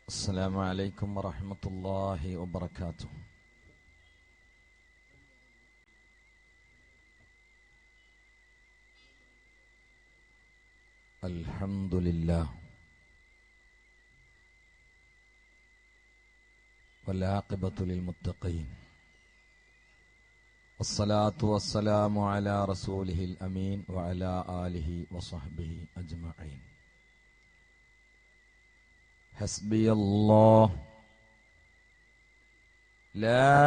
السلام عليكم ورحمة الله وبركاته. الحمد لله والعاقبة للمتقين والصلاة والسلام على رسوله الأمين وعلى آله وصحبه أجمعين. حسبي الله لا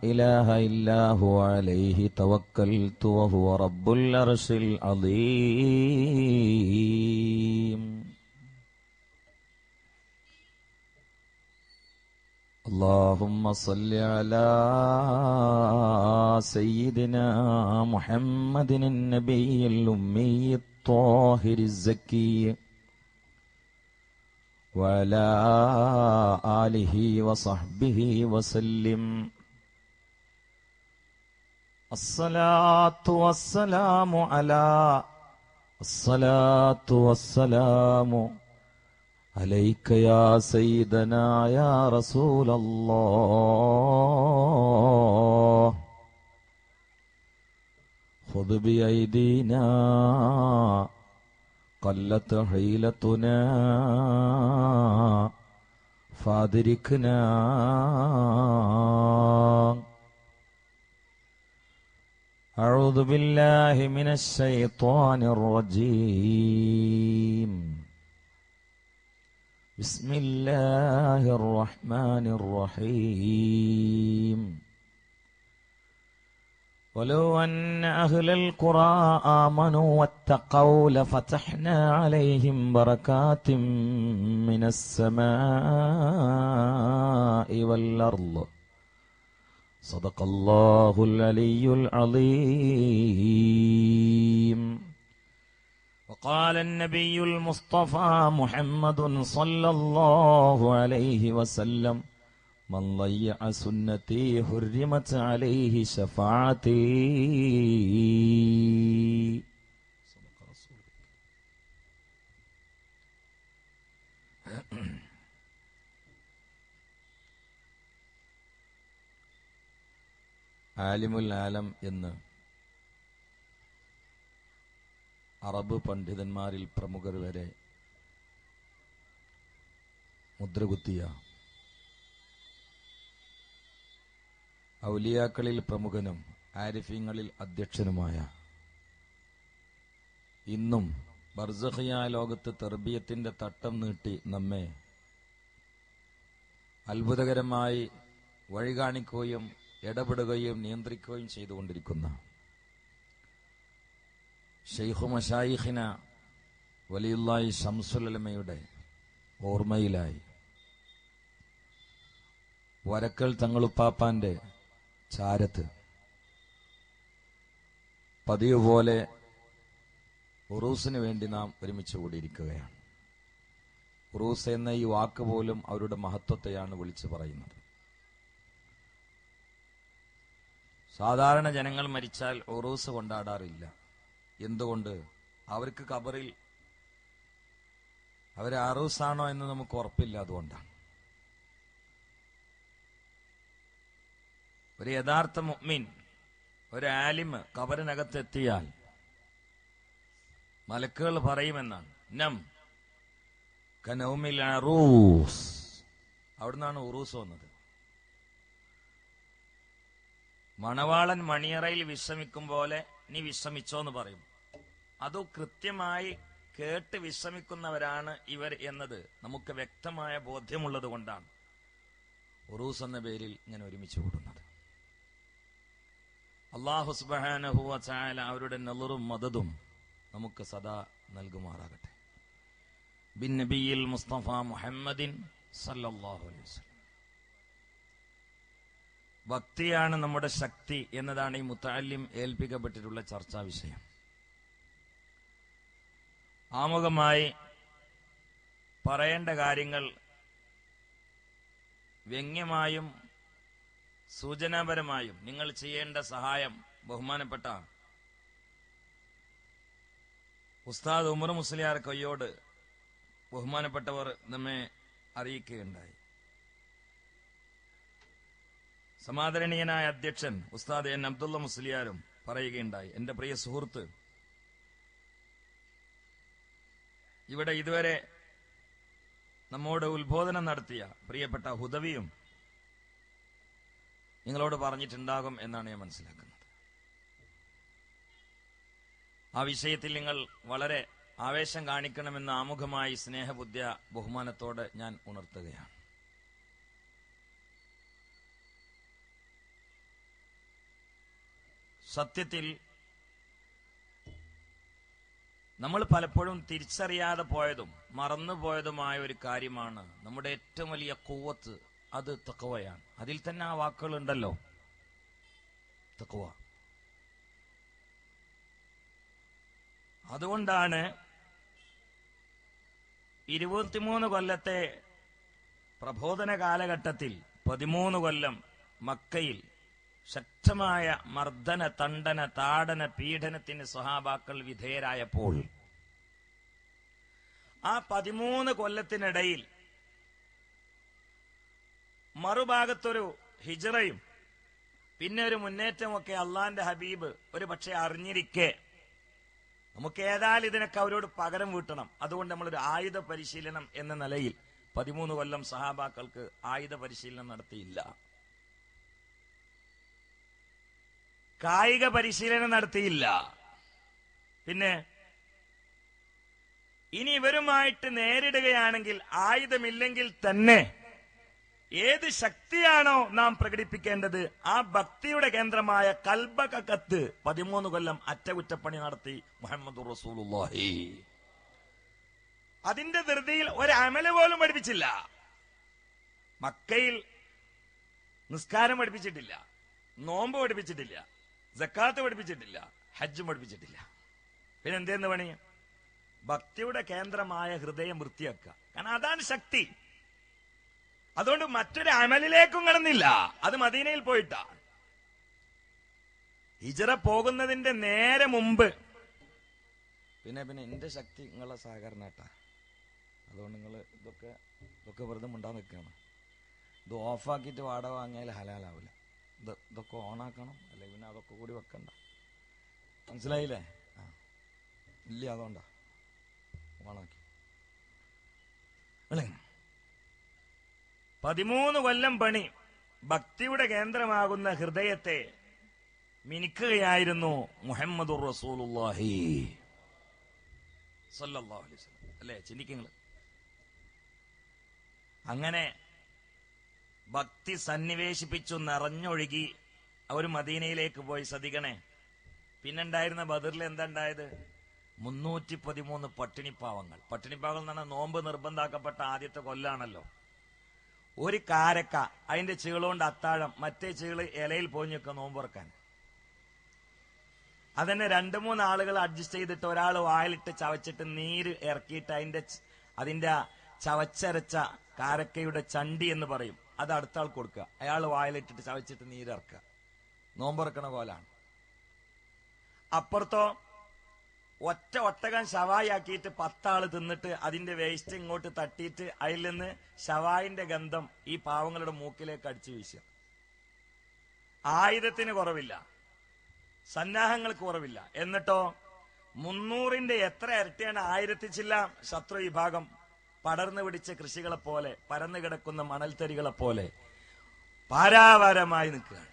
إله إلا هو عليه توكلت وهو رب العرش العظيم. اللهم صل على سيدنا محمد النبي الأمي الطاهر الزكي وعلى آله وصحبه وسلم. الصلاة والسلام عليك يا سيدنا يا رسول الله. خذ بأيدينا قلت حيلتنا فادركنا. أعوذ بالله من الشيطان الرجيم. بسم الله الرحمن الرحيم. ولو أن أهل القرى آمنوا واتقوا لفتحنا عليهم بركات من السماء والأرض. صدق الله العلي العظيم. وقال النبي المصطفى محمد صلى الله عليه وسلم: من ضيع سنتي حرمت عليه شفاعتي. ആലിമുൽ ആലം എന്ന് അറബ് പണ്ഡിതന്മാരിൽ പ്രമുഖർ വരെ മുദ്രകുത്തിയ ഔലിയാക്കളിൽ പ്രമുഖനും ആരിഫീങ്ങളിൽ അധ്യക്ഷനുമായ, ഇന്നും ബർസഖിയ ലോകത്ത് തർബിയത്തിന്റെ തട്ടം നീട്ടി നമ്മെ അത്ഭുതകരമായി വഴികാണിക്കുകയും ഇടപെടുകയും നിയന്ത്രിക്കുകയും ചെയ്തുകൊണ്ടിരിക്കുന്ന ശൈഖു മശായിഖിന വലിയുല്ലാഹി ശംസുൽ ഉലമയുടെ ഓർമ്മയിലായി വരക്കൽ തങ്ങളുപ്പാപ്പാന്റെ ചാരത്ത് പതിവ് പോലെ ഉറൂസിന് വേണ്ടി നാം ഒരുമിച്ച് കൂടിയിരിക്കുകയാണ്. ഉറൂസ് എന്ന ഈ വാക്ക് പോലും അവരുടെ മഹത്വത്തെയാണ് വിളിച്ചു പറയുന്നത്. സാധാരണ ജനങ്ങൾ മരിച്ചാൽ ഉറൂസ് കൊണ്ടാടാറില്ല. എന്തുകൊണ്ട്? അവർക്ക് ഖബറിൽ അവർ അറൂസാണോ എന്ന് നമുക്ക് ഉറപ്പില്ല. അതുകൊണ്ടാണ്. ഒരു യഥാർത്ഥ മുഅ്മിൻ, ഒരു ആലിമ് ഖബറിനകത്തെത്തിയാൽ മലക്കുകൾ പറയുമെന്നാണ്, നം കനൗമിൽ അറൂസ്. അവിടുന്നാണ് ഉറൂസ് വന്നത്. മണവാളൻ മണിയറയിൽ വിശ്രമിക്കും പോലെ നീ വിശ്രമിച്ചോ എന്ന് പറയും. അത് കൃത്യമായി കേട്ട് വിശ്രമിക്കുന്നവരാണ് ഇവർ എന്നത് നമുക്ക് വ്യക്തമായ ബോധ്യമുള്ളത് കൊണ്ടാണ് ഉറൂസ് എന്ന പേരിൽ ഇങ്ങനെ ഒരുമിച്ച് കൂടുന്നത്. അല്ലാഹു സുബ്ഹാനഹു വ തആല അവരുടെ നളറും മദദും നമുക്ക് സദാ നൽകുമാറാകട്ടെ. ബിൻ നബിയിൽ മുസ്തഫ മുഹമ്മദിൻ സല്ലല്ലാഹു അലൈഹി വസല്ലം. ഭക്തിയാണ് നമ്മുടെ ശക്തി എന്നതാണ് ഈ മുത്തഅല്ലിം ഏൽപ്പിക്കപ്പെട്ടിട്ടുള്ള ചർച്ചാ വിഷയം. ആമുഖമായി പറയേണ്ട കാര്യങ്ങൾ വ്യംഗ്യമായും സൂചനാപരമായും നിങ്ങൾ ചെയ്യേണ്ട സഹായം ബഹുമാനപ്പെട്ട ഉസ്താദ് ഉമർ മുസ്ലിയാർ കൊയ്യോട് ബഹുമാനപ്പെട്ടവർ നമ്മെ അറിയിക്കുകയുണ്ടായി. സമാദരണീയനായ അധ്യക്ഷൻ ഉസ്താദ് എൻ അബ്ദുള്ള മുസ്ലിയാരും പറയുകയുണ്ടായി, എന്റെ പ്രിയ സുഹൃത്ത്, ഇവിടെ ഇതുവരെ നമ്മോട് ഉത്ബോധനം നടത്തിയ പ്രിയപ്പെട്ട ഹുദവിയും നിങ്ങളോട് പറഞ്ഞിട്ടുണ്ടാകും എന്നാണ് ഞാൻ മനസ്സിലാക്കുന്നത്. ആ വിഷയത്തിൽ നിങ്ങൾ വളരെ ആവേശം കാണിക്കണമെന്ന് ആമുഖമായി സ്നേഹബുദ്ധ്യ ബഹുമാനത്തോടെ ഞാൻ ഉണർത്തുകയാണ്. സത്യത്തിൽ നമ്മൾ പലപ്പോഴും തിരിച്ചറിയാതെ പോയതും മറന്നുപോയതുമായ ഒരു കാര്യമാണ് നമ്മുടെ ഏറ്റവും വലിയ ഖുവത്ത്. അത് തഖ്വയാണ്. അതിൽ തന്നെ ആ വാക്കുകളുണ്ടല്ലോ, തഖ്വ. അതുകൊണ്ടാണ് 23 കൊല്ലത്തെ പ്രബോധന കാലഘട്ടത്തിൽ 13 കൊല്ലം മക്കയിൽ ശക്തമായ മർദ്ദന, തണ്ടന, താടന, പീഡനത്തിന് സ്വഹാബാക്കൾ വിധേയരായപ്പോൾ ആ 13 കൊല്ലത്തിനിടയിൽ മറുഭാഗത്തൊരു ഹിജ്റയും പിന്നെ ഒരു മുന്നേറ്റമൊക്കെ അള്ളാന്റെ ഹബീബ് ഒരു പക്ഷെ അറിഞ്ഞിരിക്കെ നമുക്ക് ഏതായാലും ഇതിനൊക്കെ അവരോട് പകരം വീട്ടണം. അതുകൊണ്ട് നമ്മളൊരു ആയുധ പരിശീലനം എന്ന നിലയിൽ 13 കൊല്ലം സഹാബാക്കൾക്ക് ആയുധ പരിശീലനം നടത്തിയില്ല. കായിക പരിശീലനം നടത്തിയില്ല. പിന്നെ ഇനി ഇവരുമായിട്ട് നേരിടുകയാണെങ്കിൽ ആയുധമില്ലെങ്കിൽ തന്നെ ഏത് ശക്തിയാണോ നാം പ്രകടിപ്പിക്കേണ്ടത് ആ ഭക്തിയുടെ കേന്ദ്രമായ കൽബകത്ത് 13 കൊല്ലം അറ്റകുറ്റപ്പണി നടത്തി മുഹമ്മദുർ റസൂലുള്ളാഹി. അതിന്റെ ധൃതിയിൽ ഒരു അമല് പോലും പഠിപ്പിച്ചില്ല. മക്കയിൽ നിസ്കാരം പഠിപ്പിച്ചിട്ടില്ല, നോമ്പ് പഠിപ്പിച്ചിട്ടില്ല, സക്കാത്ത് പഠിപ്പിച്ചിട്ടില്ല, ഹജ്ജും പഠിപ്പിച്ചിട്ടില്ല. പിന്നെ എന്തേന്ന് പണി? ഭക്തിയുടെ കേന്ദ്രമായ ഹൃദയം വൃത്തിയാക്കുക. കാരണം അതാണ് ശക്തി. അതുകൊണ്ട് മറ്റൊരു അമലിലേക്കും കടന്നില്ല. അത് മദീനയിൽ പോയിട്ടാ. ഹിജ്റ പോകുന്നതിന്റെ നേരെ മുമ്പ് പിന്നെ എന്റെ ശക്തി നിങ്ങളെ സഹകരണട്ടാ. അതുകൊണ്ട് നിങ്ങൾ ഇതൊക്കെ വെറുതെ മുണ്ടാൻ നിൽക്കുകയാണ്. ഇത് ഓഫാക്കിയിട്ട് വാടക വാങ്ങിയാൽ ഹലാലാവില്ല. ഇതൊക്കെ ഓണാക്കണം, അല്ലെ പിന്നെ അതൊക്കെ കൂടി വെക്കണ്ട. മനസ്സിലായില്ലേ? ഇല്ല, അതുകൊണ്ടാ ഓണാക്കി. 13 കൊല്ലം പണി ഭക്തിയുടെ കേന്ദ്രമാകുന്ന ഹൃദയത്തെ മിനുക്കുകയായിരുന്നു മുഹമ്മദുർ റസൂലുള്ളാഹി സ്വല്ലല്ലാഹു അലൈഹി വസല്ലം. അല്ലേ? ചിന്തിക്കുക. അങ്ങനെ ഭക്തി സന്നിവേശിപ്പിച്ചു നിറഞ്ഞൊഴുകി അവർ മദീനയിലേക്ക് പോയി. ശ്രദ്ധിക്കണേ, പിന്നുണ്ടായിരുന്ന ബദറിൽ എന്താ ഉണ്ടായത്? 313 പട്ടിണിപ്പാവങ്ങൾ. പട്ടിണിപ്പാവങ്ങൾ എന്ന് പറഞ്ഞാൽ നോമ്പ് നിർബന്ധാക്കപ്പെട്ട ആദ്യത്തെ കൊല്ലാണല്ലോ. ഒരു കാരക്ക, അതിന്റെ ചീളുകൊണ്ട് അത്താഴം, മറ്റേ ചീള് ഇലയിൽ പോഞ്ഞൊക്കെ നോമ്പ് തുറക്കാൻ. അതന്നെ 2-3 ആളുകൾ അഡ്ജസ്റ്റ് ചെയ്തിട്ട് ഒരാൾ വായിലിട്ട് ചവച്ചിട്ട് നീര് ഇറക്കിയിട്ട് അതിന്റെ ചവച്ചരച്ച കാരക്കയുടെ ചണ്ടി എന്ന് പറയും, അത് അടുത്ത ആൾ കൊടുക്കുക. അയാൾ വായിലിട്ടിട്ട് ചവച്ചിട്ട് നീരിറക്കുക. നോമ്പുറക്കണ പോലാണ്. അപ്പുറത്തോ ഒറ്റകം ശവായി ആക്കിയിട്ട് 10 ആള് തിന്നിട്ട് അതിന്റെ വേസ്റ്റ് ഇങ്ങോട്ട് തട്ടിയിട്ട് അതിൽ നിന്ന് ശവായിന്റെ ഗന്ധം ഈ പാവങ്ങളുടെ മൂക്കിലേക്ക് അടിച്ചു വീശുക. ആയുധത്തിന് കുറവില്ല, സന്നാഹങ്ങൾക്ക് കുറവില്ല. എന്നിട്ടോ 300ന്റെ എത്ര ഇരട്ടിയാണ്? 1000 ചില്ലാം ശത്രു വിഭാഗം പടർന്നു പിടിച്ച കൃഷികളെ പോലെ, പരന്നു കിടക്കുന്ന മണൽത്തരികളെ പോലെ പാരാവാരമായി നിൽക്കുകയാണ്.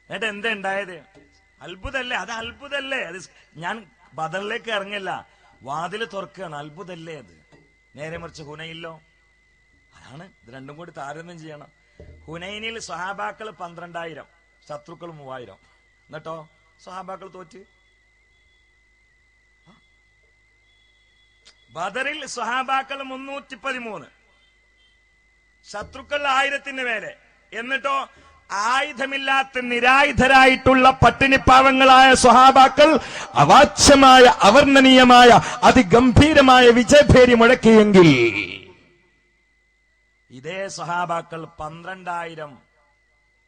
എന്നിട്ട് എന്താ ഉണ്ടായത്? അത്ഭുതല്ലേ? അത് അത്ഭുതല്ലേ? അത് ഞാൻ ബദറിലേക്ക് ഇറങ്ങില്ല, വാതില് തുറക്കുകയാണ്. അത്ഭുതല്ലേ അത്? നേരെ മറിച്ച് ഹുനൈനിലോ? അതാണ് ഇത് രണ്ടും കൂടി താരതമ്യം ചെയ്യണം. ഹുനൈനിൽ സ്വഹാബാക്കൾ 12,000, ശത്രുക്കൾ 3000. എന്നിട്ടോ സ്വഹാബാക്കൾ തോറ്റ്. ബദറിൽ സ്വഹാബാക്കൾ 313, ശത്രുക്കൾ 1000-ന് മേലെ. എന്നിട്ടോ ആയുധമില്ലാത്ത നിരായുധരായിട്ടുള്ള പട്ടിണിപ്പാവങ്ങളായ സ്വഹാബാക്കൾ അവാച്യമായ, അവർണ്ണനീയമായ, അതിഗംഭീരമായ വിജയഭേരി മുഴക്കിയെങ്കിൽ ഇതേ സ്വഹാബാക്കൾ 12,000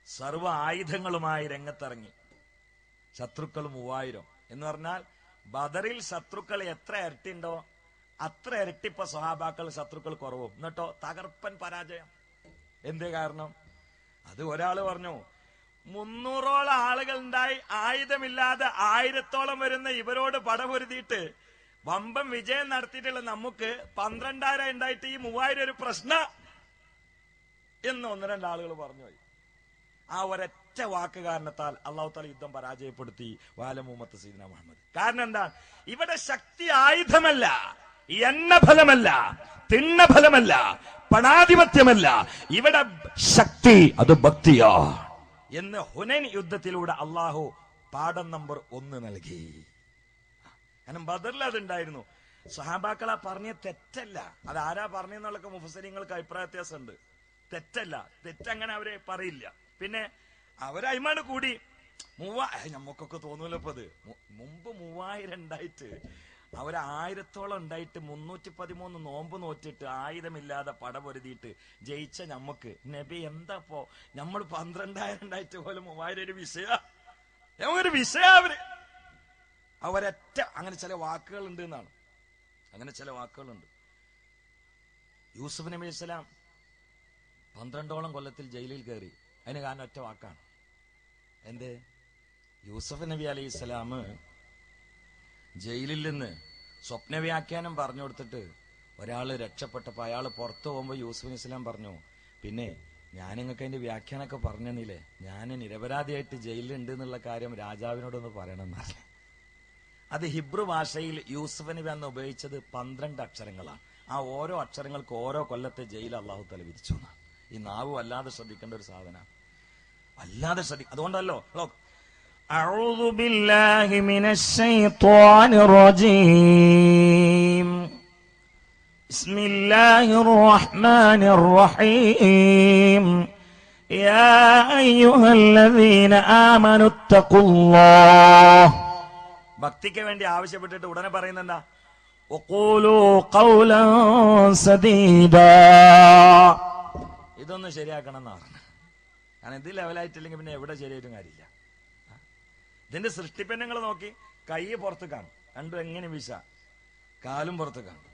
സർവ ആയുധങ്ങളുമായി രംഗത്തിറങ്ങി. ശത്രുക്കൾ 3000 എന്ന് പറഞ്ഞാൽ ബദറിൽ ശത്രുക്കൾ എത്ര ഇരട്ടിയുണ്ടോ അത്ര ഇരട്ടിപ്പ സ്വഹാബാക്കൾ ശത്രുക്കൾ കുറവും. എന്നിട്ടോ തകർപ്പൻ പരാജയം. എന്തേ കാരണം? അത് ഒരാള് പറഞ്ഞു, 300ഓളം ആളുകൾ ഉണ്ടായി, ആയുധമില്ലാതെ 1000ഓളം വരുന്ന ഇവരോട് പടപൊരുതിയിട്ട് വമ്പം വിജയം നടത്തിയിട്ടുള്ള നമുക്ക് 12,000 ഉണ്ടായിട്ട് ഈ 3000 ഒരു പ്രശ്ന എന്ന് 1-2 ആളുകൾ പറഞ്ഞു പോയി. ആ ഒരൊറ്റ വാക്ക് കാരണത്താൽ അള്ളാഹു തആല യുദ്ധം പരാജയപ്പെടുത്തി. വാലമൂമത്ത് സയ്യിദുനാ മുഹമ്മദ്. കാരണം എന്താ? ഇവിടെ ശക്തി ആയുധമല്ല, എണ്ണഫലമല്ല, തിണ്ണഫലമല്ല, പണാധിപത്യമല്ല. ഇവിടെ ശക്തി അത് ഭക്തിയാ എന്ന് ഹുനൈൻ യുദ്ധത്തിലൂടെ അള്ളാഹു പാഠം നമ്പർ 1 നൽകി. കാരണം ബദറിൽ അതുണ്ടായിരുന്നു. സഹാബാക്കളാ പറഞ്ഞ തെറ്റല്ല. അത് ആരാ പറഞ്ഞെന്നുള്ളൊക്കെ മുഫസ്സിരീങ്ങൾക്ക് അഭിപ്രായ വ്യത്യാസമുണ്ട്. തെറ്റല്ല, തെറ്റങ്ങനെ അവരെ പറയില്ല. പിന്നെ അവരയിമാണ് കൂടി നമുക്കൊക്കെ തോന്നൂലോ ഇപ്പൊ അത്. മുമ്പ് 3000 ഉണ്ടായിട്ട് 1000ഓളം ഉണ്ടായിട്ട് 313 നോമ്പ് നോറ്റിട്ട് ആയുധമില്ലാതെ പടപൊരുതിയിട്ട് ജയിച്ച ഞമ്മക്ക് നബി എന്താപ്പോ നമ്മൾ 12,000 ഉണ്ടായിട്ട് പോലും 3000 ഒരു വിഷയ അവരൊറ്റ അങ്ങനെ ചില വാക്കുകൾ ഉണ്ട് എന്നാണ്. അങ്ങനെ ചില വാക്കുകളുണ്ട്. യൂസുഫ് നബി അലൈഹി സ്വലാം 12ഓളം കൊല്ലത്തിൽ ജയിലിൽ കയറി. അതിന് കാരണം ഒറ്റ വാക്കാണ്. എന്ത്? യൂസുഫ് നബി അലൈഹി സ്വലാം ജയിലിൽ നിന്ന് സ്വപ്നവ്യാഖ്യാനം പറഞ്ഞു കൊടുത്തിട്ട് ഒരാള് രക്ഷപ്പെട്ടപ്പോ അയാൾ പുറത്തു പോകുമ്പോ യൂസുഫ് നബി സ്വലാം പറഞ്ഞു, പിന്നെ ഞാൻ നിങ്ങൾക്ക് അതിന്റെ വ്യാഖ്യാനമൊക്കെ പറഞ്ഞില്ലേ, ഞാൻ നിരപരാധിയായിട്ട് ജയിലിലുണ്ട് എന്നുള്ള കാര്യം രാജാവിനോടൊന്ന് പറയണമെന്നല്ലേ. അത് ഹിബ്രു ഭാഷയിൽ യൂസുഫ് നബി അന്ന് ഉപയോഗിച്ചത് 12 അക്ഷരങ്ങളാണ്. ആ ഓരോ അക്ഷരങ്ങൾക്ക് ഓരോ കൊല്ലത്തെ ജയിൽ അള്ളാഹു തആല വിധിച്ചു. ഈ നാവ് വല്ലാതെ ശ്രദ്ധിക്കേണ്ട ഒരു സാധനം, വല്ലാതെ അതുകൊണ്ടല്ലോ അഊദു ബില്ലാഹി മിനശ് ശൈത്വാനിർ റജീം ബിസ്മില്ലാഹിർ റഹ്മാനിർ റഹീം യാ അയ്യുഹല്ലദീന ആമനു തഖുല്ലാഹ്. ഭക്തിക്ക് വേണ്ടി ആവശ്യപ്പെട്ടിട്ട് ഉടനെ പറയുന്നത് എന്താ? വഖൂലൂ ഖൗലൻ സദീദാ. ഇതൊന്ന് ശരിയാക്കണം എന്നാ പറഞ്ഞത്. കാരണം ഇത് ലെവലായിട്ടില്ലെങ്കിൽ പിന്നെ എവിടെ ശരിയായിട്ടും കാര്യമില്ല. ഇതിന്റെ സൃഷ്ടിപ്പന്നങ്ങൾ നോക്കി, കൈ പുറത്ത് കാണും, രണ്ടും എങ്ങനെ വീശ, കാലും പുറത്ത് കാണും.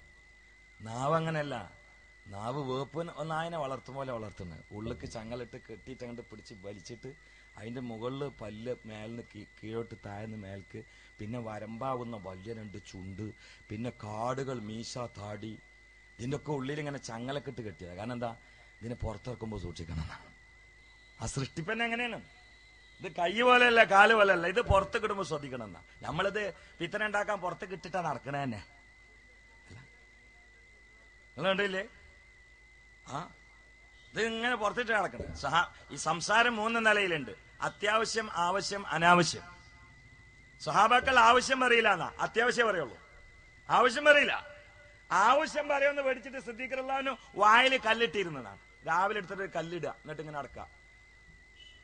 നാവ് അങ്ങനെയല്ല. നാവ് വേപ്പിന് നായനെ വളർത്തും പോലെ വളർത്തുന്നത്. ഉള്ളിക്ക് ചങ്ങലിട്ട് കെട്ടിയിട്ട് അങ്ങോട്ട് പിടിച്ച് വലിച്ചിട്ട് അതിന്റെ മുകളിൽ പല്ല് മേലിന് കീഴോട്ട് താഴ്ന്ന് മേൽക്ക്, പിന്നെ വരമ്പാവുന്ന വലിയ 2 ചുണ്ട്, പിന്നെ കാടുകൾ, മീശ, താടി, ഇതിന്റെ ഒക്കെ ഉള്ളിൽ ഇങ്ങനെ ചങ്ങലൊക്കെ ഇട്ട് കെട്ടിയത്. കാരണം എന്താ? ഇതിനെ പുറത്തിറക്കുമ്പോൾ സൂക്ഷിക്കണം. ആ സൃഷ്ടിപ്പന്നെ എങ്ങനെയാണ്? ഇത് കൈ പോലെയല്ല, കാല് പോലെയല്ല, ഇത് പുറത്ത് കിടുമ്പോൾ ശ്രദ്ധിക്കണം എന്നാ. നമ്മളിത് വിത്തന ഉണ്ടാക്കാൻ പുറത്ത് കിട്ടിട്ടാ നടക്കണേ തന്നെ. നിങ്ങൾ കണ്ടില്ലേ? ഇത് ഇങ്ങനെ പുറത്തിട്ട് നടക്കണേ. ഈ സംസാരം 3 നിലയിലുണ്ട്: അത്യാവശ്യം, ആവശ്യം, അനാവശ്യം. സ്വഹാബാക്കൾ ആവശ്യം പറയില്ല എന്നാ, അത്യാവശ്യം പറയുള്ളൂ. ആവശ്യം പറയില്ല. ആവശ്യം പറയുമെന്ന് പേടിച്ചിട്ട് സിദ്ദീഖ് റളിയല്ലാഹു വായിൽ കല്ലിട്ടിരുന്നതാണ്. രാവിലെ എടുത്തിട്ട് കല്ലിടുക, എന്നിട്ട് ഇങ്ങനെ നടക്കുക.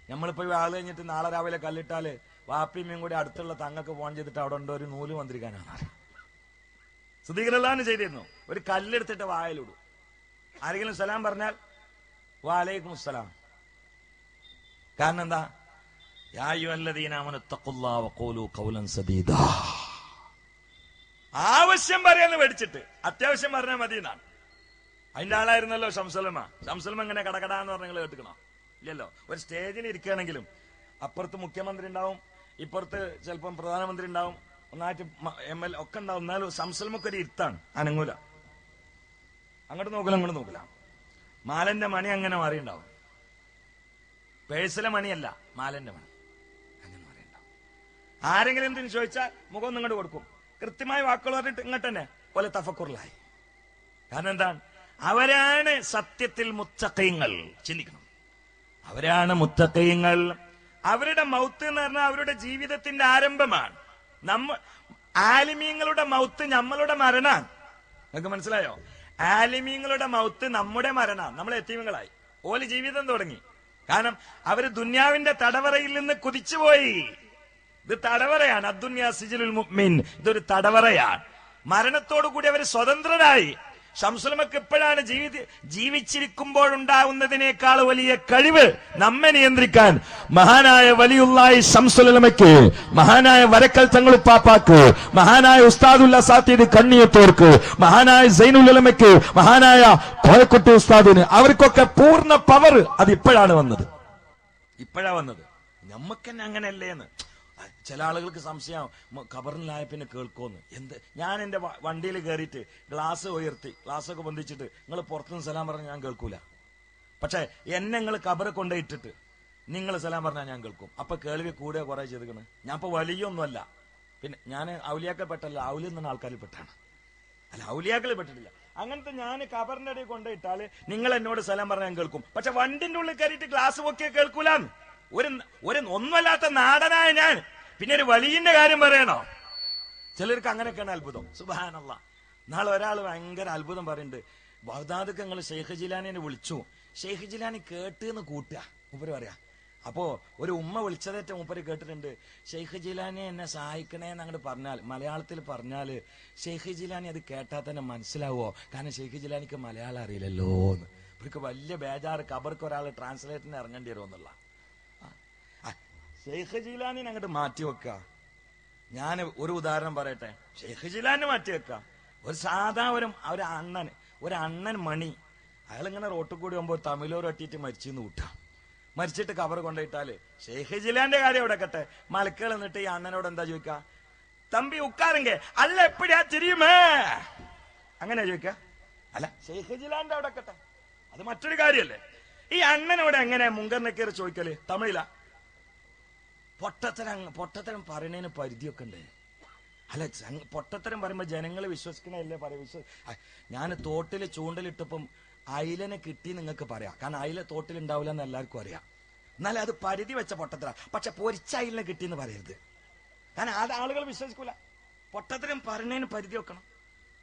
നമ്മളിപ്പോ ആള് കഴിഞ്ഞിട്ട് നാളെ രാവിലെ കല്ലിട്ടാല് വാപ്പിയും കൂടി അടുത്തുള്ള തങ്ങൾക്ക് ഫോൺ ചെയ്തിട്ട് അവിടെ ഉണ്ടോ ഒരു നൂല് മന്ത്രിക്കാനാണ്. സിദ്ദീഖ് റളിയല്ലാഹു ചെയ്തിരുന്നു. ഒരു കല്ലെടുത്തിട്ട് വായിലിടും. ആരെങ്കിലും സലാം പറഞ്ഞാൽ വഅലൈക്കും സലാം. കാരണം എന്താ? യാ അയ്യുഹല്ലദീന ആമനു തഖുല്ലാഹ വഖൂലൂ ഖൗലൻ സദീദാ. ആവശ്യം പറയാന്ന് പേടിച്ചിട്ട് അത്യാവശ്യം പറഞ്ഞാൽ മതി എന്നാണ്. അതിന്റെ ആളായിരുന്നല്ലോ ശംസുലമ. ശംസുലമ എങ്ങനെ കടകടാന്ന് പറഞ്ഞ നിങ്ങൾ കേട്ടിക്കണോ? ഇല്ലല്ലോ. ഒരു സ്റ്റേജിൽ ഇരിക്കുകയാണെങ്കിലും അപ്പുറത്ത് മുഖ്യമന്ത്രി ഉണ്ടാവും, ഇപ്പുറത്ത് ചിലപ്പം പ്രധാനമന്ത്രി ഉണ്ടാവും, ഒന്നായിട്ട് ML ഒക്കെ ഉണ്ടാവും. എന്നാലും ശംസുലമൊക്കെ ഒരു ഇരുത്താണ്, അനങ്ങൂല. അങ്ങോട്ട് നോക്കില്ല, അങ്ങോട്ട് നോക്കില്ല. മാലന്റെ മണി അങ്ങനെ മാറിയുണ്ടാവും. പേഴ്സിലെ മണിയല്ല, മാലന്റെ മണി അങ്ങനെ മാറിയുണ്ടാവും. ആരെങ്കിലും എന്തിനു ചോദിച്ചാൽ മുഖം നിങ്ങോട്ട് കൊടുക്കും. കൃത്യമായ വാക്കുകൾ പറഞ്ഞിട്ട് ഇങ്ങോട്ട് തന്നെ പോലെ തഫക്കുറിലായി. കാരണം എന്താണ്? അവരാണ് സത്യത്തിൽ മുത്തഖീങ്ങൾ. ചിന്തിക്കണം, അവരാണ് മുത്തഖീങ്ങൾ. അവരുടെ മൗത്ത് എന്ന് പറഞ്ഞാൽ അവരുടെ ജീവിതത്തിന്റെ ആരംഭമാണ്. ആലിമീങ്ങളുടെ മൗത്ത് നമ്മളുടെ മരണാണ്. നിങ്ങൾക്ക് മനസ്സിലായോ? ആലിമീങ്ങളുടെ മൗത്ത് നമ്മുടെ മരണാണ്. നമ്മൾ യതീമുകളായി. ഓല് ജീവിതം തുടങ്ങി. കാരണം അവര് ദുന്യാവിന്റെ തടവറയിൽ നിന്ന് കുതിച്ചുപോയി. ഇത് തടവറയാണ്. അദ്ദുന്യാ സിജ്നുൽ മുഅ്മിൻ. ഇതൊരു തടവറയാണ്. മരണത്തോടു കൂടി അവർ സ്വതന്ത്രരായി. ശംസുലമക്ക് ഇപ്പോഴാണ് ജീവിച്ചിരിക്കുമ്പോഴുണ്ടാവുന്നതിനേക്കാൾ വലിയ കഴിവ് നമ്മെ നിയന്ത്രിക്കാൻ മഹാനായ വലിയുള്ളാഹി ശംസുലമയ്ക്ക്, മഹാനായ വരക്കൽ തങ്ങളുപ്പാപ്പാക്ക്, മഹാനായ ഉസ്താദുൽ അസാത്തിദ് കണ്ണിയത്തോർക്ക്, മഹാനായ സൈനുൽ ഉലമയ്ക്ക്, മഹാനായ കോയക്കുട്ടി ഉസ്താദിന്, അവർക്കൊക്കെ പൂർണ്ണ പവർ അത് ഇപ്പോഴാണ് വന്നത്. നമ്മക്ക് തന്നെ അങ്ങനെയല്ലേന്ന് ചില ആളുകൾക്ക് സംശയം. ഖബറിലായ പിന്നെ കേൾക്കുമെന്ന്. എന്ത്, ഞാൻ എന്റെ വണ്ടിയിൽ കയറിയിട്ട് ഗ്ലാസ് ഉയർത്തി, ഗ്ലാസ്സൊക്കെ ബന്ധിച്ചിട്ട് നിങ്ങൾ പുറത്തുനിന്ന് സലാം പറഞ്ഞാൽ ഞാൻ കേൾക്കൂല. പക്ഷെ എന്നെ നിങ്ങൾ ഖബറ് കൊണ്ടുപോയിട്ടിട്ട് നിങ്ങൾ സലാം പറഞ്ഞാൽ ഞാൻ കേൾക്കും. അപ്പൊ കേൾവി കൂടെ കുറെ ചെയ്തിക്കണ്. ഞാൻ ഇപ്പൊ വലിയൊന്നുമല്ല, പിന്നെ ഞാൻ ഔലിയാക്കൾ പെട്ടല്ല, ഔലി എന്ന ആൾക്കാരിൽ പെട്ടാണ്, അല്ല ഔലിയാക്കളിൽ പെട്ടിട്ടില്ല. അങ്ങനത്തെ ഞാൻ ഖബറിന്റെ ഇടയിൽ കൊണ്ടുപോയിട്ടാല് നിങ്ങൾ എന്നോട് സലാം പറഞ്ഞാൽ ഞാൻ കേൾക്കും. പക്ഷെ വണ്ടിന്റെ ഉള്ളിൽ കയറിയിട്ട് ഗ്ലാസ് പൊക്കിയ കേൾക്കൂലാന്ന്. ഒരു ഒന്നുമല്ലാത്ത നാടനായ ഞാൻ പിന്നെ ഒരു വലിയന്റെ കാര്യം പറയണോ? ചിലർക്ക് അങ്ങനെയൊക്കെയാണ് അത്ഭുതം. സുബ്ഹാനല്ലാഹ്. നാളെ ഒരാൾ ഭയങ്കര അത്ഭുതം പറയുന്നുണ്ട്. ബഗ്ദാദ് ഞങ്ങൾ ഷെയ്ഖ് ജിലാനിനെ വിളിച്ചു, ഷെയ്ഖ് ജിലാനി കേട്ടെന്ന് കൂട്ടുക മൂപ്പര് പറയാ. അപ്പോ ഒരു ഉമ്മ വിളിച്ചതേറ്റ മൂപ്പര് കേട്ടിട്ടുണ്ട്, ഷെയ്ഖ് ജിലാനി എന്നെ സഹായിക്കണേന്ന് അങ്ങോട്ട് പറഞ്ഞാൽ, മലയാളത്തിൽ പറഞ്ഞാല് ഷെയ്ഖ് ജിലാനി അത് കേട്ടാൽ തന്നെ മനസ്സിലാവോ? കാരണം ഷെയ്ഖ് ജിലാനിക്ക് മലയാളം അറിയില്ലല്ലോ എന്ന്. ഇവർക്ക് വലിയ ബേജാറ്, ഖബർക്ക് ഒരാൾ ട്രാൻസ്ലേറ്ററിന് ഇറങ്ങേണ്ടി വരുമെന്നുള്ള. ഷെയ്ഖ് ജിലാനിനെ അങ്ങോട്ട് മാറ്റി വെക്കുക. ഞാൻ ഒരു ഉദാഹരണം പറയട്ടെ. ഷെയ്ഖ് ജിലാനെ മാറ്റി വെക്കുക. ഒരു സാധാ ഒരു അണ്ണൻ മണി, അയാളിങ്ങനെ റോട്ടിൽ കൂടി പോകുമ്പോൾ തമിഴോർ ഒട്ടിയിട്ട് മരിച്ചെന്ന് കൂട്ടാം. മരിച്ചിട്ട് കവർ കൊണ്ടുപോയിട്ടാല് ഷെയ്ഖ് ജിലാന്റെ കാര്യം അവിടെ കട്ടെ, മലക്കുകൾ എന്നിട്ട് ഈ അണ്ണനോട് എന്താ ചോദിക്ക? തമ്പി ഉക്കാരെങ്കെ അല്ല എപ്പടിയാ തിരിയുമേ, അങ്ങനെ ചോദിക്ക. അല്ല, ഷെയ്ഖ് ജിലാന്റെ അവിടെ കട്ടെ, അത് മറ്റൊരു കാര്യല്ലേ. ഈ അണ്ണനോട് എങ്ങനെ മുങ്കറിനൊക്കെ ചോദിക്കല്? തമിഴില. പൊട്ടത്തരം പറയണതിന് പരിധിയൊക്കെ ഉണ്ട്. അല്ല, പൊട്ടത്തരം പറയുമ്പോ ജനങ്ങൾ വിശ്വസിക്കണല്ലേ ഞാൻ തോട്ടില് ചൂണ്ടലിട്ടപ്പം അയിലനെ കിട്ടി നിങ്ങൾക്ക് പറയാം, കാരണം അയില തോട്ടിലുണ്ടാവില്ല എന്ന് എല്ലാവർക്കും അറിയാം. എന്നാലും അത് പരിധി വെച്ച പൊട്ടത്തര. പക്ഷെ പൊരിച്ച അയിലിനെ കിട്ടിയെന്ന് പറയരുത്, കാരണം അത് ആളുകൾ വിശ്വസിക്കൂല. പൊട്ടത്തരം പറയുന്നതിന് പരിധി വെക്കണം.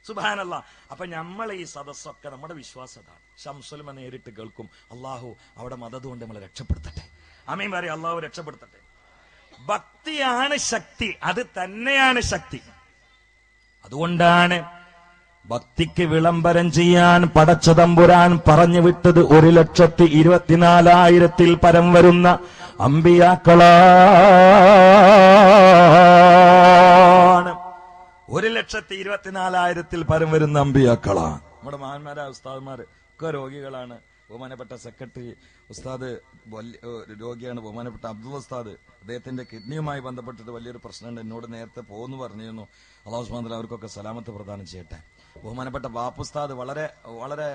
സുബ്ഹാനല്ലാഹ്. അപ്പൊ നമ്മൾ ഈ സദസ്സൊക്കെ നമ്മുടെ വിശ്വാസം അതാണ്. ശംസുലമ നേരിട്ട് കേൾക്കും. അള്ളാഹു അവിടെ മദദ് കൊണ്ട് നമ്മളെ രക്ഷപ്പെടുത്തട്ടെ. ആമീൻ പറയും. അള്ളാഹു രക്ഷപ്പെടുത്തട്ടെ. ഭക്തിയാണ് ശക്തി, അത് തന്നെയാണ് ശക്തി. അതുകൊണ്ടാണ് ഭക്തിക്ക് വിളംബരം ചെയ്യാൻ പടച്ച തമ്പുരാൻ പറഞ്ഞു വിട്ടത് 1,24,000 പരം വരുന്ന അമ്പിയാക്കളാണ്. 1,24,000 പരം വരുന്ന അമ്പിയാക്കളാണ്. നമ്മുടെ മഹാന്മാരായ ഉസ്താദ്മാര് ഒക്കെ രോഗികളാണ്. ബഹുമാനപ്പെട്ട സെക്രട്ടറി ഉസ്താദ് രോഗിയാണ്. ബഹുമാനപ്പെട്ട അബ്ദുൽ ഉസ്താദ്, അദ്ദേഹത്തിന്റെ കിഡ്നിയുമായി ബന്ധപ്പെട്ടിട്ട് വലിയൊരു പ്രശ്നമുണ്ട്. എന്നോട് നേരത്തെ പോകുന്നു പറഞ്ഞിരുന്നു. അല്ലാഹു സുബ്ഹാനഹു വ തആല അവർക്കൊക്കെ സലാമത്ത് പ്രദാനം ചെയ്യട്ടെ. ബഹുമാനപ്പെട്ട ബാപ്പുസ്താദ് വളരെ വളരെ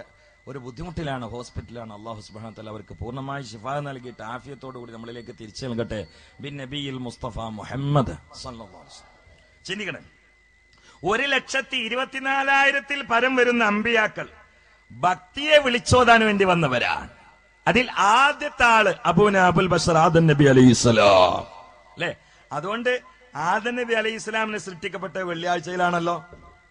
ഒരു ബുദ്ധിമുട്ടിലാണ്, ഹോസ്പിറ്റലാണ്. അല്ലാഹു സുബ്ഹാനഹു വ തആല അവർക്ക് പൂർണ്ണമായി ശിഫാ നൽകിയിട്ട് ആഫിയത്തോടു കൂടി നമ്മളിലേക്ക് തിരിച്ചു നൽകട്ടെ. ബിൻ നബിയിൽ മുസ്തഫ മുഹമ്മദ് സല്ലല്ലാഹു അലൈഹി വസല്ലം. ചിന്തിക്കണേ, 1,24,000 പരം വരുന്ന അമ്പിയാക്കൾ ഭക്തിയെ വിളിച്ചോതാൻ വേണ്ടി വന്നവരാണ്. അതിൽ ആദ്യത്തെ ആള് അബുൽ ബഷർ ആദം നബി അലൈഹിസ്സലാം, അല്ലെ? അതുകൊണ്ട് ആദം നബി അലൈഹിസ്സലാമിനെ സൃഷ്ടിക്കപ്പെട്ട വെള്ളിയാഴ്ചയിലാണല്ലോ.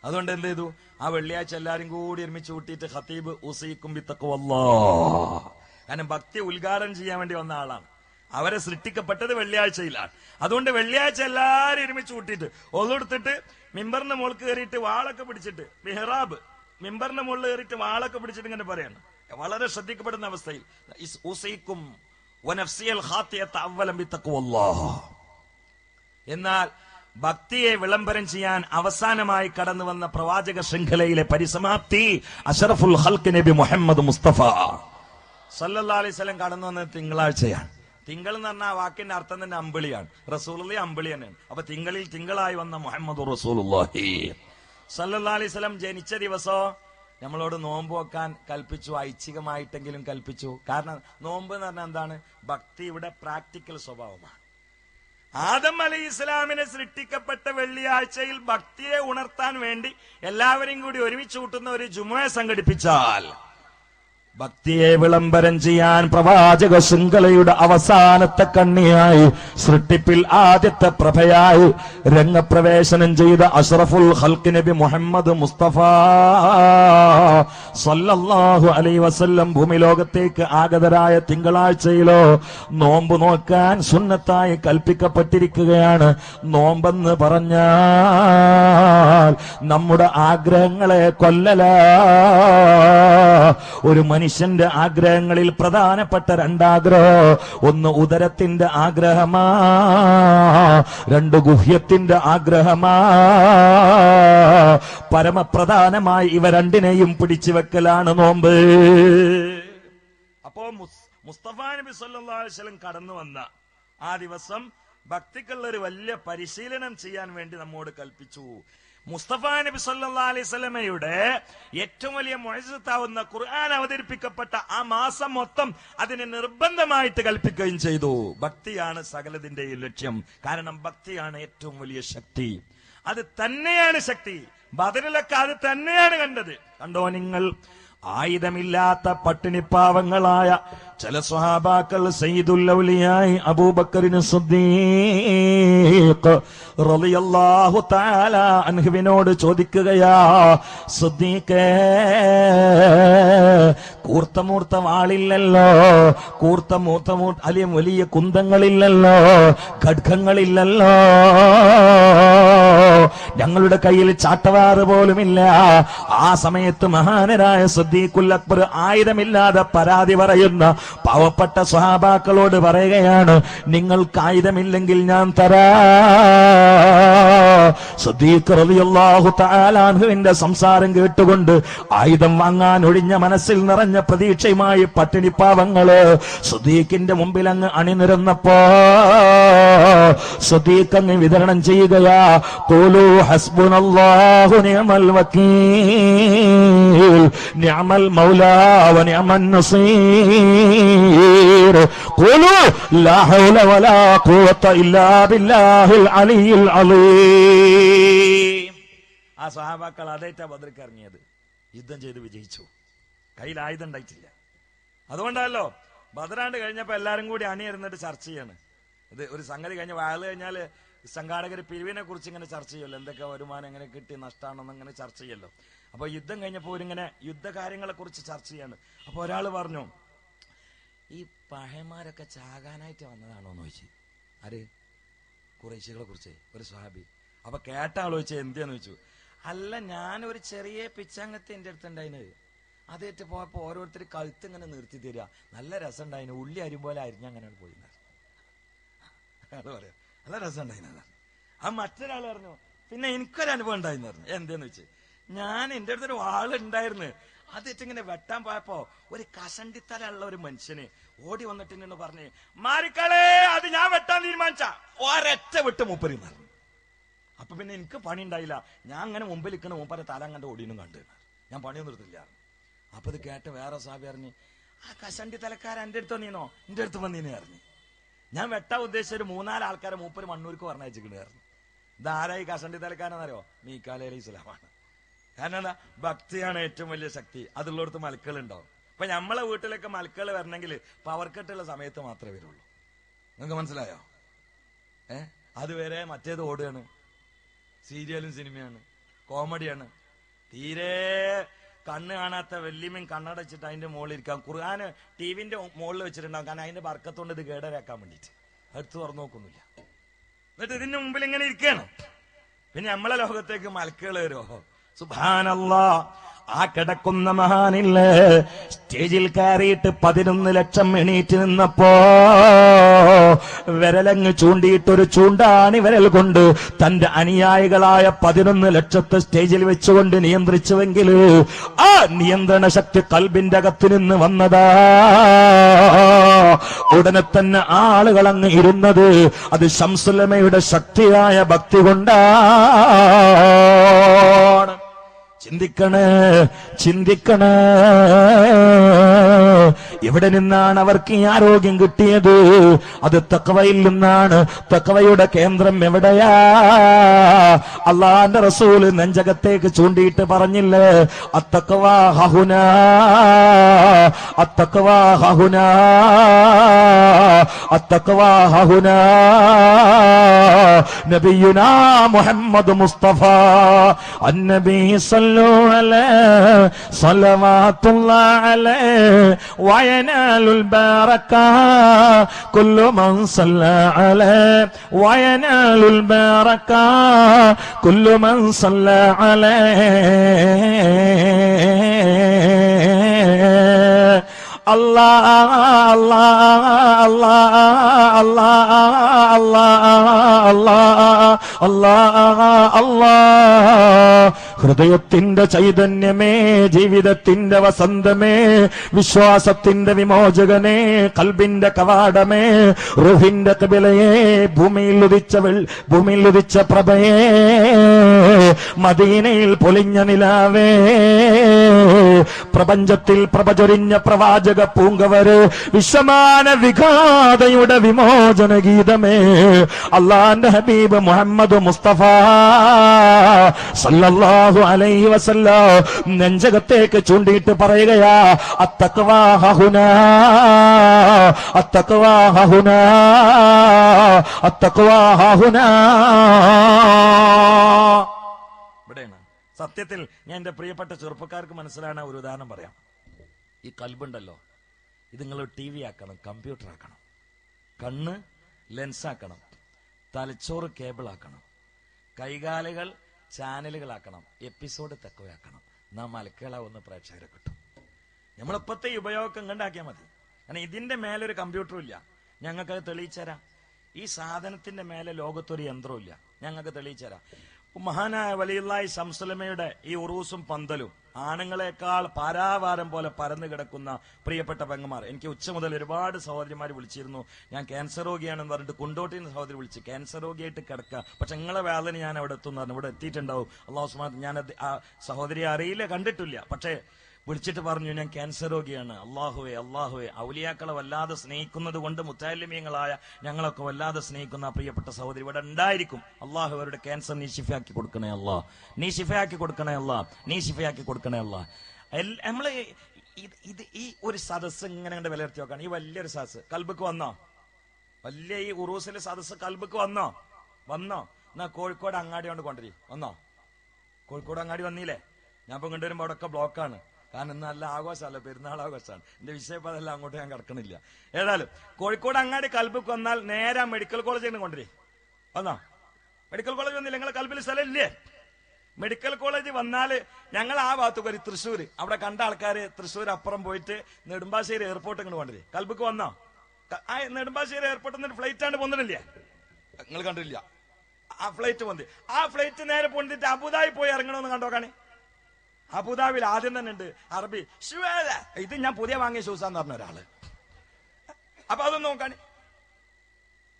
അതുകൊണ്ട് എന്ത് ചെയ്തു? ആ വെള്ളിയാഴ്ച എല്ലാരും കൂടി ഒരുമിച്ച് കൂട്ടിയിട്ട് ഖതീബ് ഉസീക്കും ബിത്തഖ്വല്ലാഹ്, കാരണം ഭക്തി ഉദ്ഘാടനം ചെയ്യാൻ വേണ്ടി വന്ന ആളാണ്. അവരെ സൃഷ്ടിക്കപ്പെട്ടത് വെള്ളിയാഴ്ചയിലാണ്. അതുകൊണ്ട് വെള്ളിയാഴ്ച എല്ലാരും ഒരുമിച്ച് കൂട്ടിയിട്ട് ഒന്നെടുത്തിട്ട് മിമ്പറിന്റെ മുകളിൽ കയറിയിട്ട് വാളൊക്കെ പിടിച്ചിട്ട്, മിഹ്റാബ് മിമ്പറിന്റെ മുകളിൽ കയറിയിട്ട് വാളൊക്കെ പിടിച്ചിട്ട് ഇങ്ങനെ പറയാണ്. വളരെ ശ്രദ്ധിക്കപ്പെടുന്ന അവസ്ഥയിൽ എന്നാൽ ഭക്തിയെ വിളംബരം ചെയ്യാൻ അവസാനമായി കടന്നു വന്ന പ്രവാചക ശൃംഖലയിലെ പരിസമാപ്തി അഷ്റഫുൽ ഖൽഖ് നബി മുഹമ്മദ് മുസ്തഫ സല്ലല്ലാഹു അലൈഹി വസല്ലം കടന്നു വന്നത് തിങ്കളാഴ്ചയാണ്. തിങ്കൾ എന്ന് പറഞ്ഞാൽ ആ വാക്കിന്റെ അർത്ഥം തന്നെ അമ്പിളിയാണ്. റസൂലുള്ളാഹി അമ്പിളി തന്നെയാണ്. അപ്പൊ തിങ്കളായി വന്ന മുഹമ്മദ് റസൂലുള്ളാഹി സല്ലല്ലാഹു അലൈഹി വസല്ലം ജനിച്ച ദിവസോ നമ്മളോട് നോമ്പ് വെക്കാൻ കൽപ്പിച്ചു, ഐച്ഛികമായിട്ടെങ്കിലും കൽപ്പിച്ചു. കാരണം നോമ്പ് എന്ന് പറഞ്ഞാൽ എന്താണ്? ഭക്തിയുടെ പ്രാക്ടിക്കൽ സ്വഭാവമാണ്. ആദം അലൈഹി ഇസ്ലാമിനെ സൃഷ്ടിക്കപ്പെട്ട വെള്ളിയാഴ്ചയിൽ ഭക്തിയെ ഉണർത്താൻ വേണ്ടി എല്ലാവരെയും കൂടി ഒരുമിച്ച് കൂട്ടുന്ന ഒരു ജുമുഅ സംഘടിപ്പിച്ചാൽ ഭക്തിയെ വിളംബരം ചെയ്യാൻ പ്രവാചക ശൃംഖലയുടെ അവസാനത്തെ കണ്ണിയായി, സൃഷ്ടിപ്പിൽ ആദ്യത്തെ പ്രഭയായി രംഗപ്രവേശനം ചെയ്ത അഷ്റഫുൽ ഖൽഖ് നബി മുഹമ്മദ് മുസ്തഫ സല്ലല്ലാഹു അലൈഹി വസല്ലം ഭൂമി ലോകത്തേക്ക് ആഗതരായ തിങ്കളാഴ്ചയിലോ നോമ്പ് നോക്കാൻ സുന്നത്തായി കൽപ്പിക്കപ്പെട്ടിരിക്കുകയാണ്. നോമ്പെന്ന് പറഞ്ഞാൽ നമ്മുടെ ആഗ്രഹങ്ങളെ കൊല്ലലാ. ഒരു മനുഷ്യന്റെ ആഗ്രഹങ്ങളിൽ പ്രധാനപ്പെട്ട രണ്ടാഗ്രഹം, ഒന്ന് ഉദരത്തിന്റെ ആഗ്രഹമാ, രണ്ട് ഗുഹ്യത്തിന്റെ ആഗ്രഹമാ. പരമപ്രധാനമായി ഇവ രണ്ടിനെയും പിടിച്ചു വെക്കലാണ് നോമ്പ്. അപ്പോ മുസ്തഫ നബി സല്ലല്ലാഹു അലൈഹി വസല്ലം കടന്നു വന്ന ആ ദിവസം ഭക്തിക്കുള്ള ഒരു വലിയ പരിശീലനം ചെയ്യാൻ വേണ്ടി നമ്മോട് കൽപ്പിച്ചു. മുസ്തഫ നബി സല്ലല്ലാഹു അലൈഹി വസല്ലമയുടെ ഏറ്റവും വലിയ മുഅ്ജിസത്താവുന്ന ഖുർആൻ അവതരിപ്പിക്കപ്പെട്ട ആ മാസം മൊത്തം അതിനെ നിർബന്ധമായിട്ട് കൽപ്പിക്കുകയും ചെയ്തു. ഭക്തിയാണ് സകലതിന്റെയും ലക്ഷ്യം. കാരണം ഭക്തിയാണ് ഏറ്റവും വലിയ ശക്തി. അത് തന്നെയാണ് ശക്തി. ബദറിലൊക്കെ അത് തന്നെയാണ് കണ്ടത്. കണ്ടോ നിങ്ങൾ, ആയുധമില്ലാത്ത പട്ടിണിപ്പാവങ്ങളായ ചില സ്വഹാബാക്കൾ സയ്യിദുൽ ഔലിയായി അബൂബക്കറിന് സിദ്ദീഖ് റളിയല്ലാഹു തആല അൻഹുവിനോട് ചോദിക്കുകയാ, സിദ്ദീഖേ, കൂർത്തമൂർത്ത വാളില്ലല്ലോ, വലിയ കുന്തങ്ങളില്ലല്ലോ, ഖഡ്ഗങ്ങളില്ലല്ലോ, ഞങ്ങളുടെ കയ്യിൽ ചാട്ടവാറ് പോലുമില്ല. ആ സമയത്ത് മഹാനരായ സിദ്ദീഖുൽ അക്ബർ ആയുധമില്ലാതെ പരാതി പറയുന്ന പാവപ്പെട്ട സ്വഹാബാക്കളോട് പറയുകയാണ്, നിങ്ങൾക്ക് ആയുധമില്ലെങ്കിൽ ഞാൻ തരാ. സിദ്ദീഖ് റളിയല്ലാഹു തആല അൻഹുവിന്റെ സംസാരം കേട്ടുകൊണ്ട് ആയുധം വാങ്ങാൻ ഒഴിഞ്ഞ മനസ്സിൽ നിറഞ്ഞ പ്രതീക്ഷയുമായി പട്ടിണിപ്പാവങ്ങള് സിദ്ദീഖിന്റെ മുമ്പിൽ അങ്ങ് അണിനിരന്നപ്പോ സിദ്ദീഖ് അങ്ങ് വിതരണം ചെയ്യുകയാ, ഖൂലൂ ഹസ്ബുനല്ലാഹു നിഅമൽ വകീൽ നിഅമൽ മൗലാ വ നിഅമൻ നസീർ ഖൂലൂ ലാ ഹൗല വലാ ഖുവത ഇല്ലാ ബില്ലാഹിൽ അലിയിൽ അലീം. ആ സ്വഹാബാക്കൾ അതേറ്റാ ബദർക്ക് ഇറങ്ങിയത്. യുദ്ധം ചെയ്ത് വിജയിച്ചു. കയ്യിൽ ആയുധം ഉണ്ടായിട്ടില്ല. അതുകൊണ്ടല്ലോ ബദറാണ്ട് കഴിഞ്ഞപ്പോ എല്ലാരും കൂടി അണിയിരുന്നിട്ട് ചർച്ച ചെയ്യാണ്. ഇത് ഒരു സംഗതി കഴിഞ്ഞ വയല് കഴിഞ്ഞാല് സംഘാടകർ പിരിവിനെ കുറിച്ച് ഇങ്ങനെ ചർച്ച ചെയ്യുമല്ലോ, എന്തൊക്കെ വരുമാനം എങ്ങനെ കിട്ടി, നഷ്ടമാണെന്ന് ഇങ്ങനെ ചർച്ച ചെയ്യല്ലോ. അപ്പൊ യുദ്ധം കഴിഞ്ഞപ്പോ ഇങ്ങനെ യുദ്ധകാര്യങ്ങളെ കുറിച്ച് ചർച്ച ചെയ്യാണ്. അപ്പൊ ഒരാൾ പറഞ്ഞു, ഈ പഴയന്മാരൊക്കെ ചാകാനായിട്ട് വന്നതാണോ എന്ന് ചോദിച്ചു. ആര്? ഖുറൈശികളെ കുറിച്ച് ഒരു സ്വഹാബി. അപ്പൊ കേട്ട ആൾ ചോദിച്ചാൽ എന്തിയാന്ന് ചോദിച്ചു. അല്ല, ഞാനൊരു ചെറിയ പിച്ചാങ്ങത്തെ എന്റെ അടുത്തുണ്ടായിരുന്നത്, അതേറ്റ് പോയപ്പോ ഓരോരുത്തർ കഴുത്ത് ഇങ്ങനെ നിർത്തി തരിക, നല്ല രസം ഉണ്ടായിരുന്നു, ഉള്ളി അരിപോലെ അരിഞ്ഞ അങ്ങനെയാണ് പോയി. അയാൾ പറയാ നല്ല രസം ഉണ്ടായിരുന്നു. ആ മറ്റൊരാൾ പറഞ്ഞു, പിന്നെ എനിക്കൊരനുഭവം ഉണ്ടായിരുന്നു പറഞ്ഞു. എന്തേന്ന് വെച്ച്, ഞാൻ എന്റെ അടുത്തൊരു വാളുണ്ടായിരുന്നു, അതേറ്റിങ്ങനെ വെട്ടാൻ പോയപ്പോ ഒരു കഷണ്ടിത്തലുള്ള ഒരു മനുഷ്യന് ഓടി വന്നിട്ടുണ്ടെന്ന് പറഞ്ഞ്, മാറിക്കളേ, അത് ഞാൻ വെട്ടാൻ തീരുമാനിച്ച ഒരൊറ്റ വിട്ട് മൂപ്പരി പറഞ്ഞു. അപ്പൊ പിന്നെ എനിക്ക് പണി ഉണ്ടായില്ല, ഞാൻ അങ്ങനെ മുമ്പിൽ നിൽക്കണ മൂപ്പരെ തല കണ്ട് ഓടിയൊന്നും കണ്ടു, ഞാൻ പണിയൊന്നും എടുത്തില്ല. അപ്പൊ ഇത് കേട്ട് വേറെ സാബി അറിഞ്ഞ്, ആ കഷണ്ടി തലക്കാരൻ എന്റെ അടുത്ത് വന്നീനോ? എന്റെ അടുത്ത് വന്നീനെ അറിഞ്ഞ്. ഞാൻ വെട്ടാൻ ഉദ്ദേശിച്ച ഒരു 3-4 ആൾക്കാരെ മൂപ്പര് മണ്ണൂർക്ക് പറഞ്ഞയച്ചിട്ടുണ്ടായിരുന്നു. ഇതാരായി കഷണ്ടി തലക്കാരെന്നറിയോ? മീകാല അലൈഹിസ്സലാമാണ്. കാരണം എന്താ? ഭക്തിയാണ് ഏറ്റവും വലിയ ശക്തി. അതുള്ളിടത്ത് മലക്കൾ ഉണ്ടാവും. ഇപ്പൊ നമ്മളെ വീട്ടിലൊക്കെ മലക്കൾ വരണമെങ്കിൽ പവർ കട്ടുള്ള സമയത്ത് മാത്രമേ വരുള്ളൂ. നിങ്ങൾക്ക് മനസ്സിലായോ? അതുവരെ മറ്റേത് ഓടുകയാണ്, സീരിയലും സിനിമയാണ്, കോമഡിയാണ്. തീരെ കണ്ണ് കാണാത്ത വല്യമ്മയും കണ്ണടച്ചിട്ട് അതിന്റെ മുകളിൽ ഇരിക്കാം. ഖുർആന് ടിവിന്റെ മുകളിൽ വെച്ചിട്ടുണ്ടാവും. കാരണം അതിന്റെ ബർക്കത്തോണ്ട് ഇത് കേടരാക്കാൻ വേണ്ടിട്ട് അടുത്ത് തുറന്നു നോക്കുന്നില്ല. എന്നിട്ട് ഇതിന്റെ മുമ്പിൽ ഇങ്ങനെ ഇരിക്കുകയാണ്. പിന്നെ നമ്മളെ ലോകത്തേക്ക് മലക്കുകൾ വരുമോ? സുബ്ഹാനല്ലാഹ്. ആ കിടക്കുന്ന മഹാനില്ലേ സ്റ്റേജിൽ കയറിയിട്ട് 11 ലക്ഷം എണീറ്റ് നിന്നപ്പോ വിരലങ്ങ് ചൂണ്ടിയിട്ടൊരു ചൂണ്ടാണി വിരൽ കൊണ്ട് തന്റെ അനുയായികളായ 11 ലക്ഷത്തെ സ്റ്റേജിൽ വെച്ചുകൊണ്ട് നിയന്ത്രിച്ചുവെങ്കിൽ ആ നിയന്ത്രണ ശക്തി കൽബിന്റെ അകത്ത് നിന്ന് വന്നതാ. ഉടനെ തന്നെ ആളുകൾ അങ്ങ് ഇരുന്നത് അത് ശംസുലമയുടെ ശക്തിയായ ഭക്തി കൊണ്ടാണ്. ചിന്തിക്കണേ, ചിന്തിക്കണേ. എവിടെ നിന്നാണ് അവർക്ക് ഈ ആരോഗ്യം കിട്ടിയത്? അത് തഖ്വയിൽ നിന്നാണ്. തഖ്വയുടെ കേന്ദ്രം എവിടെയാ? അള്ളാന്റെ റസൂല് നെഞ്ചകത്തേക്ക് ചൂണ്ടിയിട്ട് പറഞ്ഞില്ലേ, അത്തഖ്വ ഹഹുനാ. അത്തഖ്വാ ഹുനാ അത്തഖ്വാ ഹുനാ നബിയുനാ മുഹമ്മദ് മുസ്തഫ അന്നബി സല്ലു അലൈഹി സ്വലവാത്തുല്ലാഹി അലൈഹി വയനാലുൽ ബറക കുല്ലു മൻ സല്ല അലൈഹി വയനാലുൽ ബറക കുല്ലു മൻ സല്ല അലൈഹി അല്ലാഹ് അല്ലാഹ് അല്ലാഹ് അല്ലാഹ് അല്ലാഹ് അല്ലാഹ് അല്ലാഹ്. ഹൃദയത്തിന്റെ ചൈതന്യമേ, ജീവിതത്തിന്റെ വസന്തമേ, വിശ്വാസത്തിന്റെ വിമോചകനേ, കൽബിന്റെ കവാടമേ, റൂഹിന്റെ ഖിബലയേ, ഭൂമിയിൽ ഉദിച്ച പ്രഭയേ, മദീനയിൽ പൊലിഞ്ഞ നിലാവേ, പ്രപഞ്ചത്തിൽ പ്രഭചൊരിഞ്ഞ പ്രവാചക പൂങ്കവര്, വിശ്വമാന വിഘാതയുടെ വിമോചന ഗീതമേ, അല്ലാഹുവിന്റെ ഹബീബ് മുഹമ്മദ് മുസ്തഫ സല്ലല്ലാഹു അലൈഹി വസല്ലം നെഞ്ചകത്തേക്ക് ചൂണ്ടിയിട്ട് പറയുകയാ, അത്തഖ്വാ ഹുനാ അത്തഖ്വാ ഹുനാ അത്തഖ്വാ ഹുനാ. ഇവിടെയാണ് സത്യത്തിൽ ഞാൻ എന്റെ പ്രിയപ്പെട്ട ചെറുപ്പക്കാർക്ക് മനസ്സിലാണ് ഒരു ഉദാഹരണം പറയാം. ഈ കൽബുണ്ടല്ലോ, ഇത് നിങ്ങൾ ടി വി ആക്കണം, കമ്പ്യൂട്ടർ ആക്കണം, കണ്ണ് ലെൻസാക്കണം, തലച്ചോറ് കേബിൾ ആക്കണം, കൈകാലുകൾ ചാനലുകളാക്കണം, എപ്പിസോഡ് തക്കവയാക്കണം. നാം മലക്കുകളാവുന്ന പ്രേക്ഷകരെ കിട്ടും. നമ്മളിപ്പത്തെ ഈ ഉപയോഗം കണ്ടാക്കിയാൽ മതി. കാരണം ഇതിന്റെ മേലൊരു കമ്പ്യൂട്ടറും ഇല്ല, ഞങ്ങൾക്കത് തെളിയിച്ചുതരാം. ഈ സാധനത്തിന്റെ മേലെ ലോകത്തൊരു യന്ത്രവും ഇല്ല, ഞങ്ങൾക്ക് തെളിയിച്ചുതരാം. മഹാനായ വലിയുള്ളാഹി ശംസുലമയുടെ ഈ ഉറൂസും പന്തലും ആണുങ്ങളെക്കാൾ പാരാവാരം പോലെ പരന്നു കിടക്കുന്ന പ്രിയപ്പെട്ട പെങ്ങന്മാർ. എനിക്ക് ഉച്ച മുതൽ ഒരുപാട് സഹോദരിമാർ വിളിച്ചിരുന്നു. ഞാൻ ക്യാൻസർ രോഗിയാണെന്ന് പറഞ്ഞിട്ട് കുണ്ടോട്ടിന്ന് സഹോദരി വിളിച്ച്, ക്യാൻസർ രോഗിയായിട്ട് കിടക്കുക, പക്ഷെ നിങ്ങളെ വേദന ഞാൻ അവിടെ എത്തുന്നു പറഞ്ഞു. ഇവിടെ എത്തിയിട്ടുണ്ടാവും അള്ളാഹു സുബ്ഹാനഹു. ഞാൻ ആ സഹോദരിയെ അറിയില്ല, കണ്ടിട്ടില്ല, പക്ഷേ വിളിച്ചിട്ട് പറഞ്ഞു, ഞാൻ ക്യാൻസർ രോഗിയാണ്. അള്ളാഹുവെ അള്ളാഹുവെ, ഔലിയാക്കളെ വല്ലാതെ സ്നേഹിക്കുന്നത് കൊണ്ട് മുത്തഅല്ലിമീങ്ങളായ ഞങ്ങളൊക്കെ വല്ലാതെ സ്നേഹിക്കുന്ന പ്രിയപ്പെട്ട സഹോദരി ഇവിടെ ഉണ്ടായിരിക്കും. അള്ളാഹു അവരുടെ ക്യാൻസർ നീ ശിഫയാക്കി കൊടുക്കണേ അല്ലാ, നീ ശിഫയാക്കി കൊടുക്കണേ അല്ലാ, നീ ശിഫയാക്കി കൊടുക്കണേ അല്ലാ. നമ്മള് ഇത് ഈ ഒരു സദസ്സ് ഇങ്ങനെ കണ്ട് വിലയിരുത്തി നോക്കാണ്. ഈ വലിയൊരു സദസ്സ് കൽബക്ക് വന്നോ? വലിയ ഈ ഉറൂസിലെ സദസ്സ് കൽബക്ക് വന്നോ? എന്നാ കോഴിക്കോട് അങ്ങാടി കൊണ്ട് കൊണ്ടുവരി. വന്നോ? കോഴിക്കോട് അങ്ങാടി വന്നില്ലേ? ഞാൻ ഇപ്പൊ കൊണ്ടുവരുമ്പോ അവിടെയൊക്കെ ബ്ലോക്കാണ്. കാരണം ഇന്ന് നല്ല ആഘോഷമല്ല, പെരുന്നാൾ ആഘോഷമാണ്. എന്റെ വിഷയം അതെല്ലാം അങ്ങോട്ട് ഞാൻ കിടക്കണില്ല. ഏതായാലും കോഴിക്കോട് അങ്ങാടി കൽബക്ക് വന്നാൽ നേരെ മെഡിക്കൽ കോളേജിൽ കൊണ്ടുവരി. വന്നോ? മെഡിക്കൽ കോളേജ് വന്നില്ല? നിങ്ങളെ കൽബിൽ സ്ഥലം ഇല്ലേ? മെഡിക്കൽ കോളേജ് വന്നാല് ഞങ്ങൾ ആ ഭാഗത്തൊക്കെ ഒരു തൃശ്ശൂര്, അവിടെ കണ്ട ആൾക്കാര് തൃശ്ശൂർ അപ്പുറം പോയിട്ട് നെടുമ്പാശ്ശേരി എയർപോർട്ട് ഇങ്ങോട്ട് കൊണ്ടുവരി. കൽബക്ക് വന്നോ? ആ നെടുമ്പാശ്ശേരി എയർപോർട്ടിൽ നിന്ന് ഫ്ലൈറ്റ് ആണ് പോകുന്നില്ലേ? നിങ്ങൾ കണ്ടില്ല? ആ ഫ്ലൈറ്റ് വന്ന് ആ ഫ്ലൈറ്റ് നേരെ പോന്നിട്ട് അബുദാബി പോയി ഇറങ്ങണമെന്ന് കണ്ടോക്കാണ്. അബുദാബിയിൽ ആദ്യം തന്നെ ഉണ്ട് അറബി ഷൂല, ഇത് ഞാൻ പുതിയ വാങ്ങിയ ഷൂസാന്ന് പറഞ്ഞ ഒരാള്. അപ്പൊ അതൊന്നും നോക്കാണ്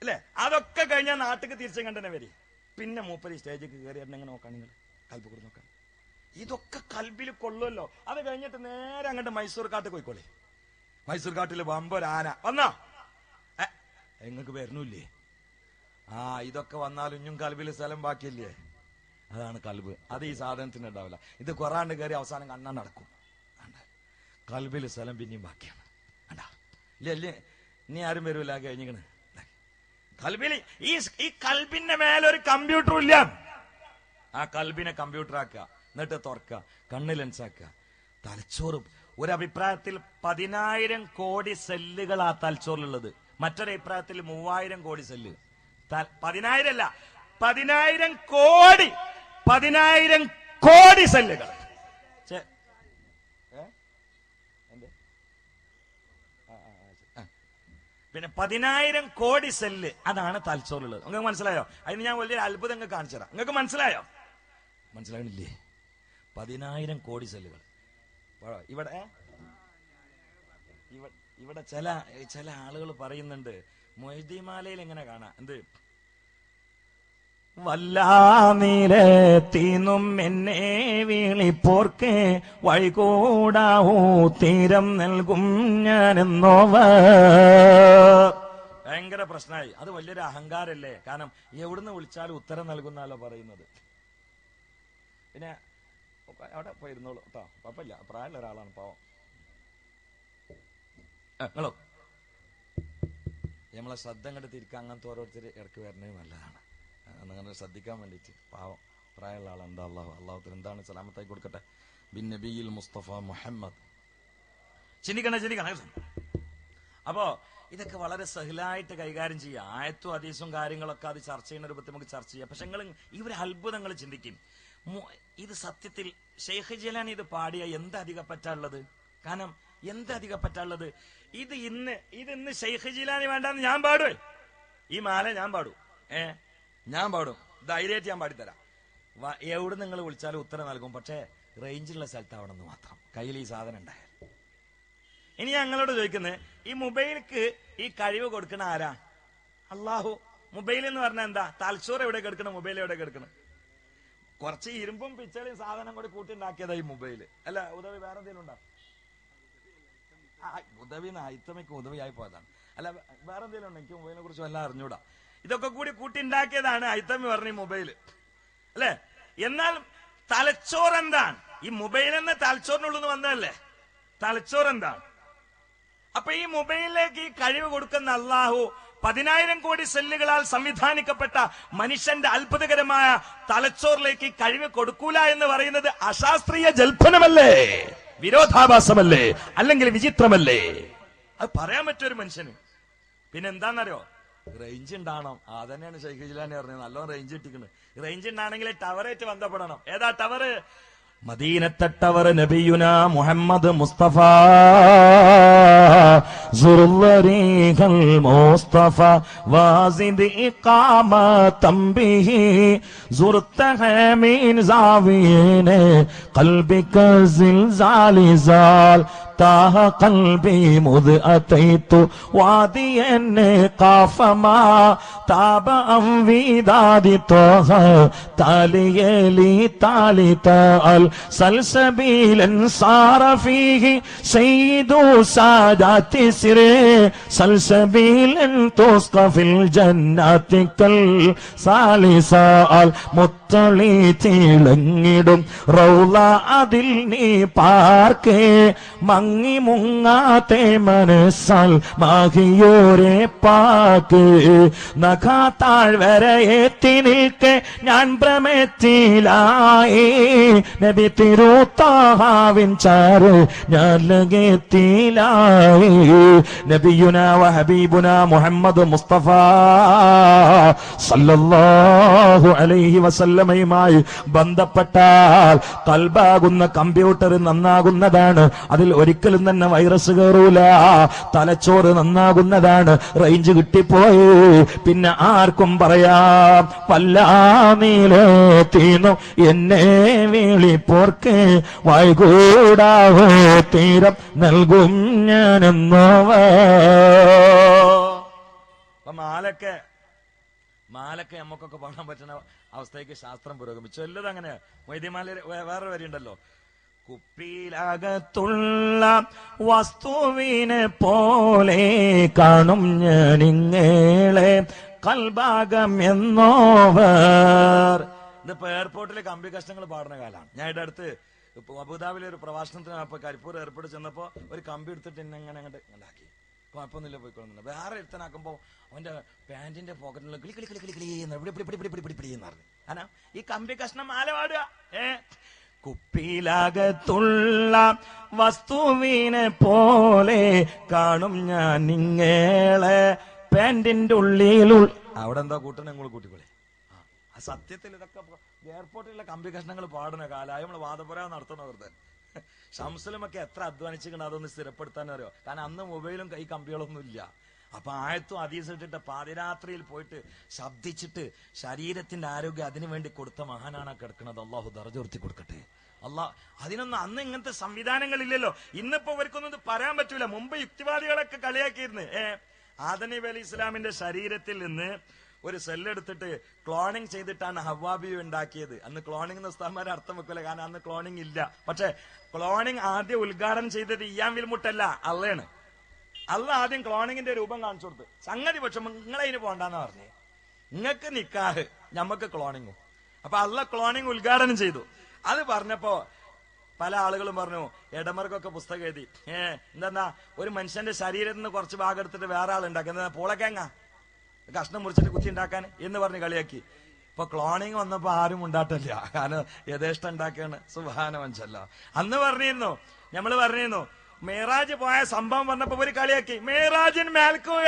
അല്ലേ? അതൊക്കെ കഴിഞ്ഞാൽ നാട്ടിക്ക് തിരിച്ചു കണ്ടനെ വരി. പിന്നെ മൂപ്പര് സ്റ്റേജിക്ക് കയറി എങ്ങനെ നോക്കാൻ നിങ്ങൾ കൽബ് കൂടെ നോക്കാൻ. ഇതൊക്കെ കൽബിൽ കൊള്ളുമല്ലോ. അത് കഴിഞ്ഞിട്ട് നേരെ അങ്ങോട്ട് മൈസൂർ കാട്ട് പോയിക്കോളെ. മൈസൂർ കാട്ടില് വമ്പൊരു ആന വന്നോ? എങ്ങക്ക് വരണല്ലേ? ഇതൊക്കെ വന്നാലും ഇഞ്ഞും കൽബിൽ സ്ഥലം ബാക്കിയില്ലേ? അതാണ് കൽബ്. അത് ഈ സാധനത്തിന് ഉണ്ടാവില്ല. ഇത് കൊറാണ്ട് കയറി അവസാനം കണ്ണാൻ നടക്കും. കൽബിൽ സ്ഥലം പിന്നെയും ബാക്കിയാണ്. ഇല്ലേ ഇനി ആരും വരൂല, കഴിഞ്ഞിക്കണ്. കൽബിൽ ഈ കൽബിന്റെ മേലൊരു കമ്പ്യൂട്ടറും ഇല്ല. ആ കൽബിനെ കമ്പ്യൂട്ടർ ആക്കുക, എന്നിട്ട് തുറക്കുക, കണ്ണ് ലെൻസാക്കുക. തലച്ചോറ് ഒരഭിപ്രായത്തിൽ 10,000 കോടി സെല്ലുകൾ ആ തലച്ചോറിലുള്ളത്. മറ്റൊരു അഭിപ്രായത്തിൽ 3000 കോടി സെല്ല്. 10,000 അല്ല, 10,000 കോടി, 10,000 കോടി സെല്ലുകൾ. പിന്നെ 10,000 കോടി സെല്ല്, അതാണ് തലച്ചോറുള്ളത്. നിങ്ങൾക്ക് മനസ്സിലായോ? അതിന് ഞാൻ വലിയൊരു അത്ഭുതം നിങ്ങൾക്ക് കാണിച്ചു തരാം. നിങ്ങൾക്ക് മനസ്സിലായോ? മനസ്സിലാകണില്ലേ? 10,000 കോടി സെല്ലുകൾ. ഇവിടെ ചില ആളുകൾ പറയുന്നുണ്ട് മൊയ്തീമാലയിൽ എങ്ങനെ കാണാം, എന്ത് വല്ലാനിരത്തിനും എന്നെ വിളിപ്പോർക്ക് വഴികൂടാവൂ തീരം നൽകും ഞാനെന്നോവ. ഭയങ്കര പ്രശ്നമായി. അത് വലിയൊരു അഹങ്കാരല്ലേ? കാരണം എവിടുന്ന് വിളിച്ചാലും ഉത്തരം നൽകുന്നാലോ പറയുന്നത്. പിന്നെ അവിടെ പോയിരുന്നോളൂ കേട്ടോ, കുഴപ്പമില്ല, പ്രായമുള്ള ഒരാളാണ് പാവം. നിങ്ങളോ നമ്മളെ ശ്രദ്ധ അങ്ങോട്ട് തിരിക്കാൻ അങ്ങനത്തെ ഓരോരുത്തർ ഇടയ്ക്ക് വരുന്നത് നല്ലതാണ്. അങ്ങനെ ശ്രദ്ധിക്കാൻ വേണ്ടിയിട്ട്. പാവം പ്രായമുള്ള ആൾ. എന്താ അള്ളാഹുത്തിന് എന്താണ് സലാമത്തായി കൊടുക്കട്ടെ. ബിൻ നബിയിൽ മുസ്തഫ മുഹമ്മദ്. ചിന്തിക്കണം. അപ്പോ ഇതൊക്കെ വളരെ സഹലായിട്ട് കൈകാര്യം ചെയ്യാം. ആയത്തും ഹദീസും കാര്യങ്ങളൊക്കെ അത് ചർച്ച ചെയ്യുന്ന രൂപത്തിൽ നമുക്ക് ചർച്ച ചെയ്യാം. പക്ഷെ നിങ്ങൾ ഇവര് അത്ഭുതങ്ങൾ ചിന്തിക്കും. ഇത് സത്യത്തിൽ ഷെയ്ഖ് ജിലാനി ഇത് പാടിയ എന്തധികം പറ്റാനുള്ളത്? കാരണം എന്തധികം പറ്റാനുള്ളത്? ഇത് ഇന്ന് ഷെയ്ഖ് ജിലാനി വേണ്ടെന്ന് ഞാൻ പാടുവേ. ഈ മാല ഞാൻ പാടും. ഞാൻ പാടും. ധൈര്യമായിട്ട് ഞാൻ പാടിത്തരാം. എവിടെ നിങ്ങൾ വിളിച്ചാലും ഉത്തരം നൽകും. പക്ഷേ റേഞ്ചുള്ള സ്ഥലത്താവണമെന്ന് മാത്രം. കയ്യിൽ ഈ സാധനം ഉണ്ടായാൽ. ഇനി ഞങ്ങളോട് ചോദിക്കുന്നത്, ഈ മൊബൈലിക്ക് ഈ കഴിവ് കൊടുക്കണ ആരാ? അള്ളാഹു. മൊബൈൽ എന്ന് പറഞ്ഞാൽ എന്താ? തലച്ചോറ് എവിടെ കിടക്കണം? മൊബൈൽ എവിടെ കിടക്കണം? കുറച്ച് ഇരുമ്പും പിച്ചളയും സാധനം കൂടി കൂട്ടിണ്ടാക്കിയതാ ഈ മൊബൈല്. അല്ല ഉദവി വേറെ എന്തെങ്കിലും ഉണ്ടോ? ഉദവി അയിത്തമയ്ക്ക് ഉദവിയായി പോയതാണ്. അല്ല വേറെ എന്തെങ്കിലും ഉണ്ടോ? എനിക്ക് മൊബൈലിനെ കുറിച്ച് വല്ല അറിഞ്ഞൂടാ. ഇതൊക്കെ കൂടി കൂട്ടിണ്ടാക്കിയതാണ് അയിത്തമ്മി പറഞ്ഞ ഈ മൊബൈല്, അല്ലെ? എന്നാൽ തലച്ചോറ് എന്താണ്? ഈ മൊബൈൽ എന്ന തലച്ചോറിനുള്ളിൽ വന്നതല്ലേ? തലച്ചോറ് എന്താണ്? അപ്പൊ ഈ മൊബൈലിലേക്ക് ഈ കഴിവ് കൊടുക്കുന്ന അള്ളാഹു 10,000 കോടി സെല്ലുകളാൽ സംവിധാനിക്കപ്പെട്ട മനുഷ്യന്റെ അത്ഭുതകരമായ തലച്ചോറിലേക്ക് കഴിവ് കൊടുക്കൂല എന്ന് പറയുന്നത് അശാസ്ത്രീയ ജൽപ്പനമല്ലേ? വിരോധാഭാസമല്ലേ? അല്ലെങ്കിൽ വിചിത്രമല്ലേ? അത് പറയാൻ പറ്റൊരു മനുഷ്യന്. പിന്നെ എന്താണെന്നറിയോ? റേഞ്ച് ഉണ്ടാവണം. അതന്നെയാണ് ഷെയ്ഖ് ജിലാനി പറഞ്ഞത്. നല്ലോണം റേഞ്ച് കിട്ടിക്കുന്നത്. റേഞ്ച് ഉണ്ടാണെങ്കിൽ ടവറായിട്ട് ബന്ധപ്പെടണം. ഏതാ ടവറ്? മദീനത്തെ ടവർ. നബിയുന മുഹമ്മദ് മുസ്തഫ സുറുല്ലരീഹൽ മുസ്തഫ വാസിദ് ഇഖാമതം ബിഹി സുർതഹ മിൻ സാവിനെ ഖൽബിക സിൽസാലി സാൽ താഹ ഖൽബി മുദ് അതൈതു വാദിയൻ ഖാഫമാ താബ അംവിദാദി തോഹ താലിയലി താലിത അൽ സൽസബീലൻ സാറ ഫീഹി സയ്യിദു സാദാതി സിറേ സൽസബീലൻ തുസ്ഖ ഫിൽ ജന്നതി കൽ സാലിസ അൽ മുത്തളി തിളങ്ങിടും റൗള അതിൽ നീ പാർക്കേ മങ്ങി മുങ്ങാത്തെ മനസ്സാൽ മാഹിയോരെ പാക്ക് നഖാ താഴ്വരെ എത്തി നിൽക്കെ ഞാൻ ഭ്രമത്തിലായി നബി തിരുത്താഹാവിൻ ചാറ് ഞാൻ ലഗത്തിലായി നബിയുന വ ഹബീബുന മുഹമ്മദ് മുസ്തഫ സല്ലല്ലാഹു അലൈഹി വസല്ലമയുമായി ബന്ധപ്പെട്ടാൽ കൽബാകുന്ന കമ്പ്യൂട്ടർ നന്നാകുന്നതാണ്. അതിൽ ഒരിക്കലും തന്നെ വൈറസ് കയറൂല. തലച്ചോറ് നന്നാകുന്നതാണ്. റേഞ്ച് കിട്ടിപ്പോയി പിന്നെ ആർക്കും പറയാം വല്ലാമീലെത്തിന്നു എന്നെ വിളിപ്പോർക്ക് വൈകൂടാവോ തീരം നൽകും ഞാനെന്നോവ. മാലൊക്കെ നമുക്കൊക്കെ പാടാൻ പറ്റുന്ന അവസ്ഥയ്ക്ക് ശാസ്ത്രം പുരോഗമിച്ചു. എല്ലാം അങ്ങനെ. വൈദ്യമാല വേറെ വരിയുണ്ടല്ലോ. കുപ്പിയിലകത്തുള്ള വസ്തുവിനെ പോലെ കാണും ഞാനിങ്ങളെ കൽഭാഗം എന്നോവർ. ഇതിപ്പോ എയർപോർട്ടിലെ കമ്പി കഷ്ണങ്ങൾ പാടുന്ന കാലാണ്. ഞാൻ ഇവിടെ അടുത്ത് അബുദാബിയിലെ ഒരു പ്രഭാഷണത്തിന് അപ്പൊ കരിപ്പൂർ എയർപോർട്ടിൽ ചെന്നപ്പോ ഒരു കമ്പി എടുത്തിട്ട് എന്നെ അങ്ങോട്ട് ഉണ്ടാക്കി. കുഴപ്പമൊന്നുമില്ല, പോയിക്കൊള്ളുന്നില്ല. വേറെ എടുത്തനാക്കുമ്പോ അവന്റെ പാന്റിന്റെ പോക്കറ്റിൽ കിളി കിളി കിളി കിളി കിളി എന്ന് പറഞ്ഞു. അനാ ഈ കമ്പി കഷ്ണം മാല പാടുക. കുപ്പിയിലകത്തുള്ള വസ്തുവിനെ പോലെ കാണും ഞാൻ നിങ്ങളെ പാന്റിന്റെ ഉള്ളിൽ. അവിടെ എന്താ കൂട്ടനെ നിങ്ങൾ കൂട്ടിക്കൊള്ളി. സത്യത്തിൽ ഇതൊക്കെ എയർപോർട്ടിലുള്ള കമ്പി കഷ്ണങ്ങൾ പാടുന്ന കാലമായി നമ്മൾ വാദപുര നടത്തുന്ന വെറുതെ. ഷംസുലുമൊക്കെ എത്ര അധ്വാനിച്ചിട്ടുണ്ട് അതൊന്ന് സ്ഥിരപ്പെടുത്താൻ അറിയോ? കാരണം അന്ന് മൊബൈലും കൈ കമ്പികളൊന്നും ഇല്ല. അപ്പൊ ആയത്തും ഹദീസും ഇട്ടിട്ട് പാതിരാത്രിയിൽ പോയിട്ട് ശബ്ദിച്ചിട്ട് ശരീരത്തിന്റെ ആരോഗ്യം അതിനു വേണ്ടി കൊടുത്ത മഹാനാണ് കിടക്കുന്നത്. അള്ളാഹു ദർജ ഉയർത്തി കൊടുക്കട്ടെ. അതിനൊന്നും അന്ന് ഇങ്ങനത്തെ സംവിധാനങ്ങളില്ലല്ലോ. ഇന്നിപ്പോ ഇവർക്കൊന്നും ഇത് പറയാൻ പറ്റൂല. മുമ്പ് യുക്തിവാദികളൊക്കെ കളിയാക്കിയിരുന്നു. ആദം നബി അലൈഹി ഇസ്ലാമിന്റെ ശരീരത്തിൽ നിന്ന് ഒരു സെല്ലെടുത്തിട്ട് ക്ലോണിങ് ചെയ്തിട്ടാണ് ഹവ്വാബി ഉണ്ടാക്കിയത്. അന്ന് ക്ലോണിംഗ് എന്ന ഉസ്താദ്മാരെ അർത്ഥം വെക്കൂല, കാരണം അന്ന് ക്ലോണിംഗ് ഇല്ല. പക്ഷെ ക്ലോണിംഗ് ആദ്യം ഉദ്ഘാടനം ചെയ്തത് ഇയാൻ വിൽമുട്ടല്ല, അള്ളയാണ്. അള്ള ആദ്യം ക്ലോണിങ്ങിന്റെ രൂപം കാണിച്ചു കൊടുത്ത് സംഗതി. പക്ഷെ നിങ്ങളതിന് പോണ്ടെന്ന് പറഞ്ഞേ, നിങ്ങൾക്ക് നിക്കാഹ് ഞമ്മക്ക് ക്ലോണിങ്ങും. അപ്പൊ അള്ള ക്ലോണിങ് ഉദ്ഘാടനം ചെയ്തു. അത് പറഞ്ഞപ്പോ പല ആളുകളും പറഞ്ഞു എടമർക്കൊക്കെ പുസ്തകം എഴുതി എന്താ ഒരു മനുഷ്യന്റെ ശരീരത്തിൽ നിന്ന് കുറച്ച് ഭാഗം എടുത്തിട്ട് വേറെ ആളുണ്ടാക്കി എന്താ പൂളക്കേങ്ങ കഷ്ണം മുറിച്ചിട്ട് കുത്തി ഉണ്ടാക്കാൻ എന്ന് പറഞ്ഞ് കളിയാക്കി. ഇപ്പൊ ക്ലോണിങ് വന്നപ്പോ ആരും ഉണ്ടാട്ടില്ല, കാരണം യഥേഷ്ടം ഉണ്ടാക്കിയാണ്. സുബ്ഹാന മനുഷ്യല്ല. അന്ന് പറഞ്ഞിരുന്നു, നമ്മള് പറഞ്ഞിരുന്നു മേറാജ് പോയ സംഭവം പറഞ്ഞപ്പോ ഒരു കളിയാക്കി, മേറാജിന് മേൽക്കുക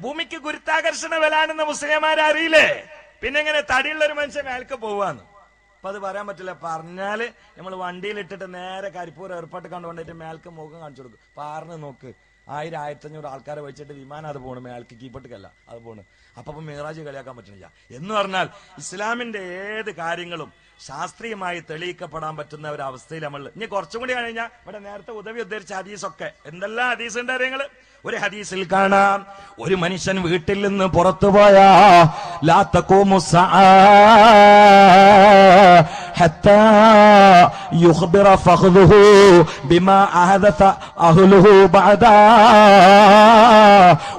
ഭൂമിക്ക് ഗുരുത്വാകർഷണ ബലാണെന്ന് മുസ്ലിംമാരെ അറിയില്ലേ, പിന്നെ എങ്ങനെ തടിയുള്ള ഒരു മനുഷ്യൻ മേൽക്ക് പോവാന്ന്. അപ്പൊ അത് പറയാൻ പറ്റില്ല. പറഞ്ഞാല് നമ്മൾ വണ്ടിയിലിട്ടിട്ട് നേരെ കരിപ്പൂർ എയർപോർട്ട് കണ്ടുകൊണ്ടിട്ട് മേൽക്ക് മുഖം കാണിച്ചു കൊടുക്കും. പാറിന് നോക്ക് 1000-1500 ആൾക്കാരെ വെച്ചിട്ട് വിമാനം അത് പോണു, മേൽക്ക് കീപ്പട്ടിക്കല്ല അത് പോണ്. അപ്പൊ മിറാജ് കളിയാക്കാൻ പറ്റുന്നില്ല എന്ന് പറഞ്ഞാൽ ഇസ്ലാമിന്റെ ഏത് കാര്യങ്ങളും ശാസ്ത്രീയമായി തെളിയിക്കപ്പെടാൻ പറ്റുന്ന ഒരു അവസ്ഥയിൽ നമ്മൾ ഇനി കുറച്ചും കൂടി കഴിഞ്ഞാൽ ഇവിടെ നേരത്തെ ഉദവി ഉദ്ധരിച്ച ഹദീസൊക്കെ എന്തെല്ലാം ഹദീസിന്റെ കാര്യങ്ങള്. ഒരു ഹദീസിൽ കാണാം, ഒരു മനുഷ്യൻ വീട്ടിൽ നിന്ന് പുറത്തുപോയാ ലാ തഖൂമു സഅ ഹത്താ യുഖ്ബിറ ഫഖ്ദുഹു ബിമാ അഹദസ അഹ്ലുഹു ബഅദാ.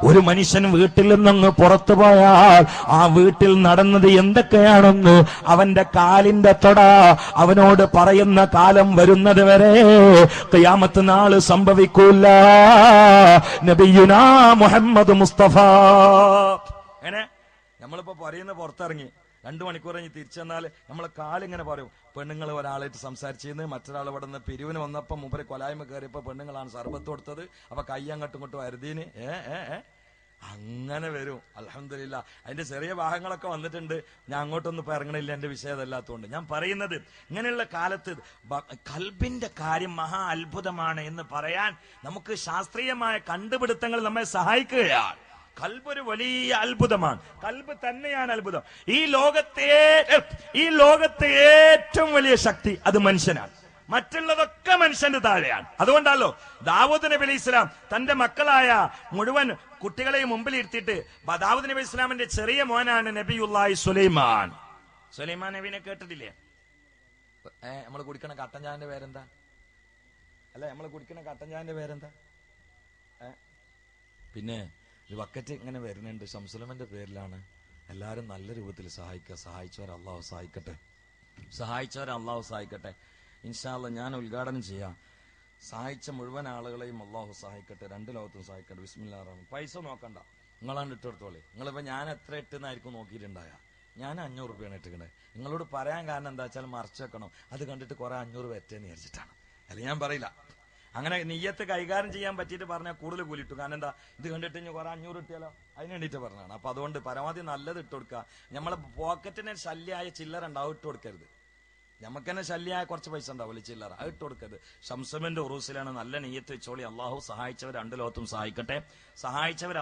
ഒരു മനുഷ്യൻ വീട്ടിൽ നിന്നങ്ങ് പുറത്തു പോയാൽ ആ വീട്ടിൽ നടന്നത് എന്തൊക്കെയാണെന്ന് അവന്റെ കാലിന്റെ തൊട അവനോട് പറയുന്ന കാലം വരുന്നത് വരെ ഖിയാമത്ത് നാള് സംഭവിക്കൂല. നബിയുനാ മുഹമ്മദ് മുസ്തഫ. അങ്ങനെ നമ്മളിപ്പോ പറയുന്ന പുറത്തിറങ്ങി 2 മണിക്കൂർ കഴിഞ്ഞ് തിരിച്ചെന്നാൽ നമ്മളെ കാലിങ്ങനെ പറയും. പെണ്ണുങ്ങൾ ഒരാളായിട്ട് സംസാരിച്ചിരുന്ന് മറ്റൊരാൾ ഇവിടെ നിന്ന് പിരിവിന് വന്നപ്പോ മൂപ്പര് കൊലായ്മ കയറിയപ്പോ പെണ്ണുങ്ങളാണ് സർബത്ത് കൊടുത്തത്, അപ്പൊ കൈ അങ്ങോട്ടും ഇങ്ങോട്ടും വരുതീന് അങ്ങനെ വരും. അൽഹംദുലില്ലാ അതിന്റെ ചെറിയ ഭാഗങ്ങളൊക്കെ വന്നിട്ടുണ്ട്. ഞാൻ അങ്ങോട്ടൊന്നും ഇപ്പൊ ഇറങ്ങണില്ല, എന്റെ വിഷയം അതല്ലാത്തതുകൊണ്ട്. ഞാൻ പറയുന്നത് ഇങ്ങനെയുള്ള കാലത്ത് കൽബിന്റെ കാര്യം മഹാ അത്ഭുതമാണ് എന്ന് പറയാൻ നമുക്ക് ശാസ്ത്രീയമായ കണ്ടുപിടുത്തങ്ങൾ നമ്മെ സഹായിക്കുകയാണ്. കൽബ് ഒരു വലിയ അത്ഭുതമാണ്. കൽബ് തന്നെയാണ് അത്ഭുതം. ഈ ലോകത്തെ ഏറ്റവും വലിയ ശക്തി അത് മനുഷ്യനാണ്. മറ്റുള്ളതൊക്കെ മനുഷ്യന്റെ താഴെയാണ്. അതുകൊണ്ടല്ലോ ദാവൂദ് നബി അലൈഹി ഇസ്ലാം തന്റെ മക്കളായ മുഴുവൻ കുട്ടികളെയും മുമ്പിൽ ഇരുത്തിയിട്ട് ദാവൂദ് നബി ഇസ്ലാമിന്റെ ചെറിയ മോനാണ് നബിയുല്ലാഹി സുലൈമാൻ. സുലൈമാൻ നബിനെ കേട്ടിട്ടില്ലേ? നമ്മൾ കുടിക്കണ കട്ടൻ ചായന്റെ പേരെന്താ? അല്ലെ, നമ്മൾ കുടിക്കണ കട്ടൻ ചായന്റെ പേരെന്താ? പിന്നെ ഒരു ബക്കറ്റ് ഇങ്ങനെ വരുന്നുണ്ട്, ശംസുലമന്റെ പേരിലാണ്. എല്ലാരും നല്ല രൂപത്തിൽ സഹായിച്ചവരെ അള്ളാഹു സഹായിക്കട്ടെ. ഇൻഷാ അല്ലാഹ് ഞാൻ ഉദ്ഘാടനം ചെയ്യാം. സഹായിച്ച മുഴുവൻ ആളുകളെയും അള്ളാഹു സഹായിക്കട്ടെ, 2 ലോകത്തും സഹായിക്കട്ടെ. ബിസ്മില്ലാഹിർ റഹ്മാനിർ റഹീം. പൈസ നോക്കണ്ട, നിങ്ങളാണ് ഇട്ടെടുത്തോളി. നിങ്ങളിപ്പോ ഞാൻ എത്ര ഇട്ടെന്നായിരിക്കും നോക്കിയിട്ടുണ്ടായ. ഞാൻ 500 രൂപയാണ് ഇട്ടിക്കണേ. നിങ്ങളോട് പറയാൻ കാരണം എന്താ വെച്ചാൽ മറച്ചു വെക്കണം, അത് കണ്ടിട്ട് കുറെ 500 വെറ്റേന്ന് വിചാരിച്ചിട്ടാണ്. അല്ല ഞാൻ പറയില്ല. അങ്ങനെ നീയത്ത് കൈകാര്യം ചെയ്യാൻ പറ്റിയിട്ട് പറഞ്ഞാൽ കൂടുതൽ കൂലിട്ടു. കാരണം എന്താ, ഇത് കണ്ടിട്ട് ഇനി കുറെ 500 ഇട്ടിയാലോ, അതിന് വേണ്ടിയിട്ട് പറഞ്ഞതാണ്. അപ്പൊ അതുകൊണ്ട് പരമാവധി നല്ലത് ഇട്ട് കൊടുക്കുക. നമ്മളെ പോക്കറ്റിന് ശല്യമായ ചില്ലറ ഉണ്ടാവും, ഇട്ട് കൊടുക്കരുത്. നമുക്ക് തന്നെ ശല്യമായ കുറച്ച് പൈസ ഉണ്ടാവില്ല ചില്ലറ, അത് ഇട്ട് കൊടുക്കരുത്. ഷംസുമിന്റെ ഉറൂസിലാണ്. നല്ല നീയത്ത് വെച്ചോളി. അള്ളാഹു സഹായിച്ചവർ 2 ലോകത്തും സഹായിക്കട്ടെ.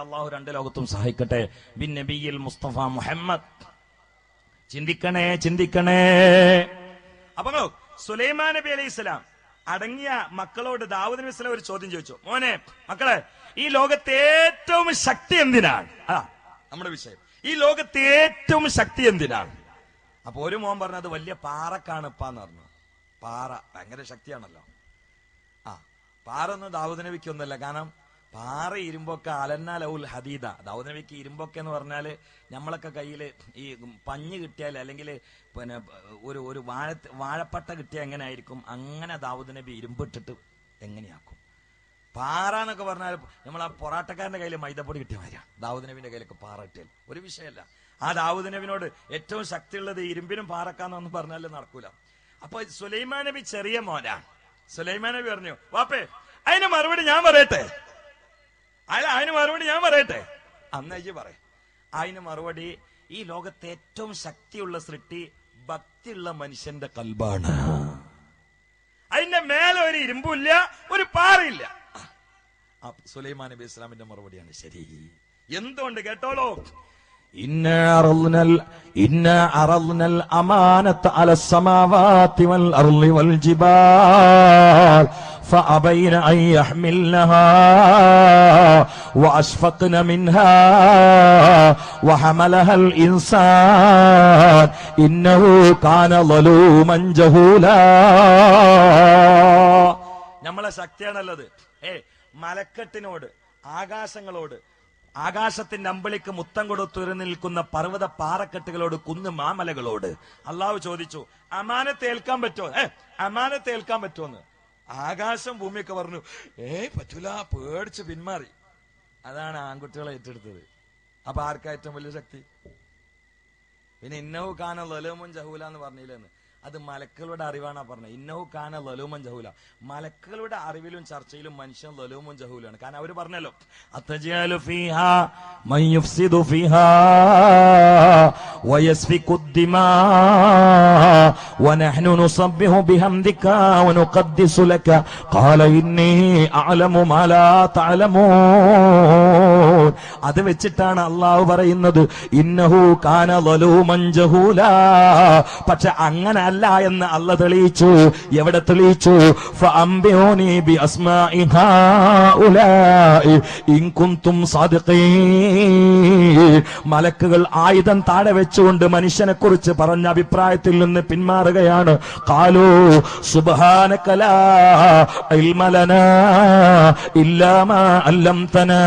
അള്ളാഹു 2 ലോകത്തും സഹായിക്കട്ടെ. ബിൻ നബിയിൽ മുസ്തഫ മുഹമ്മദ്. ചിന്തിക്കണേ. അപ്പൊ സുലൈമാൻ നബി അലൈഹി സ്വലാം അടങ്ങിയ മക്കളോട് ദാവൂദ് നബി സ്വലാം ഒരു ചോദ്യം ചോദിച്ചു. മോനെ, മക്കളെ, ഈ ലോകത്തെ ഏറ്റവും ശക്തി എന്തിനാണ്? നമ്മുടെ വിഷയം, ഈ ലോകത്തെ ഏറ്റവും ശക്തി എന്തിനാണ്? അപ്പൊ ഒരു മോൻ പറഞ്ഞത് വലിയ പാറക്കാണ് ഇപ്പാന്ന് പറഞ്ഞു. പാറ ഭയങ്കര ശക്തിയാണല്ലോ. പാറ ഒന്നും ദാവൂദ് നബിക്കൊന്നുമല്ല. കാരണം പാറ ഇരുമ്പൊക്കെ അലന്ന ലൗൽ ഹദീദ. ദാവൂദ് നബിക്ക് ഇരുമ്പൊക്കെ എന്ന് പറഞ്ഞാല് നമ്മളൊക്കെ കയ്യില് ഈ പഞ്ഞ് കിട്ടിയാൽ അല്ലെങ്കിൽ പിന്നെ ഒരു വാഴപ്പട്ട കിട്ടിയാൽ എങ്ങനെ ആയിരിക്കും, അങ്ങനെ ദാവൂദ് നബി ഇരുമ്പിട്ടിട്ട് എങ്ങനെയാക്കും. പാറ എന്നൊക്കെ പറഞ്ഞാൽ നമ്മൾ ആ പൊറാട്ടക്കാരന്റെ കയ്യിൽ മൈദപ്പൊടി കിട്ടിയ മാതിരിയാണ്. ദാവൂദ് നബിന്റെ കയ്യിലൊക്കെ പാറ കിട്ടിയാൽ ഒരു വിഷയമല്ല. ആ ദാവൂദ് നബിനോട് ഏറ്റവും ശക്തിയുള്ളത് ഇരുമ്പിനും പാറക്കാന്നൊന്നും പറഞ്ഞാലും നടക്കൂല. അപ്പൊ സുലൈമാൻ നബി ചെറിയ മോനാണ്. സുലൈമാൻ നബി പറഞ്ഞു, വാപ്പേ അതിന് മറുപടി ഞാൻ പറയട്ടെ. അന്നേജ് പറ. അതിന് മറുപടി, ഈ ലോകത്തെ ഏറ്റവും ശക്തിയുള്ള സൃഷ്ടി ഭക്തിയുള്ള മനുഷ്യന്റെ കൽബാണ്. അതിന്റെ മേലെ ഒരു ഇരുമ്പില്ല, ഒരു പാറയില്ല. സുലൈമാൻ നബി ഇസ്ലാമിന്റെ മറുപടിയാണ് ശരി. എന്തുകൊണ്ട് കേട്ടോളൂ. إنا عرضنا الأمانة على السماوات والأرض والجبال فأبين أن يحملنها وأشفقن منها وحملها الإنسان إنه كان ظلوما جهولا. നമ്മളെ ശക്തിയാണല്ലത്. മലക്കെട്ടിനോട്, ആകാശങ്ങളോട്, ആകാശത്തിന്റെ അമ്പളിക്ക് മുത്തം കൊടുത്തുയർന്നു നിൽക്കുന്ന പർവ്വത പാറക്കെട്ടുകളോട്, കുന്ന് മാമലകളോട് അള്ളാഹു ചോദിച്ചു, അമാനത്ത് ഏൽക്കാൻ പറ്റുമോ? അമാനത്ത് ഏൽക്കാൻ പറ്റുമോന്ന്. ആകാശം ഭൂമിയൊക്കെ പറഞ്ഞു പറ്റൂല, പേടിച്ച് പിന്മാറി. അതാണ് ആൺകുട്ടികളെ ഏറ്റെടുത്തത്. അപ്പൊ ആർക്കാ ഏറ്റവും വലിയ ശക്തി? പിന്നെ ഇന്നഹു കാന ലലൂമുൻ ജഹൂല എന്ന് പറഞ്ഞില്ലെന്ന്, അത് മലക്കുകളുടെ അറിവാണ് പറഞ്ഞത്. ഇന്നഹു കാന ലലൂമൻ ജഹൂല, മലക്കുകളുടെ അറിവിലും ചർച്ചയിലും മനുഷ്യൻ ലലൂമുൻ ജഹൂലാണ്. കാരണം അവര് പറഞ്ഞല്ലോ, അത്തജഅലു ഫീഹാ മൻ യുഫ്സിദു ഫീഹാ വയസ്ഫികു ദിമാ വനഹ്നു നുസബ്ബിഹു ബിഹംദിക വനുഖദ്ദിസു ലക ഖാല ഇന്നി അഅലമു മാ ലാ തഅലമൂൻ. അത് വെച്ചിട്ടാണ് അല്ലാഹു പറയുന്നത് ഇന്നഹു കാന ലലൂമൻ ജഹൂല. പക്ഷെ അങ്ങനെ അല്ല എന്ന് അല്ല തെളിയിച്ചു. എവിടെ തെളിയിച്ചു? ഫഅംബിഊനി ബിഅസ്മാഇ ഹൗലാഇ ഇൻ കുൻതും സാദിഖീൻ. മലക്കുകൾ ആയുധം താഴെ വെച്ചുകൊണ്ട് മനുഷ്യനെ കുറിച്ച് പറഞ്ഞ അഭിപ്രായത്തിൽ നിന്ന് പിന്മാറുകയാണ്. ഖാലൂ സുബ്ഹാനക ലാ ഇൽമ ലനാ ഇല്ലാ മാ അല്ലംതനാ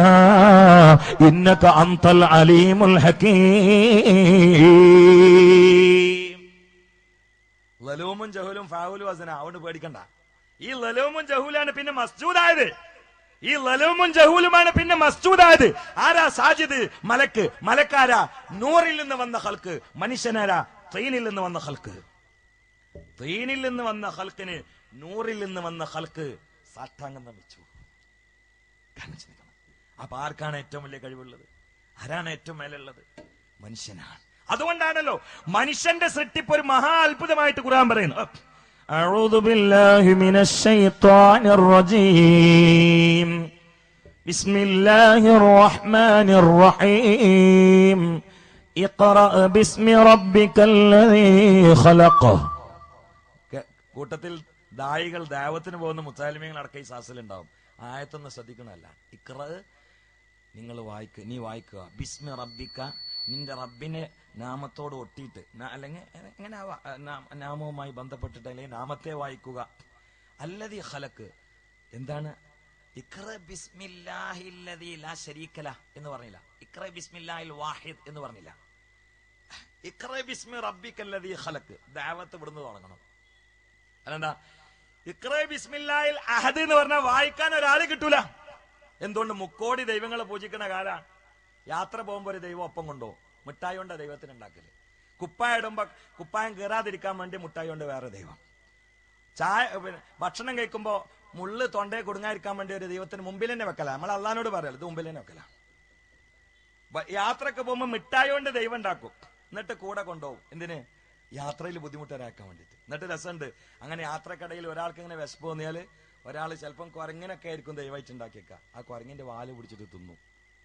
ഇന്നക അൻതൽ അലീമുൽ ഹകീം. ലലൂമും ജഹൂലും ഫാവുലും വസന. അതുകൊണ്ട് പേടിക്കണ്ട. ഈ ലലൂമും ജഹൂലാണ് പിന്നെ മസ്ജൂദായത്. ഈ ലലൂമും ജഹൂലുമാണ് പിന്നെ മസ്ജൂദായത്. ആരാ? സാജിദ്. മലക്ക്. മലക്കാരാ? നൂറിൽ നിന്ന് വന്ന ഹൽക്ക്. മനുഷ്യനാരാ? തീനിൽ നിന്ന് വന്ന ഹൽക്ക്. തീനിൽ നിന്ന് വന്ന ഹൽക്കിന് നൂറിൽ നിന്ന് വന്ന ഹൽക്ക് സാഷ്ടാംഗം വെച്ചു. അപ്പൊ ആർക്കാണ് ഏറ്റവും വലിയ കഴിവുള്ളത്? ആരാണ് ഏറ്റവും മേലുള്ളത്? മനുഷ്യനാണ്. അതുകൊണ്ടാണല്ലോ മനുഷ്യന്റെ സൃഷ്ടിപ്പ് ഒരു മഹാ അത്ഭുതമായിട്ട് ഖുർആൻ പറയുന്നു. അഊദു ബില്ലാഹി മിനശ് ശൈത്വാനിർ റജീം ബിസ്മില്ലാഹിർ റഹ്മാനിർ റഹീം ഇഖ്റഅ ബിസ്മി റബ്ബിക്കല്ലദീ ഖലഖ. കൂട്ടത്തിൽ ദായികൾ ദാവത്തിന് പോകുന്ന മുത്താലിമീങ്ങൾ അടക്കം ഈ സാസിലുണ്ടാവും. ആയത്തൊന്ന് ശ്രദ്ധിക്കണമല്ല. ഇഖ്റ, നിങ്ങൾ വായിക്കുക, നീ വായിക്കുക. ബിസ്മി റബ്ബിക്ക, നിന്റെ റബ്ബിനെ നാമത്തോട് ഒട്ടിയിട്ട്, അല്ലെങ്കിൽ എങ്ങനെ നാമവുമായി ബന്ധപ്പെട്ടിട്ട്, അല്ലെങ്കിൽ നാമത്തെ വായിക്കുക. അല്ലദീ ഖലഖ് എന്താണ്? ഇഖ്റ ബിസ്മില്ലാഹില്ലദീ ലാ ശരീക ലഹ് എന്ന് പറഞ്ഞില്ല. ഇഖ്റ ബിസ്മില്ലാഹിൽ വാഹിദ് എന്ന് പറഞ്ഞില്ല. ഇഖ്റ ബിസ്മി റബ്ബിക്കല്ലദീ ഖലഖ്. ദഅവത്ത് ഇവിടുന്ന് തുടങ്ങണം. അതെന്താ? ഇഖ്റ ബിസ്മില്ലാഹിൽ അഹദ് എന്ന് പറഞ്ഞാൽ വായിക്കാൻ ഒരാള് കിട്ടൂല. എന്തുകൊണ്ട്? 3 കോടി ദൈവങ്ങളെ പൂജിക്കുന്ന കാലാണ്. യാത്ര പോകുമ്പോ ഒരു ദൈവം ഒപ്പം കൊണ്ടുപോകും. മിഠായി കൊണ്ട് ദൈവത്തിന് ഉണ്ടാക്കല്. കുപ്പായം ഇടുമ്പോ കുപ്പായം കയറാതിരിക്കാൻ വേണ്ടി മുട്ടായി കൊണ്ട് വേറെ ദൈവം. ഭക്ഷണം കഴിക്കുമ്പോ മുള്ള് തൊണ്ടയെ കുടുങ്ങാതിരിക്കാൻ വേണ്ടി ഒരു ദൈവത്തിന് മുമ്പിൽ തന്നെ വെക്കല. നമ്മൾ അള്ളഹാനോട് പറയാം, ഇത് മുമ്പിൽ തന്നെ വെക്കല. യാത്രക്ക് പോകുമ്പോ മിഠായി കൊണ്ട് ദൈവം ഉണ്ടാക്കും, എന്നിട്ട് കൂടെ കൊണ്ടുപോകും. എന്തിന്? യാത്രയിൽ ബുദ്ധിമുട്ടരാക്കാൻ വേണ്ടിയിട്ട്. എന്നിട്ട് രസമുണ്ട്, അങ്ങനെ യാത്രക്കിടയിൽ ഒരാൾക്ക് ഇങ്ങനെ വിശപ്പ് തോന്നിയാല് ഒരാൾ ചിലപ്പം കുരങ്ങിനൊക്കെ ആയിരിക്കും ദൈവമായിട്ട് ഉണ്ടാക്കിയേക്കുക. ആ കുരങ്ങിന്റെ വാല് പിടിച്ചിട്ട് തിന്നു.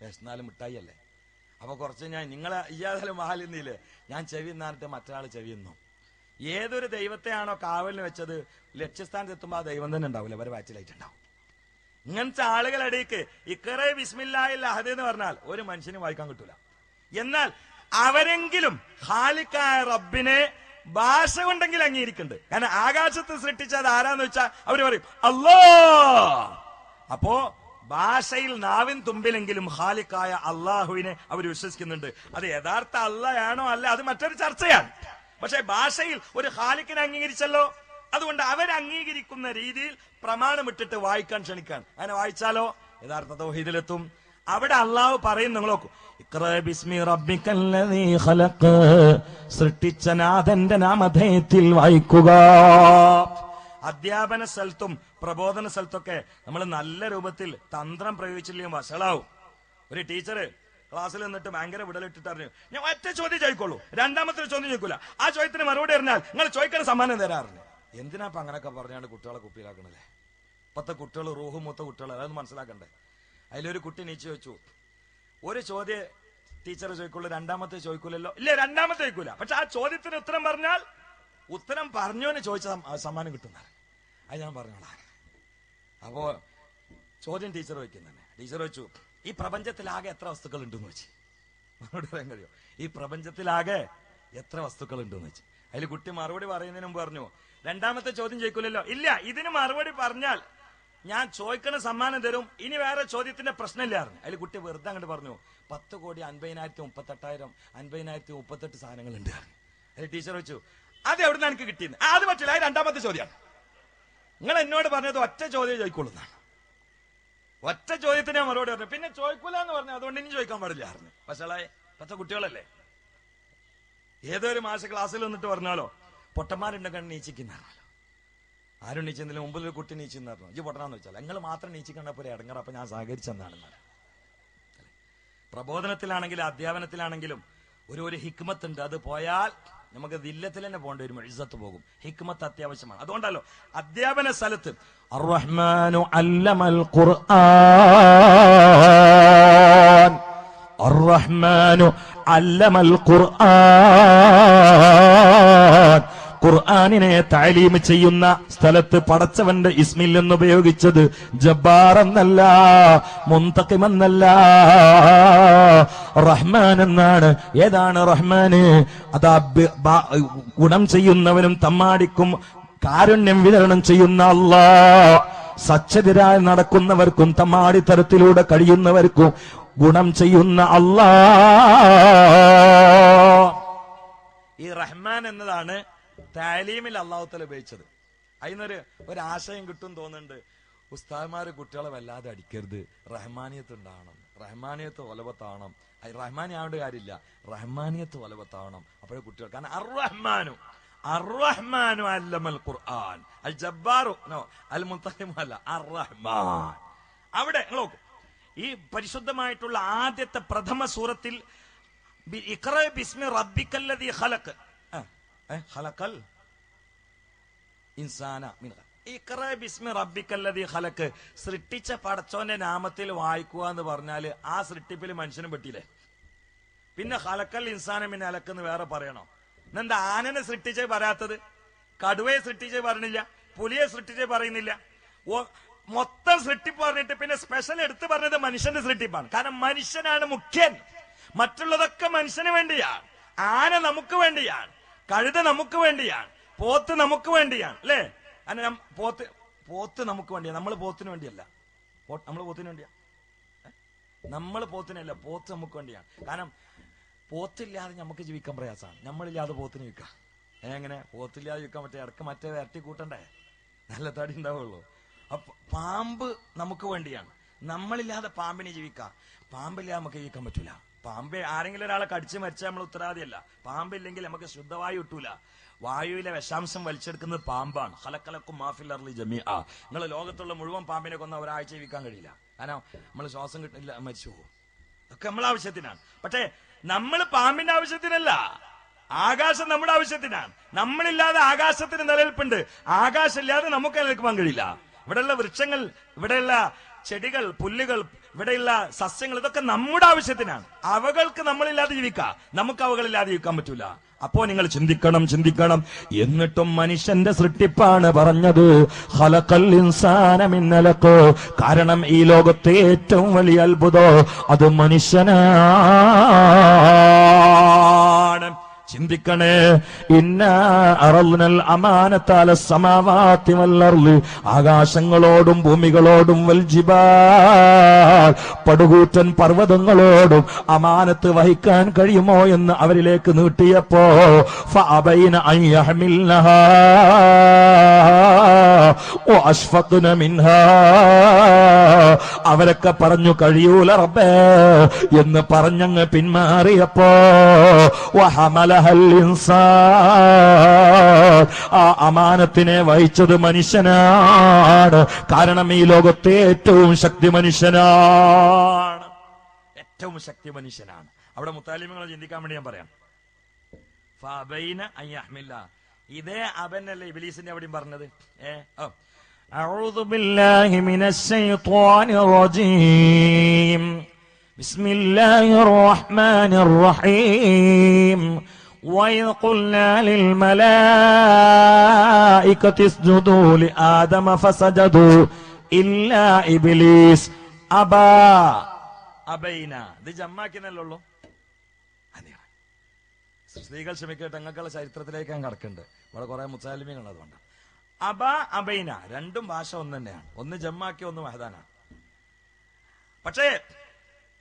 വിശന്നാലും മിഠായി അല്ലേ. അപ്പൊ കുറച്ച് ഞാൻ നിങ്ങളെ ഇയാതാലും വാലിന്നില്ലേ, ഞാൻ ചെവി നിന്നിട്ട് മറ്റൊരാൾ ചെവി നിന്നു. ഏതൊരു ദൈവത്തെയാണോ കാവലിന് വെച്ചത്, ലക്ഷ്യസ്ഥാനത്ത് എത്തുമ്പോൾ ആ ദൈവം തന്നെ ഉണ്ടാവില്ല, അവരെ വാറ്റിലായിട്ടുണ്ടാവും. ഇങ്ങനത്തെ ആളുകളടേക്ക് ഇഖ്റ ബിസ്മില്ലാഹിൽ അഹദ് എന്ന് പറഞ്ഞാൽ ഒരു മനുഷ്യനും വായിക്കാൻ കിട്ടൂല. എന്നാൽ അവരെങ്കിലും ഖാലിഖായ റബ്ബിനെ ഭാഷ കൊണ്ടെങ്കിലും അംഗീകരിക്കുന്നുണ്ട്. കാരണം ആകാശത്ത് സൃഷ്ടിച്ചത് ആരാന്ന് വെച്ചാൽ അവര് പറയും അല്ലാ. അപ്പോ ഭാഷയിൽ നാവിൻ തുമ്പിലെങ്കിലും ഖാലിഖായ അള്ളാഹുവിനെ അവർ വിശ്വസിക്കുന്നുണ്ട്. അത് യഥാർത്ഥ അള്ളയാണോ അല്ല, അത് മറ്റൊരു ചർച്ചയാണ്. പക്ഷെ ഭാഷയിൽ ഒരു ഖാലിഖിനെ അംഗീകരിച്ചല്ലോ. അതുകൊണ്ട് അവരംഗീകരിക്കുന്ന രീതിയിൽ പ്രമാണമിട്ടിട്ട് വായിക്കാൻ ക്ഷണിക്കാൻ. അങ്ങനെ വായിച്ചാലോ യഥാർത്ഥ തൗഹീദിലെത്തും. അവിടെ അള്ളാഹു പറയും, നിങ്ങൾ നോക്കൂ, ഇഖ്റ ബിസ്മി റബ്ബിക്കല്ലദീ ഖലഖ്, സൃഷ്ടിച്ച നാഥന്റെ നാമധേയത്തിൽ വായിക്കുക. അധ്യാപന സ്ഥലത്തും പ്രബോധന സ്ഥലത്തൊക്കെ നമ്മൾ നല്ല രൂപത്തിൽ തന്ത്രം പ്രയോഗിച്ചില്ലെങ്കിൽ വഷളാവും. ഒരു ടീച്ചർ ക്ലാസ്സിൽ നിന്നിട്ട് ഭയങ്കര വിടലിട്ടിട്ട് അറിഞ്ഞു, ഞാൻ ഒറ്റ ചോദ്യം ചോദിക്കുള്ളൂ, രണ്ടാമത്തെ ചോദ്യം ചോദിക്കൂല, ആ ചോദ്യത്തിന് മറുപടി അറിഞ്ഞാൽ നിങ്ങൾ ചോദിക്കുന്ന സമ്മാനം തരാറുണ്ട്. എന്തിനാ അങ്ങനെയൊക്കെ പറഞ്ഞാണ്ട് കുട്ടികളെ കുപ്പിയിലാക്കണല്ലേ? ഇപ്പത്തെ കുട്ടികൾ റൂഹ് മൂത്ത കുട്ടികൾ, അതൊന്നും മനസ്സിലാക്കണ്ടേ? അതിലൊരു കുട്ടി നീച്ച് ചോദിച്ചു, ഒരു ചോദ്യം ടീച്ചർ ചോദിക്കുള്ളൂ, രണ്ടാമത്തെ ചോദിക്കൂലല്ലോ. ഇല്ല, രണ്ടാമത്തെ ചോദിക്കൂല, പക്ഷെ ആ ചോദ്യത്തിന് ഉത്തരം പറഞ്ഞാൽ ഉത്തരം പറഞ്ഞോന്ന് ചോദിച്ച സമ്മാനം കിട്ടുന്നതാണ്. അത് ഞാൻ പറഞ്ഞോളാം. അപ്പോ ചോദ്യം ടീച്ചർ ചോദിക്കുന്നെ. ടീച്ചർ ചോദിച്ചു, ഈ പ്രപഞ്ചത്തിലാകെ എത്ര വസ്തുക്കൾ ഉണ്ടെന്ന് വെച്ച് മറുപടി പറയാൻ കഴിയോ? ഈ പ്രപഞ്ചത്തിലാകെ എത്ര വസ്തുക്കൾ ഉണ്ടെന്ന് വെച്ച്. അതിൽ കുട്ടി മറുപടി പറയുന്നതിന് മുമ്പ് പറഞ്ഞു, രണ്ടാമത്തെ ചോദ്യം ചോദിക്കൂലല്ലോ. ഇല്ല, ഇതിന് മറുപടി പറഞ്ഞാൽ ഞാൻ ചോദിക്കണ സമ്മാനം തരും, ഇനി വേറെ ചോദ്യത്തിന്റെ പ്രശ്നമില്ലായിരുന്നു. അതിൽ കുട്ടി വെറുതെ അങ്ങോട്ട് പറഞ്ഞു, 10,50,38,000 50,038 സാധനങ്ങളുണ്ട്. അതിൽ ടീച്ചർ വെച്ചു, അത് എവിടുന്ന് എനിക്ക് കിട്ടിയെന്ന്. അത് പറ്റില്ല, അത് രണ്ടാമത്തെ ചോദ്യമാണ്. നിങ്ങൾ എന്നോട് പറഞ്ഞത് ഒറ്റ ചോദ്യം ചോദിക്കുള്ളൂന്നാണ്. ഒറ്റ ചോദ്യത്തിന് ഞാൻ മറുപടി പറഞ്ഞു. പിന്നെ ചോദിക്കൂല എന്ന് പറഞ്ഞു, അതുകൊണ്ട് ഇനി ചോദിക്കാൻ പാടില്ല ആയിരുന്നു. പക്ഷേ പച്ച കുട്ടികളല്ലേ, ഏതൊരു മാസ ക്ലാസ്സിൽ വന്നിട്ട് പറഞ്ഞാലോ പൊട്ടന്മാരുണ്ടെങ്കിൽ നീച്ചിക്കുന്നതാണല്ലോ. ആരും നീച്ചെന്നില്ല, മുമ്പിൽ ഒരു കുട്ടി നീച്ചെന്ന് പറഞ്ഞു, ഇജ്ജ് പൊട്ടനാന്ന് വെച്ചാൽ നിങ്ങൾ മാത്രം നീച്ചിക്കണ്ടപ്പോൾ ഒരു ഇടങ്ങറ. അപ്പൊ ഞാൻ സഹകരിച്ചെന്നാണ്. പ്രബോധനത്തിലാണെങ്കിലും അധ്യാപനത്തിലാണെങ്കിലും ഒരു ഹിക്മത്ത് ഉണ്ട്. അത് പോയാൽ നമുക്ക് ദില്ലത്തിൽ തന്നെ പോകേണ്ടി വരും, ഇസ്സത്ത് പോകും. ഹിക്മത്ത് അത്യാവശ്യമാണ്. അതുകൊണ്ടല്ലോ അധ്യാപന സ്ഥലത്ത് അർറഹ്മാനു അല്ലമൽ ഖുർആൻ, അർറഹ്മാനു അല്ലമൽ ഖുർആൻ. ഖുർആനിനെ താലീം ചെയ്യുന്ന സ്ഥലത്ത് പടച്ചവന്റെ ഇസ്മിൽ നിന്ന് ഉപയോഗിച്ചത് ജബ്ബാർ എന്നല്ല, മുന്തഖിം എന്നല്ല, റഹ്മാൻ എന്നാണ്. ഏതാണ് റഹ്മാന്? അതാ ഗുണം ചെയ്യുന്നവനും തമ്മാടിക്കും കാരുണ്യം വിതരണം ചെയ്യുന്ന അല്ലാഹ്. സച്ചതിരായി നടക്കുന്നവർക്കും തമ്മാടിത്തരത്തിലൂടെ കഴിയുന്നവർക്കും ഗുണം ചെയ്യുന്ന അല്ലാഹ്. ഈ റഹ്മാൻ എന്നതാണ് താലീമിൽ അല്ലാഹു തആല ഉപയോഗിച്ചത്. അതിനൊരു ആശയം കിട്ടും തോന്നുന്നുണ്ട്. ഉസ്താദ്മാര് കുട്ടികളെ വല്ലാതെ അടിക്കരുത്, റഹ്മാനിയത്ത് ഉണ്ടാവണം, റഹ്മാനിയത്ത് ഒലവത്താവണം. റഹ്മാനി ആവേണ്ട കാര്യമില്ല, റഹ്മാനിയത്ത് ഒലവത്താവണം. അപ്പോഴേ കുട്ടികൾ, കാരണം അർറഹ്മാനു അല്ലമൽ ഖുർആൻ, അൽ ജബ്ബാറു നോ അൽ മുന്തഖിം അല്ല, അർറഹ്മാൻ. അവിടെ നിങ്ങൾ നോക്കൂ, ഈ പരിശുദ്ധമായിട്ടുള്ള ആദ്യത്തെ പ്രഥമ സൂറത്തിൽ ഇഖ്റ ബിസ്മി റബ്ബിക്കല്ലദീ ഖലഖ്, ഖലഖൽ ഇൻസാന മിൻ ഇഖ്റ ബിസ്മി റബ്ബിക്കല്ലദീ ഖലഖ്, സൃഷ്ടിച്ച പടച്ചോന്റെ നാമത്തിൽ വായിക്കുക എന്ന് പറഞ്ഞാല് ആ സൃഷ്ടിപ്പിൽ മനുഷ്യനും പെട്ടില്ലേ. പിന്നെ ഖലഖൽ ഇൻസാന മിൻ അലഖ് എന്ന് വേറെ പറയണോ? എന്താ ആനനെ സൃഷ്ടിച്ചേ പറയാത്തത്? കടുവയെ സൃഷ്ടിച്ചേ പറഞ്ഞില്ല, പുലിയെ സൃഷ്ടിച്ചേ പറയുന്നില്ല. മൊത്തം സൃഷ്ടിപ്പ് പറഞ്ഞിട്ട് പിന്നെ സ്പെഷ്യൽ എടുത്ത് പറഞ്ഞത് മനുഷ്യന്റെ സൃഷ്ടിപ്പാണ്. കാരണം മനുഷ്യനാണ് മുഖ്യൻ, മറ്റുള്ളതൊക്കെ മനുഷ്യന് വേണ്ടിയാണ്. ആന നമുക്ക് വേണ്ടിയാണ്, കഴുത നമുക്ക് വേണ്ടിയാണ്, പോത്ത് നമുക്ക് വേണ്ടിയാണ്, അല്ലേ? പോത്ത് നമുക്ക് വേണ്ടിയാണ്. നമ്മൾ പോത്തിന് വേണ്ടിയല്ല, നമ്മൾ പോത്തിന് വേണ്ടിയാ, നമ്മൾ പോത്തിനല്ല, പോത്ത് നമുക്ക് വേണ്ടിയാണ്. കാരണം പോത്തില്ലാതെ നമുക്ക് ജീവിക്കാൻ പ്രയാസമാണ്, നമ്മളില്ലാതെ പോത്തിന് ജീവിക്കാം. എങ്ങനെ പോത്തില്ലാതെ ജീവിക്കാൻ പറ്റുക? ഇടക്ക് മറ്റേ ഇരട്ടി കൂട്ടണ്ടേ, നല്ല തടി ഉണ്ടാവുള്ളൂ. അപ്പൊ പാമ്പ് നമുക്ക് വേണ്ടിയാണ്, നമ്മളില്ലാതെ പാമ്പിനെ ജീവിക്കാം. പാമ്പില്ലാതെ നമുക്ക് ജീവിക്കാൻ പറ്റൂല. പാമ്പ് ആരെങ്കിലും ഒരാളെ കടിച്ച് മരിച്ചാൽ നമ്മൾ ഉത്തരവാദിയല്ല. പാമ്പില്ലെങ്കിൽ നമുക്ക് ശുദ്ധവായു കിട്ടൂല. വായുവിലെ വിഷാംശം വലിച്ചെടുക്കുന്നത് പാമ്പാണ്. ഖലഖലക്കും മാഫിൽ അർളി ജമീഅ. നിങ്ങൾ ലോകത്തുള്ള മുഴുവൻ പാമ്പിനെ കൊന്ന ഒരാഴ്ച ജീവിക്കാൻ കഴിയില്ല. കാരണം നമ്മൾ ശ്വാസം കിട്ടില്ല, മരിച്ചു പോകും. ഒക്കെ നമ്മളെ ആവശ്യത്തിനാണ്. പക്ഷേ നമ്മൾ പാമ്പിന്റെ ആവശ്യത്തിനല്ല, ആകാശം നമ്മുടെ ആവശ്യത്തിനാണ്. നമ്മളില്ലാതെ ആകാശത്തിന് നിലനിൽപ്പുണ്ട്, ആകാശമില്ലാതെ നമുക്ക് നിലനിൽക്കാൻ കഴിയില്ല. ഇവിടെയുള്ള വൃക്ഷങ്ങൾ, ഇവിടെയുള്ള ചെടികൾ, പുല്ലുകൾ, ഇവിടെയുള്ള സസ്യങ്ങൾ, ഇതൊക്കെ നമ്മുടെ ആവശ്യത്തിനാണ്. അവകൾക്ക് നമ്മളില്ലാതെ ജീവിക്കാം, നമുക്ക് അവകളില്ലാതെ ജീവിക്കാൻ പറ്റൂല. അപ്പോ നിങ്ങൾ ചിന്തിക്കണം. എന്നിട്ടും മനുഷ്യന്റെ സൃഷ്ടിപ്പാണ് പറഞ്ഞത് ഖലഖൽ ഇൻസാന മിൻ അലഖ്. കാരണം ഈ ലോകത്തെ ഏറ്റവും വലിയ അത്ഭുതം അത് മനുഷ്യനാണ്. ചിന്തിക്കണേ. ഇന്നാ അറദ്നൽ അമാനത അലസ് സമാവാതി വൽ അർളി, ആകാശങ്ങളോടും ഭൂമികളോടും വൽ ജിബാൽ, പടുകൂറ്റൻ പർവ്വതങ്ങളോടും അമാനത്ത് വഹിക്കാൻ കഴിയുമോ എന്ന് അവരിലേക്ക് നീട്ടിയപ്പോ ഫഅബൈന അൻ യഹ്മിൽനഹാ വഅശ്ഫഖ്ന മിൻഹാ, അവരൊക്കെ പറഞ്ഞു കഴിയൂല റബ്ബേ എന്ന് പറഞ്ഞങ്ങ് പിന്മാറിയപ്പോ വഹമല ആ അമാനത്തിനെ വഹിച്ചത് മനുഷ്യനാണ്. കാരണം ഈ ലോകത്തെ ഏറ്റവും ശക്തി മനുഷ്യനാണ്, ഏറ്റവും ശക്തി മനുഷ്യനാണ്. അവിടെ മുത്താലിമികളെ ചിന്തിക്കാൻ വേണ്ടി ഞാൻ പറയാം. ഫഅബൈന അൻ യഹ്മില, ഇതേ അബനല്ലേ ഇബ്ലീസിന്റെ അവിടെയും പറഞ്ഞത്. അഊദു ബില്ലാഹി മിനശ് ശൈത്വാനിർ റജീം, ബിസ്മില്ലാഹിർ റഹ്മാനിർ റഹീം. وَإِذْ قُلْنَا لِلْمَلَائِكَةِ اسْجُدُوا لِآدَمَ فَسَجَدُوا إِلَّا إِبْلِيسَ أَبَى أَبَيْنَ. ഇത് ജമ്മാക്കിനല്ലോ. സ്ത്രീകൾ ക്ഷമിക്കട്ടെ, തങ്ങൾക്കുള്ള ചരിത്രത്തിലേക്ക് ഞാൻ കടക്കുന്നുണ്ട്. ഇവിടെ കുറെ മുസാലിമീങ്ങൾ അതുകൊണ്ട് അബ അബൈന രണ്ടും ഭാഷ ഒന്ന് തന്നെയാണ്. ഒന്ന് ജമ്മാക്കി, ഒന്ന് വഹദാനാണ്. പക്ഷേ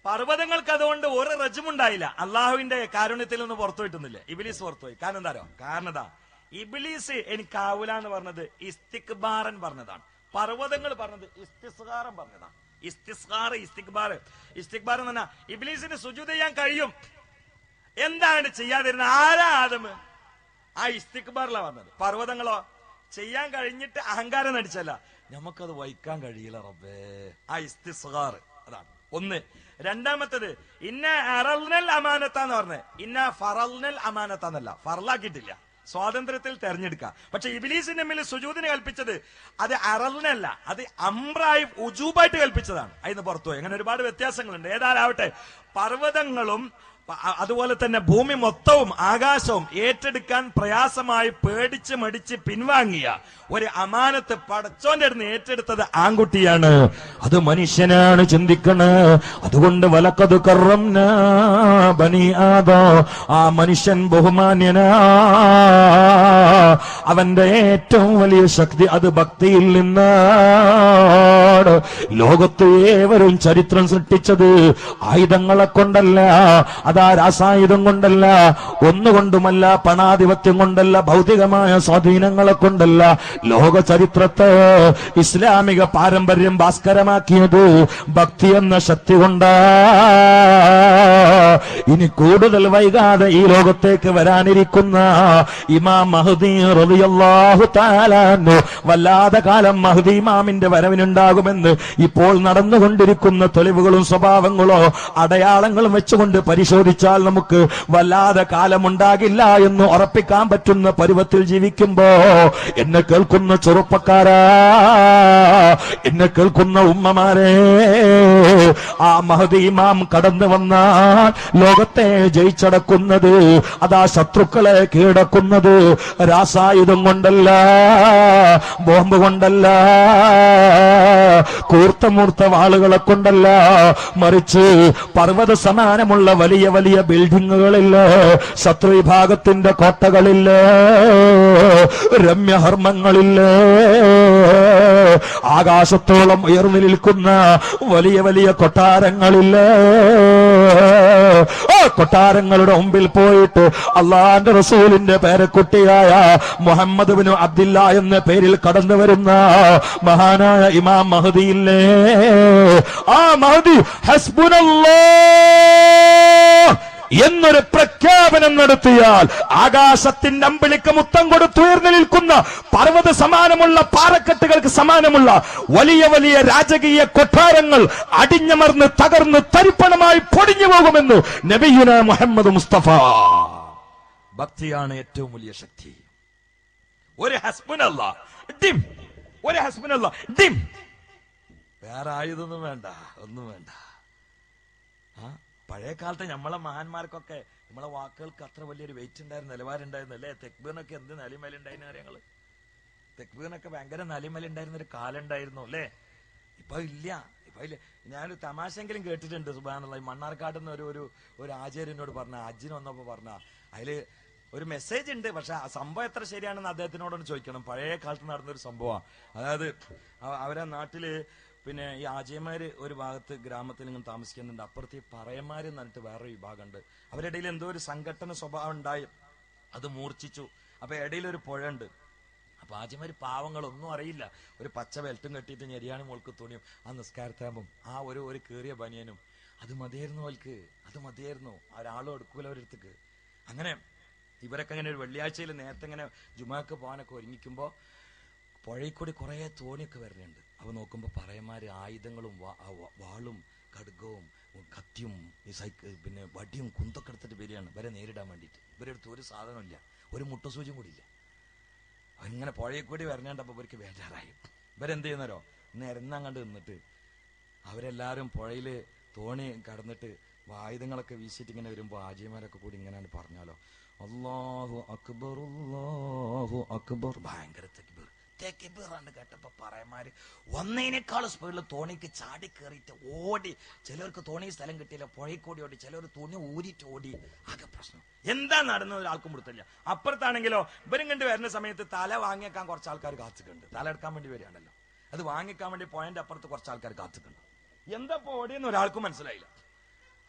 പർവ്വതങ്ങൾക്ക് അതുകൊണ്ട് ഒരു റജുമുണ്ടായില്ല. അള്ളാഹുവിന്റെ കാരുണ്യത്തിൽ നിന്ന് പുറത്തു കിട്ടുന്നില്ല. ഇബ്ലീസ് പുറത്തുപോയി. കാരണം എന്താരോ? കാരണം എന്താ? ഇബ്ലീസ് എനിക്കാവൂല എന്ന് പറഞ്ഞത് ഇസ്തിക്ബാറൻ പറഞ്ഞതാണ്. പർവ്വതങ്ങൾ പറഞ്ഞത് ഇസ്തിസ്ഗാറൻ പറഞ്ഞതാണ്. ഇസ്തിസ്ഗാർ, ഇസ്തിക്ബാർ. ഇസ്തിക്ബാർ എന്ന് പറഞ്ഞാൽ ഇബ്ലീസിന് സുജൂദ് ചെയ്യാൻ കഴിയും, എന്താണ് ചെയ്യാതിരുന്നത്? ആരാ ആദം? ആ ഇസ്തിക്ബാറിലാ പറഞ്ഞത്. പർവ്വതങ്ങളോ ചെയ്യാൻ കഴിഞ്ഞിട്ട് അഹങ്കാരം നടിച്ചല്ല, നമുക്കത് വഹിക്കാൻ കഴിയില്ല റബ്ബേ. ആ ഇസ്തിസ്ഗാർ അതാണ് ഒന്ന്. രണ്ടാമത്തത് ഇന്ന അറൽനൽ അമാനത്താന്ന് പറഞ്ഞത്, ഇന്ന ഫറൽനൽ അമാനത്താന്നല്ല, ഫറലാക്കിയിട്ടില്ല, സ്വാതന്ത്ര്യത്തിൽ തെരഞ്ഞെടുക്കുക. പക്ഷെ ഇബ്ലീസിന്റെ മേൽ സുജൂദിന് കൽപ്പിച്ചത് അത് അറലിനല്ല, അത് അംറായി ഉജൂബായിട്ട് കൽപ്പിച്ചതാണ്. അതിന് പുറത്തുപോയി. അങ്ങനെ ഒരുപാട് വ്യത്യാസങ്ങളുണ്ട്. ഏതായാലാവട്ടെ, പർവ്വതങ്ങളും അതുപോലെ തന്നെ ഭൂമി മൊത്തവും ആകാശവും ഏറ്റെടുക്കാൻ പ്രയാസമായി പേടിച്ച് മടിച്ച് പിൻവാങ്ങിയ ഒരു അമാനത്ത് പടച്ചോന്റെ അടുത്ത് ഏറ്റെടുത്തത് ആൺകുട്ടിയാണ്. അത് മനുഷ്യനാണ് ചിന്തിക്കണേ. അതുകൊണ്ട് വലക്കത് കറംനാ ബനി ആദം, ആ മനുഷ്യൻ ബഹുമാന്യനാ. അവന്റെ ഏറ്റവും വലിയ ശക്തി അത് ഭക്തിയിൽ നിന്നാണ്. ലോകത്ത് ഏവരും ചരിത്രം സൃഷ്ടിച്ചത് ആയുധങ്ങളെ കൊണ്ടല്ല, അതാ രാസായുധം കൊണ്ടല്ല, ഒന്നുകൊണ്ടുമല്ല, പണാധിപത്യം കൊണ്ടല്ല, ഭൗതികമായ സ്വാധീനങ്ങളെ കൊണ്ടല്ല. ലോക ചരിത്രത്തെ ഇസ്ലാമിക പാരമ്പര്യം ഭാസ്കരമാക്കിയത് ഭക്തി എന്ന ശക്തി കൊണ്ടാ. ഇനി കൂടുതൽ വൈകാതെ ഈ ലോകത്തേക്ക് വരാനിരിക്കുന്ന ഇമാം മഹ്ദി റളിയല്ലാഹു തആല അൻഹു, വല്ലാതെ കാലം മഹ്ദി ഇമാമിന്റെ വരവിനുണ്ടാകുമെന്ന് ഇപ്പോൾ നടന്നുകൊണ്ടിരിക്കുന്ന തെളിവുകളും സ്വഭാവങ്ങളോ അടയാളങ്ങളും വെച്ചുകൊണ്ട് പരിശോധിച്ചാൽ നമുക്ക് വല്ലാതെ കാലമുണ്ടാകില്ല എന്ന് ഉറപ്പിക്കാൻ പറ്റുന്ന പരുവത്തിൽ ജീവിക്കുമ്പോ, എന്നെ കേൾക്കുന്ന ചെറുപ്പക്കാരാ, എന്നെ കേൾക്കുന്ന ഉമ്മമാരെ, ആ മഹ്ദി ഇമാം കടന്നു വന്നാൽ ലോകത്തെ ജയിച്ചടക്കുന്നത്, അതാ ശത്രുക്കളെ കീഴടക്കുന്നത് രാസായുധം കൊണ്ടല്ല, ബോംബ് കൊണ്ടല്ല, കൂർത്തമൂർത്ത വാളുകളെ കൊണ്ടല്ല, മറിച്ച് പർവ്വത സമാനമുള്ള വലിയ വലിയ ബിൽഡിങ്ങുകളില്ല, ശത്രു വിഭാഗത്തിന്റെ കോട്ടകളില്ല, രമ്യഹർമ്മങ്ങളില്ല, ആകാശത്തോളം ഉയർന്നു നിൽക്കുന്ന വലിയ വലിയ കൊട്ടാരങ്ങളില്ല. ആ കൊട്ടാരങ്ങളുടെ മുമ്പിൽ പോയിട്ട് അള്ളാന്റെ റസൂലിന്റെ പേരക്കുട്ടിയായ മുഹമ്മദ് ബിൻ അബ്ദില്ല എന്ന പേരിൽ കടന്നു വരുന്ന മഹാനായ ഇമാം മഹ്ദിയില്ലേ, ആ മഹ്ദി ഹസ്ബുനല്ലാഹ് എന്നൊരു പ്രഖ്യാപനം നടത്തിയാൽ ആകാശത്തിന്റെ അമ്പിളിക്ക് മുത്തം കൊടുത്തുയർന്നു നിൽക്കുന്ന പർവ്വത സമാനമുള്ള പാറക്കെട്ടുകൾക്ക് സമാനമുള്ള വലിയ വലിയ രാജകീയ കൊട്ടാരങ്ങൾ അടിഞ്ഞമർന്ന് തകർന്ന് തരിപ്പണമായി പൊടിഞ്ഞു പോകുമെന്ന് നബിയുന മുഹമ്മദ് മുസ്തഫ. ഭക്തിയാണ് ഏറ്റവും വലിയ ശക്തി. ഒരു ഹസ്ബുനല്ലാഹ് ഡിം, ഒരു ഹസ്ബുനല്ലാഹ് ഡിം, വേറെ ആയുധമൊന്നും വേണ്ട, ഒന്നും വേണ്ട. പഴയ കാലത്ത് നമ്മളെ മഹാന്മാർക്കൊക്കെ നമ്മളെ വാക്കുകൾക്ക് അത്ര വലിയൊരു വെയിറ്റ് ഉണ്ടായിരുന്നു, നിലവാരം ഉണ്ടായിരുന്നു അല്ലേ? തെക്ബീറിനൊക്കെ എന്ത് നലിമലുണ്ടായിരുന്നു കാര്യങ്ങള്. തെക്ബീറിനൊക്കെ ഭയങ്കര നലിമലുണ്ടായിരുന്ന ഒരു കാലം ഉണ്ടായിരുന്നു അല്ലേ? ഇപ്പൊ ഇല്ല, ഇപ്പൊ ഇല്ല. ഞാനൊരു തമാശെങ്കിലും കേട്ടിട്ടുണ്ട്. സുബ്ഹാനല്ലാഹ്, മണ്ണാർക്കാട് നിന്ന് ഒരു ആചാര്യനോട് പറഞ്ഞ, ഹജ്ജിന് വന്നപ്പോ പറഞ്ഞ, അതില് ഒരു മെസ്സേജ് ഉണ്ട്. പക്ഷെ ആ സംഭവം എത്ര ശരിയാണെന്ന് അദ്ദേഹത്തിനോടൊന്ന് ചോദിക്കണം. പഴയ കാലത്ത് നടന്നൊരു സംഭവമാണ്. അതായത് അവരെ നാട്ടില് പിന്നെ ഈ ആജയമാര് ഒരു ഭാഗത്ത് ഗ്രാമത്തിൽ ഇങ്ങനെ താമസിക്കുന്നുണ്ട്, അപ്പുറത്ത് ഈ പറയന്മാര് എന്ന് പറഞ്ഞിട്ട് വേറൊരു വിഭാഗമുണ്ട്. അവരുടെ ഇടയിൽ എന്തോ ഒരു സംഘടന സ്വഭാവം ഉണ്ടായി, അത് മൂർച്ഛിച്ചു. അപ്പൊ ഇടയിൽ ഒരു പുഴ ഉണ്ട്. അപ്പൊ ആജയമാര് പാവങ്ങളൊന്നും അറിയില്ല, ഒരു പച്ച ബെൽറ്റും കെട്ടിയിട്ട് ഞെരിയാണി മോൾക്ക് തുണിയും ആ നിസ്കാരത്താമ്പും ആ ഒരു കീറിയ ബനിയനും, അത് മതിയായിരുന്നു അവർക്ക്, അത് മതിയായിരുന്നു. ഒരാളും എടുക്കൂല അവരടുത്തേക്ക്. അങ്ങനെ ഇവരൊക്കെ അങ്ങനെ ഒരു വെള്ളിയാഴ്ചയിൽ നേരത്തെ ഇങ്ങനെ ജുമാക്ക് പോകാനൊക്കെ ഒരുങ്ങിക്കുമ്പോ പുഴയിൽ കൂടി കുറെ തോണിയൊക്കെ വരുന്നുണ്ട്. അവ നോക്കുമ്പോ പറയന്മാര് ആയുധങ്ങളും വാളും ഖഡ്ഗവും കത്തിയും പിന്നെ വടിയും കുന്തൊക്കെ എടുത്തിട്ട് വരികയാണ് ഇവരെ നേരിടാൻ വേണ്ടിയിട്ട്. ഇവരെടുത്ത് ഒരു സാധനമില്ല, ഒരു മുട്ടസൂചിയും കൂടി ഇല്ല. അവരിങ്ങനെ പുഴയിൽ കൂടി വരണേണ്ടപ്പോ ഇവർക്ക് ബേജാറായി. ഇവരെന്ത് ചെയ്യുന്നവരോ, നിരന്നാൻ കണ്ട് നിന്നിട്ട് അവരെല്ലാരും പുഴയില് തോണി കടന്നിട്ട് ആയുധങ്ങളൊക്കെ വീശിയിട്ട് ഇങ്ങനെ വരുമ്പോ ആജിമാരൊക്കെ കൂടി ഇങ്ങനെ പറഞ്ഞാലോ, അല്ലാഹു അക്ബർ അല്ലാഹു അക്ബർ, ഭയങ്കര തക്ബീർ തെക്കിബീറാണ്ട് കേട്ടപ്പോ പറയന്മാര് ഒന്നേനേക്കാൾ സ്പീഡിൽ തോണിക്ക് ചാടി കയറിയിട്ട് ഓടി. ചിലർക്ക് തോണി സ്ഥലം കിട്ടിയില്ല, പുഴയിൽ കൂടി ഓടി, ചിലർ തുണി ഊരിയിട്ട് ഓടി. ആകെ പ്രശ്നം. എന്താ നടന്നത് ഒരാൾക്കും കൊടുത്തില്ല. അപ്പുറത്താണെങ്കിലോ ഇവരും കണ്ട് വരുന്ന സമയത്ത് തല വാങ്ങിയേക്കാൻ കുറച്ച് ആൾക്കാർ കാത്തിട്ടുണ്ട്. തല എടുക്കാൻ വേണ്ടി വരികയാണല്ലോ, അത് വാങ്ങിക്കാൻ വേണ്ടി പോയിന്റ് അപ്പുറത്ത് കുറച്ച് ആൾക്കാർ കാത്തിട്ടുണ്ട്. എന്താ ഓടിയെന്ന് ഒരാൾക്കും മനസ്സിലായില്ല.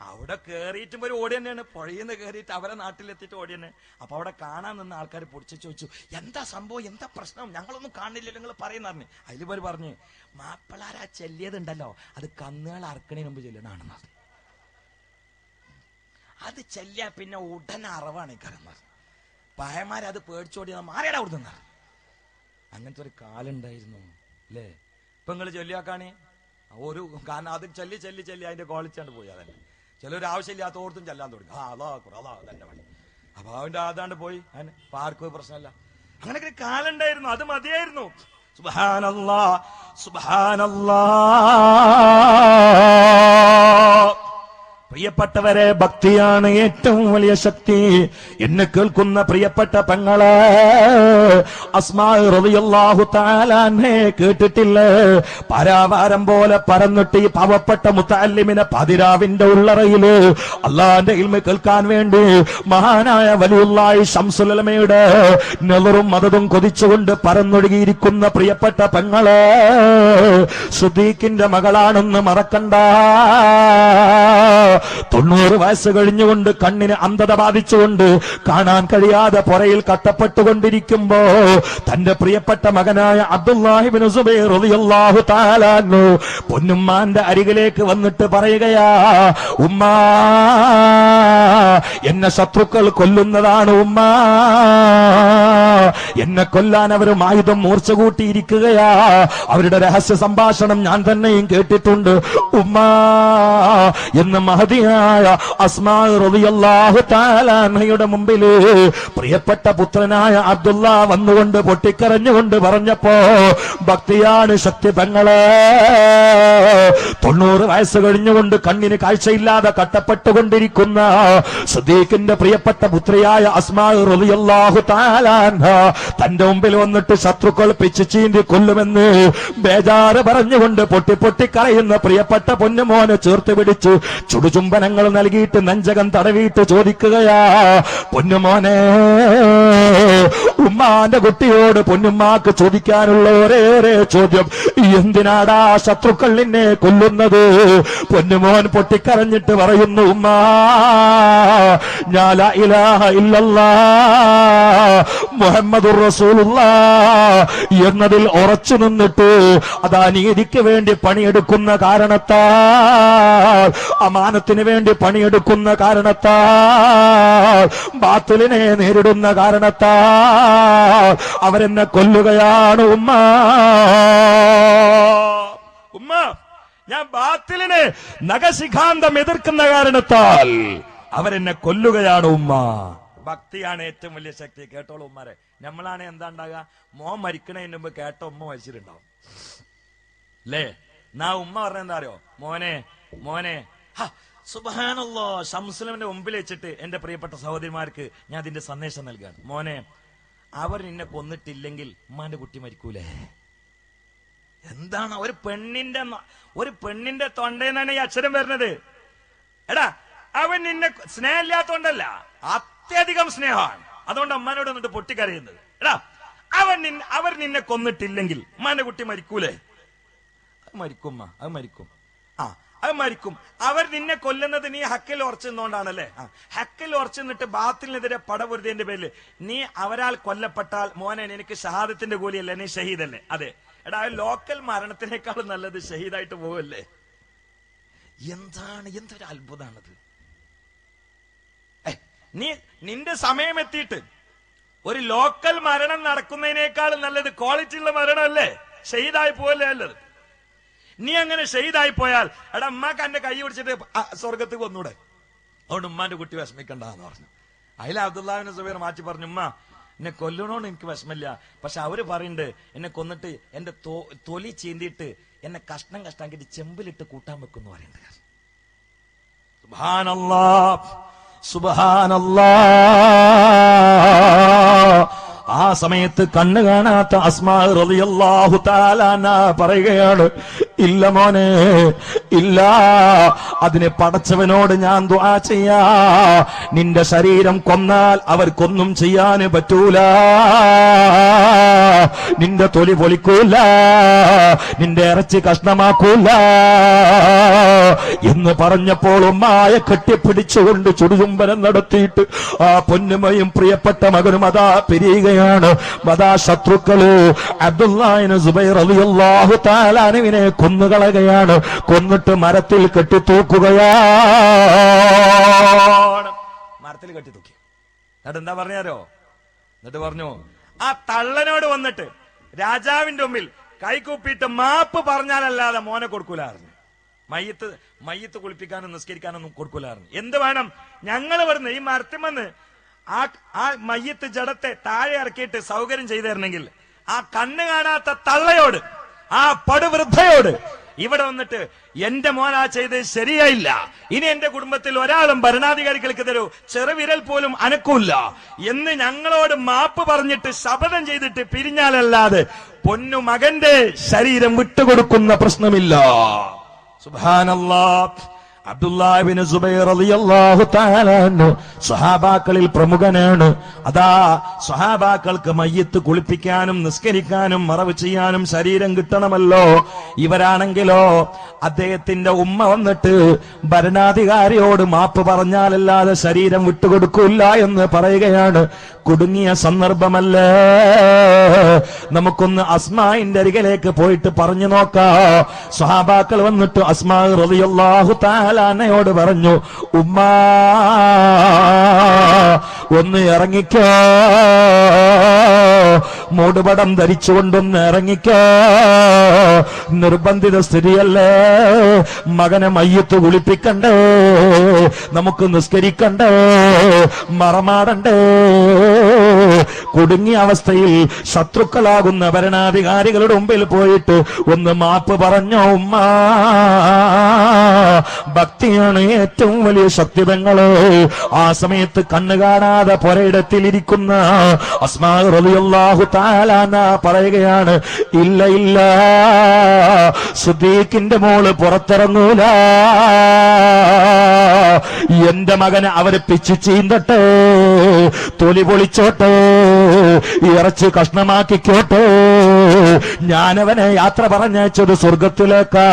അവിടെ കേറിയിട്ടും ഒരു ഓടി തന്നെയാണ്, പുഴയിന്ന് കയറിയിട്ട് അവരെ നാട്ടിലെത്തിയിട്ട് ഓടി തന്നെ. അപ്പൊ അവിടെ കാണാൻ നിന്ന ആൾക്കാർ പൊടിച്ചു ചോദിച്ചു, എന്താ സംഭവം, എന്താ പ്രശ്നം, ഞങ്ങളൊന്നും കാണില്ല, നിങ്ങൾ പറയുന്ന പറഞ്ഞു. അതിൽ പോയി പറഞ്ഞ്, മാപ്പിളാരാ ചെല്ലിയതുണ്ടല്ലോ അത് കന്നുകൾ അറക്കണേന് മുമ്പ് ചെല്ലണാണെന്ന് പറഞ്ഞു. അത് ചെല്ലിയ പിന്നെ ഉടനെ അറവാണ് ഈ കരം പറഞ്ഞു. പയമാരത് പേടിച്ചോടി മാറിയടാ അവിടുന്ന്. അങ്ങനത്തെ ഒരു കാലുണ്ടായിരുന്നു അല്ലേ? ഇപ്പൊ നിങ്ങൾ ചൊല്ലിയാക്കാണേ ഒരു, കാരണം അത് ചെല്ലി ചെല്ലി ചെല്ലി അതിന്റെ ക്വാളിറ്റിയാണ് പോയി. അതന്നെ ചിലർ ആവശ്യമില്ലാത്തോടത്തും ചെല്ലാൻ തുടങ്ങി. അതാ തന്നെ പണി. അപ്പൊ അവന്റെ അതാണ്ട് പോയി, അതിന് ആർക്കും പ്രശ്നമല്ല. അങ്ങനെയൊക്കെ കാലുണ്ടായിരുന്നു, അത് മതിയായിരുന്നു. സുബ്ഹാനല്ലാഹ് സുബ്ഹാനല്ലാഹ്. പ്രിയപ്പെട്ടവരെ, ഭക്തിയാണ് ഏറ്റവും വലിയ ശക്തി. എന്നെ കേൾക്കുന്ന പ്രിയപ്പെട്ട പെങ്ങളെ, അസ്മാ റളിയല്ലാഹു തആല അൻഹയെ കേട്ടിട്ടില്ലേ? പരാവാരം പോലെ പറന്നിട്ട് ഈ പാവപ്പെട്ട മുത്തഅല്ലിമിനെ പതിരാവിന്റെ ഉള്ളറയില് അള്ളാന്റെ ഇൽമ കേൾക്കാൻ വേണ്ടി മഹാനായ വലിയുള്ളാഹി ശംസുൽ ഉലമയുടെ നെളറും മദതും കൊതിച്ചുകൊണ്ട് പറന്നൊഴുകിയിരിക്കുന്ന പ്രിയപ്പെട്ട പെങ്ങളെ, സുദീഖിന്റെ മകളാണെന്ന് മറക്കണ്ട. 90 വയസ്സ് കഴിഞ്ഞുകൊണ്ട് കണ്ണിന് അന്ധത ബാധിച്ചുകൊണ്ട് കാണാൻ കഴിയാതെ പുറയിൽ കട്ടപ്പെട്ടുകൊണ്ടിരിക്കുമ്പോ തന്റെ പ്രിയപ്പെട്ട മകനായ അബ്ദുല്ലാഹി ഇബ്നു സുബൈർ റളിയല്ലാഹു തആല അൻഹു പൊന്നുമ്മാന്റെ അരികിലേക്ക് വന്നിട്ട് പറയുകയാ, ഉമ്മാ, എന്നെ ശത്രുക്കൾ കൊല്ലുന്നതാണ് ഉമ്മാ, എന്നെ കൊല്ലാൻ അവരും ആയുധം മൂർച്ച കൂട്ടിയിരിക്കുകയാ, അവരുടെ രഹസ്യ സംഭാഷണം ഞാൻ തന്നെയും കേട്ടിട്ടുണ്ട് ഉമ്മാ എന്ന് മഹദിയായ അസ്മാ റളിയല്ലാഹു തആല അൻഹയുടെ മുമ്പില് പ്രിയപ്പെട്ട പുത്രനായ അബ്ദുള്ള വന്നുകൊണ്ട് പൊട്ടിക്കരഞ്ഞുകൊണ്ട് പറഞ്ഞപ്പോ, ഭക്തിയാണ് ശക്തി പെങ്ങളെ. 90 വയസ്സ് കഴിഞ്ഞുകൊണ്ട് കണ്ണിന് കാഴ്ചയില്ലാതെ കട്ടപ്പെട്ടുകൊണ്ടിരിക്കുന്ന സിദ്ദീഖിന്റെ പ്രിയപ്പെട്ട പുത്രിയായ അസ്മാ റളിയല്ലാഹു തആല അൻഹ തന്റെ മുമ്പിൽ വന്നിട്ട് ശത്രുക്കൾ പിച്ചു ചീന്തി കൊല്ലുമെന്ന് ബേജാറ് പറഞ്ഞുകൊണ്ട് പൊട്ടിപ്പൊട്ടിക്കരയുന്ന പ്രിയപ്പെട്ട പൊന്നുമോനെ ചേർത്ത് പിടിച്ചു ചുടുചുംബനങ്ങൾ നൽകിയിട്ട് നെഞ്ചകം തടവിയിട്ട് ചോദിക്കുകയാ, പൊന്നുമോനെ, ഉമ്മാന്റെ കുട്ടിയോട് പൊന്നുമ്മാക്ക് ചോദിക്കാനുള്ള ഒരേറെ ചോദ്യം, എന്തിനാടാ ശത്രുക്കൾ നിന്നെ കൊല്ലുന്നത്? പൊന്നുമോൻ പൊട്ടിക്കരഞ്ഞിട്ട് പറയുന്നു, ഉമ്മാ, ഞാൻ ലാ ഇലാഹ ഇല്ലല്ലാഹ് മുഹമ്മദുർ റസൂലുള്ളാഹ് എന്നതിൽ ഉറച്ചു നിന്നിട്ട് അതാ നീതിക്ക് വേണ്ടി പണിയെടുക്കുന്ന കാരണത്താൽ, അമാനത്തിന് വേണ്ടി പണിയെടുക്കുന്ന കാരണത്താൽ, ബാത്തിലിനെ നേരിടുന്ന കാരണത്താൽ അവരെന്നെ കൊല്ലുകയാണ് ഉമ്മ. ഉമ്മ, ഞാൻ ബാത്തിലിനെ നഖശിഖാന്തം എതിർക്കുന്ന കാരണത്താൽ അവരെന്നെ കൊല്ലുകയാണ് ഉമ്മ. ഭക്തിയാണ് ഏറ്റവും വലിയ ശക്തി. കേട്ടോളൂ ഉമ്മാരെ, നമ്മളാണ് എന്താ ഉണ്ടാകുക, മോൻ മരിക്കണതിന് മുമ്പ് കേട്ട ഉമ്മ മരിച്ചിട്ടുണ്ടാവും അല്ലേ? നാ ഉമ്മ പറഞ്ഞ എന്താ അറിയോ, മോനെ മോനെ, സുബ്ഹാനല്ലാഹ്, ശംസുലമിന്റെ മുമ്പിൽ വെച്ചിട്ട് എന്റെ പ്രിയപ്പെട്ട സഹോദരിമാർക്ക് ഞാൻ അതിന്റെ സന്ദേശം നൽകുകയാണ്. മോനെ, അവർ നിന്നെ കൊന്നിട്ടില്ലെങ്കിൽ ഉമ്മാന്റെ കുട്ടി മരിക്കൂലേ? എന്താണ് ഒരു പെണ്ണിന്റെ തൊണ്ടേന്നാണ് ഈ അക്ഷരം വരുന്നത്. എടാ, അവൻ നിന്നെ സ്നേഹമില്ലാത്തോണ്ടല്ല, അത്യധികം സ്നേഹമാണ്, അതുകൊണ്ട് അമ്മാനോട് വന്നിട്ട് പൊട്ടിക്കരയുന്നത്. എടാ, അവർ നിന്നെ കൊന്നിട്ടില്ലെങ്കിൽ ഉമ്മാന്റെ കുട്ടി മരിക്കൂലേ? അത് മരിക്കും, അത് മരിക്കും. അത് മരിക്കും. അവർ നിന്നെ കൊല്ലുന്നത് നീ ഹക്കിൽ ഉറച്ചുകൊണ്ടാണല്ലേ? ഹക്കിൽ ഉറച്ചുനിന്നിട്ട് ബാത്തിലിനെതിരെ പടപൊരുതിന്റെ പേരിൽ നീ അവരാൽ കൊല്ലപ്പെട്ടാൽ മോനെ നിനക്ക് ഷഹാദത്തിന്റെ കൂലിയല്ലേ, നീ ഷഹീദല്ലേ? അതെ. എടാ, ലോക്കൽ മരണത്തിനേക്കാളും നല്ലത് ഷഹീദായിട്ട് പോവല്ലേ? എന്തൊരു അത്ഭുതമാണത്. നിന്റെ സമയം എത്തിയിട്ട് ഒരു ലോക്കൽ മരണം നടക്കുന്നതിനേക്കാളും നല്ലത് ക്വാളിറ്റി ഉള്ള മരണമല്ലേ? ഷഹീദായി പോവല്ലേ നല്ലത്? നീ അങ്ങനെ ഷഹീദായി പോയാൽ എടാ ഉമ്മാക്ക് എന്റെ കൈ പിടിച്ചിട്ട് സ്വർഗത്തിൽ വന്നൂടെ? അതുകൊണ്ട് ഉമ്മാന്റെ കുട്ടി വിഷമിക്കണ്ടെന്ന് പറഞ്ഞു. അതിൽ അബ്ദുല്ലാഹി ഇബ്നു സുബൈർ മാറ്റി പറഞ്ഞു, ഉമ്മ, എന്നെ കൊല്ലണോണ്ട് എനിക്ക് വിഷമില്ല, പക്ഷെ അവര് പറയുന്നുണ്ട് എന്നെ കൊന്നിട്ട് എന്റെ തൊലി ചീന്തിയിട്ട് എന്നെ കഷ്ണം കഷ്ടാക്കിട്ട് ചെമ്പിലിട്ട് കൂട്ടാൻ വെക്കുന്നു പറയുന്നുണ്ട്. സുബ്ഹാനല്ലാഹ് സുബ്ഹാനല്ലാഹ്. ആ സമയത്ത് കണ്ണ് കാണാത്ത അസ്മാ റളിയല്ലാഹു തആല അൻഹ പറയുകയാണ്, ഇല്ല മോനെ, ഇല്ല. അതിന് പടച്ചവനോട് ഞാൻ ദുആ ചെയ്യാ, നിന്റെ ശരീരം കൊന്നാൽ അവർക്കൊന്നും ചെയ്യാൻ പറ്റൂല, നിന്റെ തൊലി പൊളിക്കൂല, നിന്റെ ഇറച്ചി കഷ്ണമാക്കൂല എന്ന് പറഞ്ഞപ്പോൾ ഉമ്മായ കെട്ടിപ്പിടിച്ചുകൊണ്ട് ചുടുചുംബനം നടത്തിയിട്ട് ആ പൊന്നുമയും പ്രിയപ്പെട്ട മകനും അതാ പിരിയുകയാണ്. അതാ ശത്രുക്കള് അബ്ദുല്ലാഹിബ്നു സുബൈർ റളിയല്ലാഹു തആല അൻഹുവിനെ കൊന്നുകളയുകയാണ്. കൊന്നിട്ട് മരത്തിൽ കെട്ടിത്തൂക്കുകയാണ്. മരത്തിൽ കെട്ടിത്തൂക്കി. എന്നിട്ട് എന്താ പറഞ്ഞാരോ? എന്നിട്ട് പറഞ്ഞു, ആ തള്ളനോട് വന്നിട്ട് രാജാവിന്റെ മുമ്പിൽ കൈകൂപ്പിയിട്ട് മാപ്പ് പറഞ്ഞാലല്ലാതെ മോനെ കൊടുക്കൂലായിരുന്നു. മയ്യത്ത് കുളിപ്പിക്കാനും നിസ്കരിക്കാനൊന്നും കൊടുക്കൂലായിരുന്നു. എന്ത് വേണം? ഞങ്ങൾ വരുന്ന ഈ മരത്തിമെന്ന് ആ മയ്യത്ത് ജഡത്തെ താഴെ ഇറക്കിയിട്ട് സൗകര്യം ചെയ്തു തരണമെങ്കിൽ ആ കണ്ണ് കാണാത്ത തള്ളയോട്, ആ പടുവൃദ്ധയോട് ഇവിടെ വന്നിട്ട് എന്റെ മോനാ ചെയ്ത് ശരിയായില്ല, ഇനി എന്റെ കുടുംബത്തിൽ ഒരാളും ഭരണാധികാരികൾക്ക് തരൂ, ചെറുവിരൽ പോലും അനക്കൂല്ല എന്ന് ഞങ്ങളോട് മാപ്പ് പറഞ്ഞിട്ട് ശപഥം ചെയ്തിട്ട് പിരിഞ്ഞാലല്ലാതെ പൊന്നു മകന്റെ ശരീരം വിട്ടുകൊടുക്കുന്ന പ്രശ്നമില്ല. സുബ്ഹാനല്ലാഹ്. അബ്ദുല്ലാഹിബ്നു സുബൈർ റളിയല്ലാഹു തആല അൻഹു സ്വഹാബാക്കളിൽ പ്രമുഖനാണ്. അതാ സ്വഹാബാക്കൾക്ക് മയ്യത്ത് കുളിപ്പിക്കാനും നിസ്കരിക്കാനും മറവ് ചെയ്യാനും ശരീരം കിട്ടണമല്ലോ. ഇവരാണെങ്കിലോ അദ്ദേഹത്തിന്റെ ഉമ്മ വന്നിട്ട് ഭരണാധികാരിയോട് മാപ്പ് പറഞ്ഞാലല്ലാതെ ശരീരം വിട്ടുകൊടുക്കൂല്ല എന്ന് പറയുകയാണ്. കുടുങ്ങിയ സന്ദർഭമല്ലേ? നമുക്കൊന്ന് അസ്മാഇന്റെ അരികിലേക്ക് പോയിട്ട് പറഞ്ഞു നോക്കാം. സ്വഹാബാക്കൾ വന്നിട്ട് അസ്മാ റളിയല്ലാഹു തആല അന്നയോട് പറഞ്ഞു, ഉമ്മാ ഒന്ന് ഇറങ്ങിക്കോ, മൂടുപടം ധരിച്ചുകൊണ്ടൊന്ന് ഇറങ്ങിക്കോ, നിർബന്ധിത സ്ഥിതിയല്ലേ, മകനെ മയ്യത്ത് കുളിപ്പിക്കണ്ടേ, നമുക്ക് നിസ്കരിക്കണ്ടേ, മറമാടണ്ടേ. കുടുങ്ങിയ അവസ്ഥയിൽ ശത്രുക്കളാകുന്ന ഭരണാധികാരികളുടെ മുമ്പിൽ പോയിട്ട് ഒന്ന് മാപ്പ് പറഞ്ഞോ ഉമ്മ. ഭക്തിയാണ് ഏറ്റവും വലിയ ശക്തിതങ്ങള്. ആ സമയത്ത് കണ്ണു കാണാതെ പുരയിടത്തിലിരിക്കുന്ന അസ്മാ റളിയല്ലാഹു തആല പറയുകയാണ്, ഇല്ല ഇല്ല, സിദ്ദീഖിന്റെ മോള് പുറത്തിറങ്ങൂല, എന്റെ മകനെ അവര് പിച്ചു ചീന്തട്ടെ, തൊലി പൊളിച്ചോട്ടെ, ഇറച്ചി കഷ്ണമാക്കിക്കോട്ടെ, ഞാനവനെ യാത്ര പറഞ്ഞയച്ചത് സ്വർഗത്തിലേക്കാ,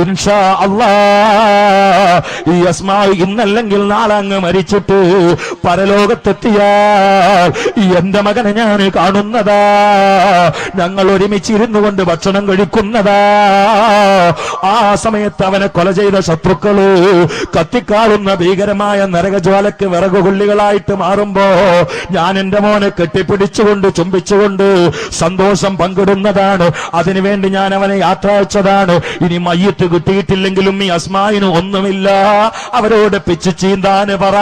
ഇൻഷാ അല്ലാഹ്. ഈ അസ്മാ ഇന്നല്ലെങ്കിൽ നാളെ അങ്ങ് മരിച്ചിട്ട് പരലോകത്തെത്തിയാൽ എന്റെ മകനെ ഞാൻ കാണുന്നതാ, ഞങ്ങൾ ഒരുമിച്ചിരുന്നു കൊണ്ട് ഭക്ഷണം കഴിക്കുന്നതാ. ആ സമയത്ത് അവനെ കൊല ചെയ്ത ശത്രുക്കള് കത്തിക്കാളുന്ന ഭീകരമായ നരകജ്വാലക്ക് വിറകുകൊള്ളികളായിട്ട് മാറുമ്പോ ഞാൻ എന്റെ മോനെ കെട്ടിപ്പിടിച്ചുകൊണ്ട് ചുംബിച്ചുകൊണ്ട് സന്തോഷം പങ്കിടുന്നതാണ്. അതിനുവേണ്ടി ഞാൻ അവനെ യാത്ര അയച്ചതാണ്. ഇനി മയ്യത്ത് കിട്ടിയിട്ടില്ലെങ്കിലും ഈ അസ്മായിന് ഒന്നുമില്ല, അവരോട് പിച്ചു ചീന്താന് പറ.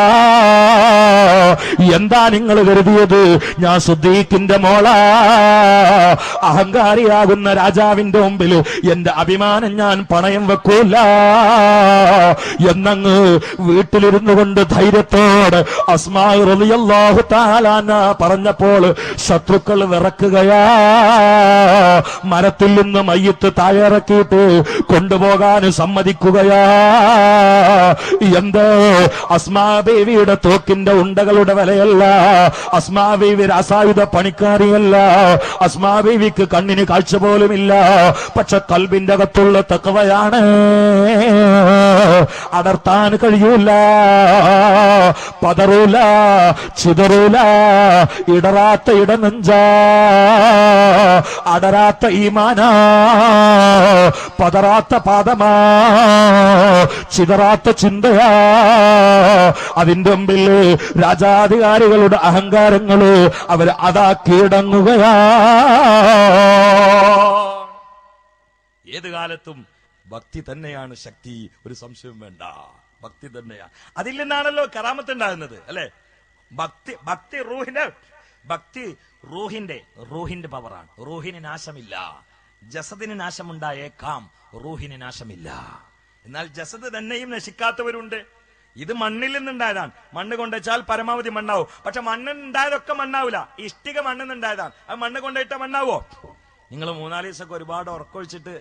എന്താ നിങ്ങൾ കരുതിയത് ഞാൻ സിദ്ദീഖിന്റെ മോളാ? അഹങ്കാരിയാകുന്ന രാജാവിന്റെ മുമ്പിൽ എന്റെ അഭിമാനം ഞാൻ പണയം വെക്കൂല എന്നങ്ങ് വീട്ടിലിരുന്നു കൊണ്ട് ധൈര്യത്തോടെ അസ്മാ റളിയല്ലാഹു തആല പറഞ്ഞപ്പോൾ ശത്രുക്കൾ വിറക്കുകയാ. മരത്തിൽ നിന്ന് മയ്യത്ത് താഴെയിറക്കിയിട്ട് കൊണ്ടുപോകാൻ സമ്മതിക്കുകയാ. എന്ത്? അസ്മാ ബീവിയുടെ തോക്കിന്റെ ഉണ്ടകളുടെ വിലയല്ല, അസ്മാ ബീവി രാസായുധ പണിക്കാരിയല്ല, അസ്മാ ബീവിക്ക് കണ്ണിന് കാഴ്ച പോലുമില്ല, പക്ഷെ കൽബിന്റെ അകത്തുള്ള തഖ്വയാണ്. അടർത്താൻ കഴിയൂല, പതറൂല, ചിതറൂല, ഇടറാത്ത ഇടനെഞ്ച, അടരാത്ത ഈമാനാ, പതറാത്ത പാദമാ, ചിതറാത്ത ചിന്തയാ. അതിന്റെ മുമ്പിൽ രാജാധികാരികളുടെ അഹങ്കാരങ്ങള് അവര് അതാ കീഴടങ്ങുകയാ. ഏത് കാലത്തും ഭക്തി തന്നെയാണ് ശക്തി, ഒരു സംശയം വേണ്ട. ഭക്തി തന്നെയാ. അതിൽ നിന്നാണല്ലോ കറാമത്ത് ഉണ്ടാകുന്നത്, അല്ലെ? ഭക്തി റൂഹിന്റെ പവറാണ്. റൂഹിന് നാശമില്ല. ജസദിന് നാശമുണ്ടായേക്കാം, റൂഹിന് നാശമില്ല. എന്നാൽ ജസദ് തന്നെയും നശിക്കാത്തവരുണ്ട്. ഇത് മണ്ണിൽ നിന്നുണ്ടായതാണ്. മണ്ണ് കൊണ്ടുവച്ചാൽ പരമാവധി മണ്ണാവും. പക്ഷെ മണ്ണിനുണ്ടായതൊക്കെ മണ്ണാവില്ല. ഇഷ്ടിക മണ്ണിൽ നിന്നുണ്ടായതാണ്. അത് മണ്ണ് കൊണ്ടുപോയിട്ടാ മണ്ണാവോ? നിങ്ങൾ 3-4 ദിവസമൊക്കെ ഒരുപാട് ഉറക്കൊഴിച്ചിട്ട്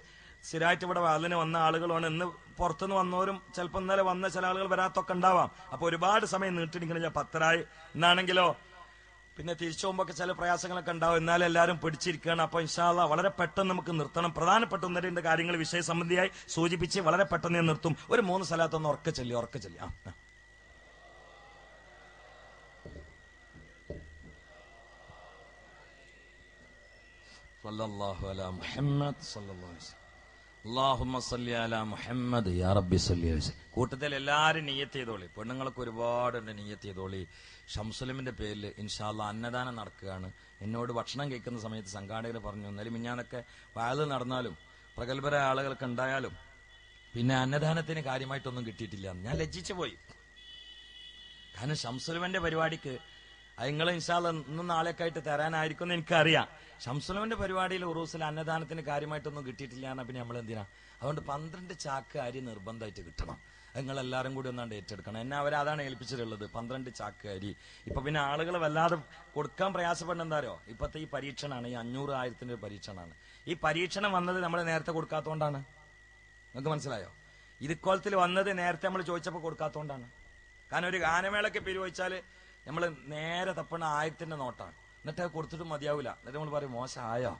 സ്ഥിരമായിട്ട് ഇവിടെ വാതിന് വന്ന ആളുകളാണ്. ഇന്ന് പുറത്തുനിന്ന് വന്നവരും ചിലപ്പോൾ ഇന്നലെ വന്ന ചില ആളുകൾ വരാത്തൊക്കെ ഉണ്ടാവാം. അപ്പൊ ഒരുപാട് സമയം നീട്ടിടിക്കണില്ല. 10:30 എന്നാണെങ്കിലോ പിന്നെ തിരിച്ചു പോകുമ്പോൾ ചില പ്രയാസങ്ങളൊക്കെ ഉണ്ടാവും. എന്നാലും എല്ലാവരും പിടിച്ചിരിക്കുകയാണ്. അപ്പൊ ഇൻഷാ അല്ലാഹ് വളരെ പെട്ടെന്ന് നമുക്ക് നിർത്തണം. പ്രധാനപ്പെട്ട 1-2 കാര്യങ്ങൾ വിഷയ സംബന്ധിയായി സൂചിപ്പിച്ച് വളരെ പെട്ടെന്ന് ഞാൻ നിർത്തും. ഒരു 3 സ്ഥലത്തൊന്ന് ഉറക്കെ ചൊല്ലി. സല്ലല്ലാഹു അലാ മുഹമ്മദ് സല്ലല്ലാഹു അലൈഹി വസല്ലം. അല്ലാഹുമ്മ സല്ലി അലാ മുഹമ്മദ് യാ റബ്ബി സല്ലി അലൈഹി വസല്ലം. കൂട്ടത്തിൽ എല്ലാവരും നിയ്യത്ത് ചെയ്തോളി. പെണ്ണുങ്ങൾക്ക് ഒരുപാടുണ്ട്. നിയ്യത്ത് ചെയ്തോളി. ഷംസുലമിന്റെ പേരിൽ ഇൻഷാ അല്ലാഹ് അന്നദാനം നടക്കുകയാണ്. എന്നോട് ഭക്ഷണം കഴിക്കുന്ന സമയത്ത് സംഘാടകർ പറഞ്ഞു, എന്നാലും മിഞ്ഞാന്നൊക്കെ വയല് നടന്നാലും പ്രഗത്ഭരായ ആളുകൾക്ക് ഉണ്ടായാലും പിന്നെ അന്നദാനത്തിന് കാര്യമായിട്ടൊന്നും കിട്ടിയിട്ടില്ല. ഞാൻ ലജ്ജിച്ചു പോയി. കാരണം ഷംസുലമിന്റെ പരിപാടിക്ക് നിങ്ങൾ ഇൻഷാ അല്ലാഹ് ഇന്നും നാളെയൊക്കെ ആയിട്ട് തരാനായിരിക്കും എന്ന് എനിക്കറിയാം. ഷംസുലമിന്റെ പരിപാടിയിൽ ഉറൂസിൽ അന്നദാനത്തിന് കാര്യമായിട്ടൊന്നും കിട്ടിയിട്ടില്ല എന്നാ പിന്നെ നമ്മൾ എന്തിനാ? അതുകൊണ്ട് 12 ചാക്ക് അരി നിർബന്ധമായിട്ട് കിട്ടണം. നിങ്ങൾ എല്ലാവരും കൂടി ഒന്നാണ്ട് ഏറ്റെടുക്കണം. എന്നെ അതാണ് ഏൽപ്പിച്ചിട്ടുള്ളത്, 12 ചാക്ക് അരി. ഇപ്പൊ പിന്നെ ആളുകൾ വല്ലാതെ കൊടുക്കാൻ പ്രയാസപ്പെടുന്ന എന്താരോ, ഇപ്പത്തെ ഈ പരീക്ഷണമാണ്, ഈ 500,000 പരീക്ഷണമാണ്. ഈ പരീക്ഷണം വന്നത് നമ്മൾ നേരത്തെ കൊടുക്കാത്തതുകൊണ്ടാണ്. നിങ്ങൾക്ക് മനസ്സിലായോ? ഇതുക്കോലത്തിൽ വന്നത് നേരത്തെ നമ്മൾ ചോദിച്ചപ്പോൾ കൊടുക്കാത്തതുകൊണ്ടാണ്. കാരണം ഒരു ഗാനമേളയ്ക്ക് പിരിവച്ചാൽ നമ്മൾ നേരെ തപ്പണ 1000 നോട്ടാണ്. എന്നിട്ട് അത് കൊടുത്തിട്ട് മതിയാവില്ല. എന്നിട്ട് നമ്മൾ പറയും മോശമായോ,